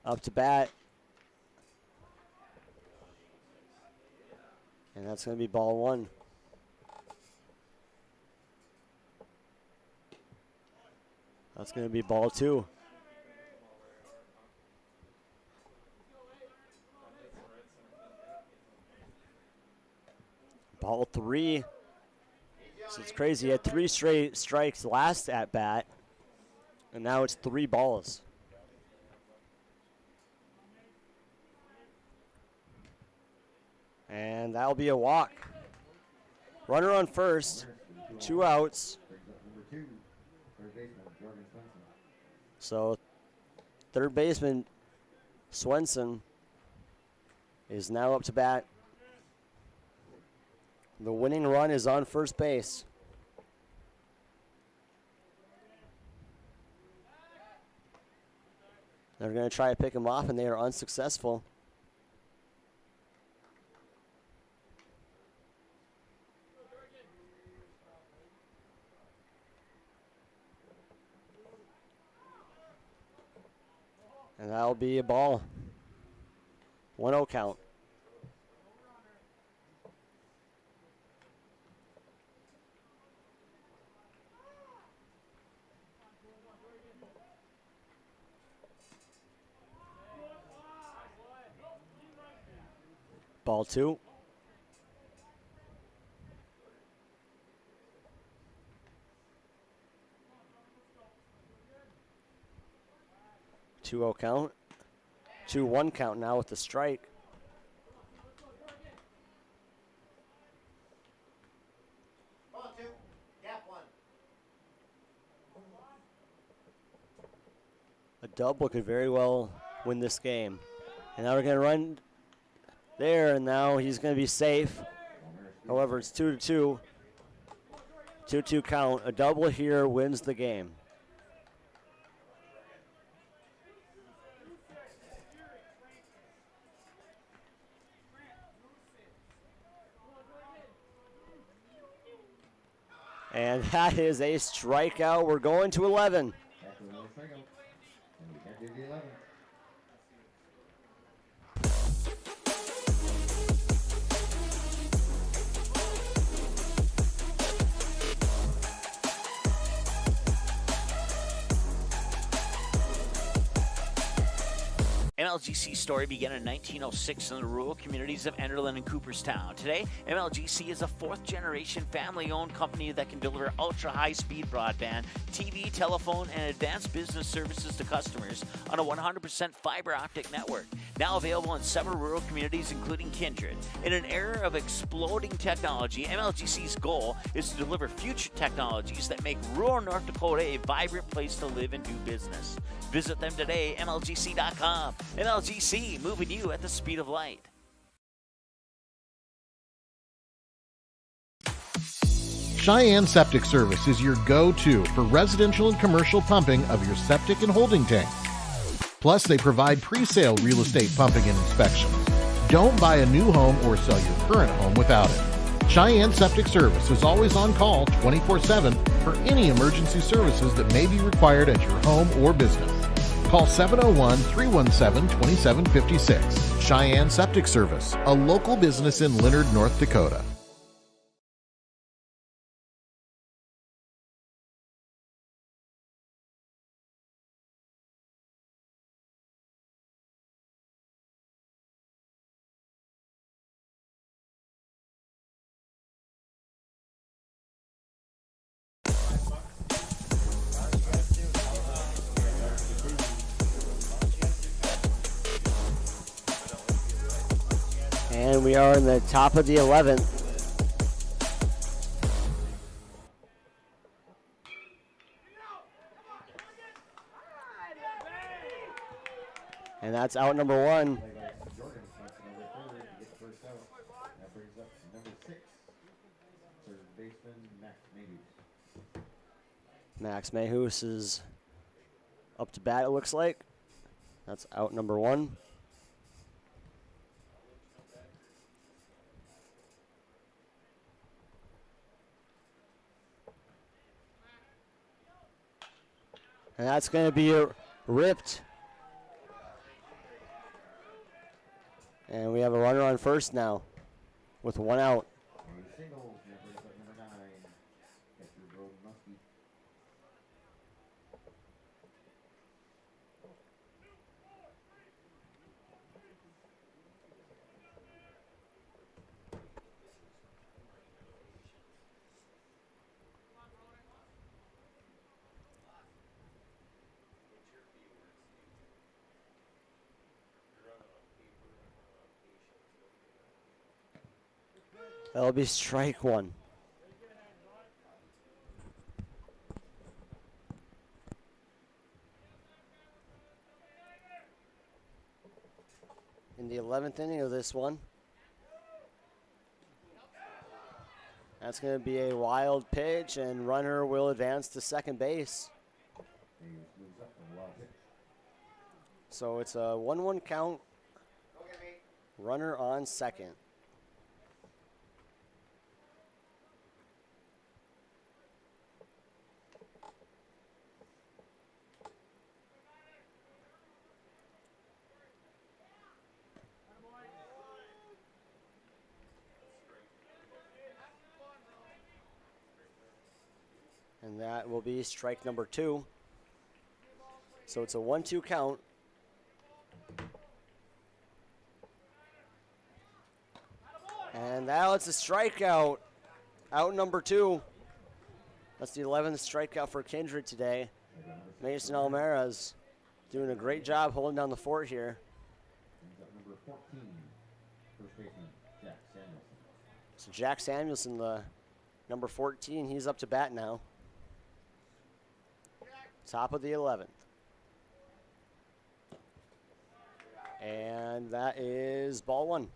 up to bat. And that's going to be ball 1. That's going to be ball 2. Ball 3. So it's crazy. He had 3 straight strikes last at bat. And now it's 3 balls. And that'll be a walk. Runner on first, 2 outs. So third baseman Swenson is now up to bat. The winning run is on first base. They're going to try to pick him off, and they are unsuccessful. And that'll be a ball. 1-0 count. Ball 2. 2-0 count. 2-1 count now with the strike. Ball 2, gap 1. A double could very well win this game. And now we're going to run there, and now he's going to be safe. However, it's 2-2. 2-2 count. A double here wins the game. And that is a strikeout. We're going to 11. After another strikeout. And we can't do the 11. MLGC story began in 1906 in the rural communities of Enderlin and Cooperstown. Today, MLGC is a fourth-generation family-owned company that can deliver ultra-high-speed broadband, TV, telephone, and advanced business services to customers on a 100% fiber optic network. Now available in several rural communities, including Kindred. In an era of exploding technology, MLGC's goal is to deliver future technologies that make rural North Dakota a vibrant place to live and do business. Visit them today, MLGC.com. MLGC, moving you at the speed of light. Cheyenne Septic Service is your go-to for residential and commercial pumping of your septic and holding tank. Plus, they provide pre-sale real estate pumping and inspection. Don't buy a new home or sell your current home without it. Cheyenne Septic Service is always on call 24/7 for any emergency services that may be required at your home or business. Call 701-317-2756. Cheyenne Septic Service, a local business in Leonard, North Dakota. And we are in the top of the 11th. And that's out number 1. Jordan comes to number 3 to get the first out. That brings up number 6. Third baseman, Max Mayhew. Max Mayhus is up to bat, it looks like. That's out number 1. And that's going to be ripped. And we have a runner on first now with 1 out. A single, that brings up number 9, Mr. Brodnowski. That'll be strike 1. In the 11th inning of this one. That's going to be a wild pitch, and runner will advance to second base. So it's a 1-1 count. Runner on second. And that will be strike number 2. So it's a 1-2 count. And now it's a strikeout. Out number 2. That's the 11th strikeout for Kindred today. Mason Almaraz. doing a great job holding down the fort here. Brings up number 14, first baseman Jack Samuelson. So Jack Samuelson, the number 14, he's up to bat now. Top of the 11th. And that is ball one.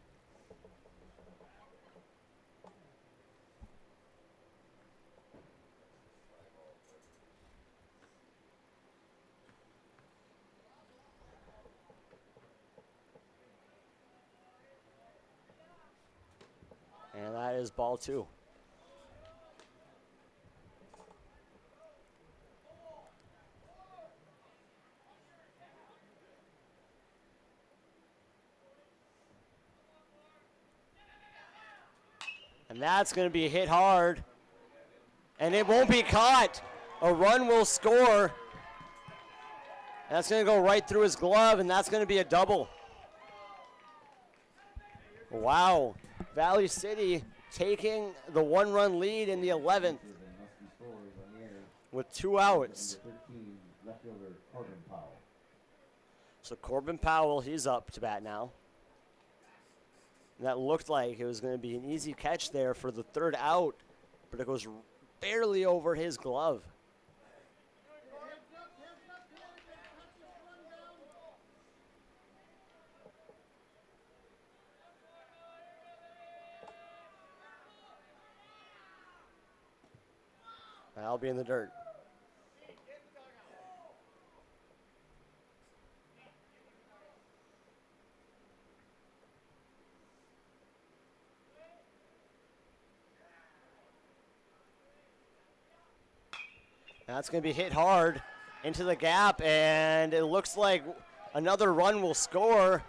And that is ball two. And that's going to be hit hard. And it won't be caught. A run will score. That's going to go right through his glove, and that's going to be a double. Wow. Valley City taking the one-run lead in the 11th with 2 outs. So Corbin Powell, he's up to bat now. And that looked like it was going to be an easy catch there for the 3rd out, but it goes barely over his glove. That'll be in the dirt. That's going to be hit hard into the gap, and it looks like another run will score.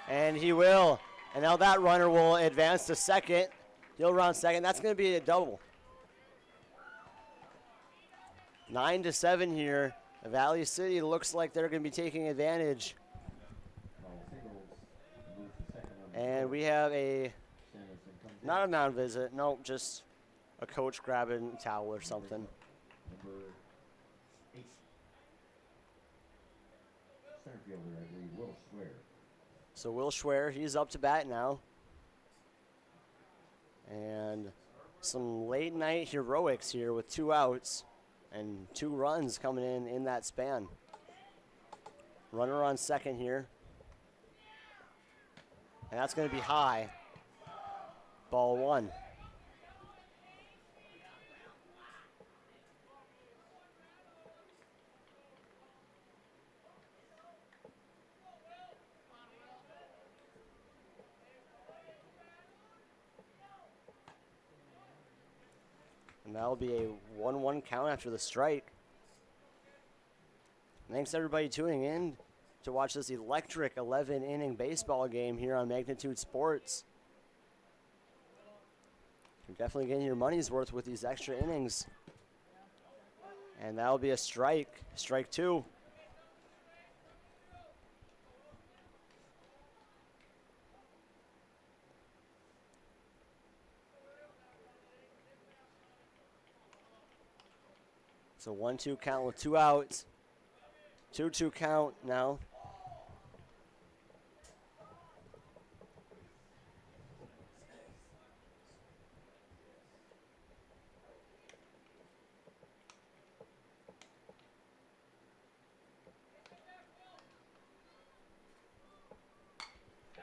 And he will. And now that runner will advance to second. He'll run second. That's going to be a double. 9-7 here. Valley City looks like they're going to be taking advantage. And we have not a non-visit, no, just a coach grabbing a towel or something. Number 8. Center fielder, I believe, Will Schwer. So Will Schwer, he's up to bat now. And some late night heroics here with 2 outs and 2 runs coming in that span. Runner on second here. And that's going to be high. Ball 1. And that'll be a 1-1 count after the strike. Thanks everybody tuning in to watch this electric 11-inning baseball game here on Magnitude Sports. You're definitely getting your money's worth with these extra innings. And that'll be a strike. Strike 2. So 1-2 count with 2 outs. 2-2 count now.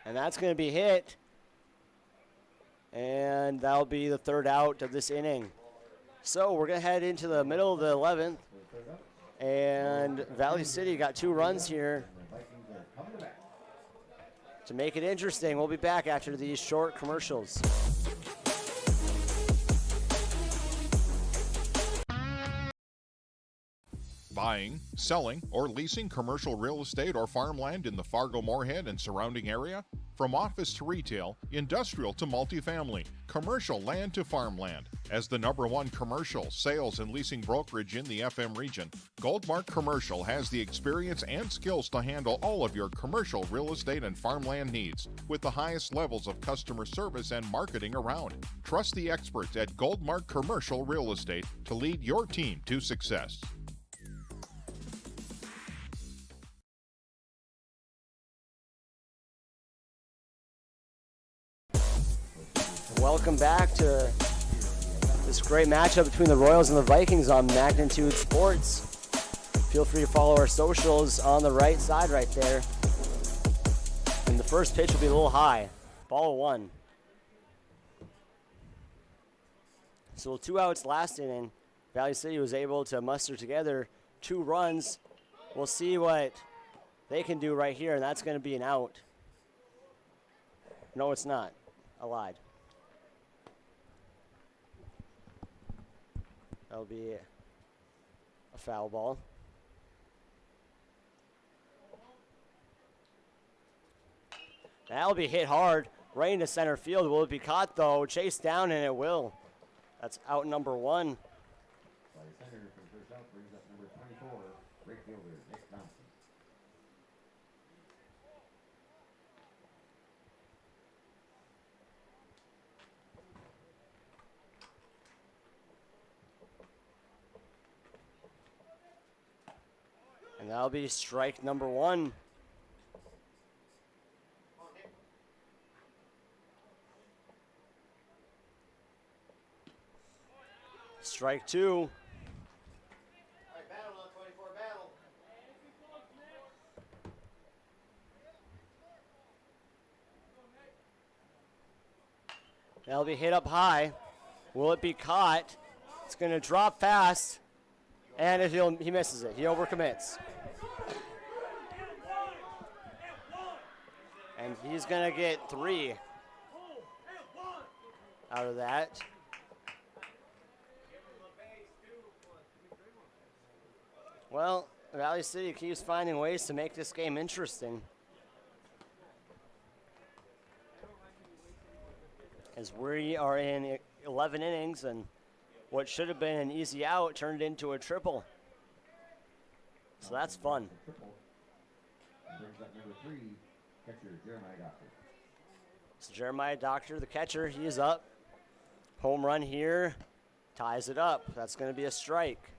And that's going to be hit. And that'll be the 3rd out of this inning. So we're going to head into the middle of the 11th. And Valley City got 2 runs here to make it interesting. We'll be back after these short commercials. Buying, selling, or leasing commercial real estate or farmland in the Fargo-Moorhead and surrounding area? From office to retail, industrial to multifamily, commercial land to farmland. As the #1 commercial, sales, and leasing brokerage in the FM region, Goldmark Commercial has the experience and skills to handle all of your commercial real estate and farmland needs with the highest levels of customer service and marketing around. Trust the experts at Goldmark Commercial Real Estate to lead your team to success. Welcome back to this great matchup between the Royals and the Vikings on Magnitude Sports. Feel free to follow our socials on the right side right there. And the first pitch will be a little high. Ball 1. So 2 outs last inning. Valley City was able to muster together 2 runs. We'll see what they can do right here, and that's going to be an out. No, it's not. I lied. That'll be a foul ball. That'll be hit hard right into center field. Will it be caught, though? Chased down, and it will. That's out number 1. Center for the first out brings up number 24, right fielder, Nick Thompson. And that'll be strike number 1. Strike 2. Battle on 24, battle. That'll be hit up high. Will it be caught? It's going to drop fast. And he misses it. He overcommits. And he's going to get 3 out of that. Well, Valley City keeps finding ways to make this game interesting. As we are in 11 innings, and what should have been an easy out turned into a triple. So that's fun. Brings up number 3, catcher Jeremiah Doctor. So Jeremiah Doctor, the catcher, he is up. Home run here, ties it up. That's going to be a strike.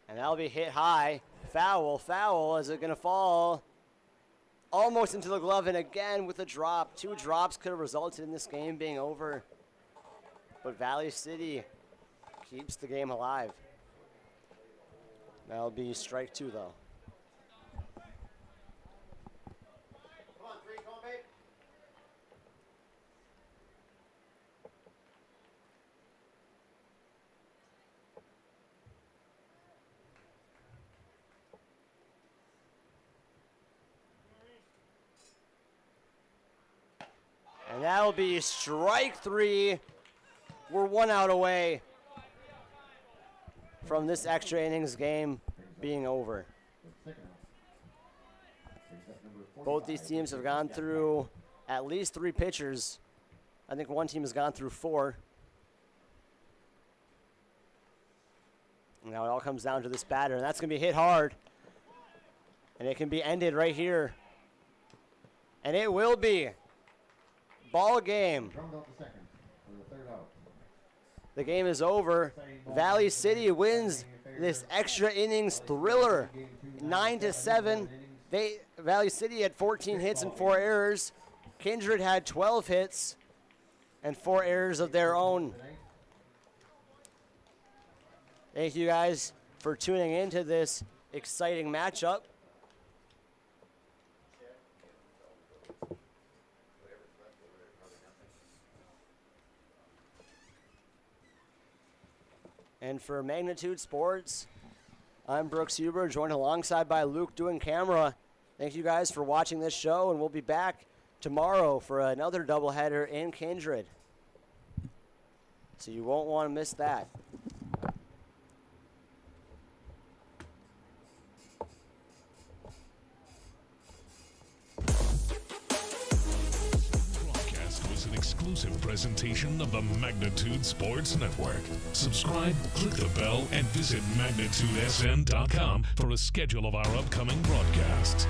And that'll be hit high. Foul, foul. Is it going to fall? Almost into the glove, and again with a drop. 2 drops could have resulted in this game being over. But Valley City keeps the game alive. That'll be strike 2, though. Come on, 3, come on, babe. And that'll be strike 3. We're 1 out away from this extra innings game being over. Both these teams have gone through at least 3 pitchers. I think one team has gone through 4. Now it all comes down to this batter, and that's going to be hit hard. And it can be ended right here. And it will be. Ball game. The game is over. Valley City wins this extra innings thriller, 9-7. Valley City had 14 hits and 4 errors. Kindred had 12 hits and 4 errors of their own. Thank you guys for tuning into this exciting matchup. And for Magnitude Sports, I'm Brooks Huber, joined alongside by Luke doing camera. Thank you guys for watching this show, and we'll be back tomorrow for another doubleheader in Kindred. So you won't want to miss that. An exclusive presentation of the Magnitude Sports Network. Subscribe, click the bell, and visit magnitudesn.com for a schedule of our upcoming broadcasts.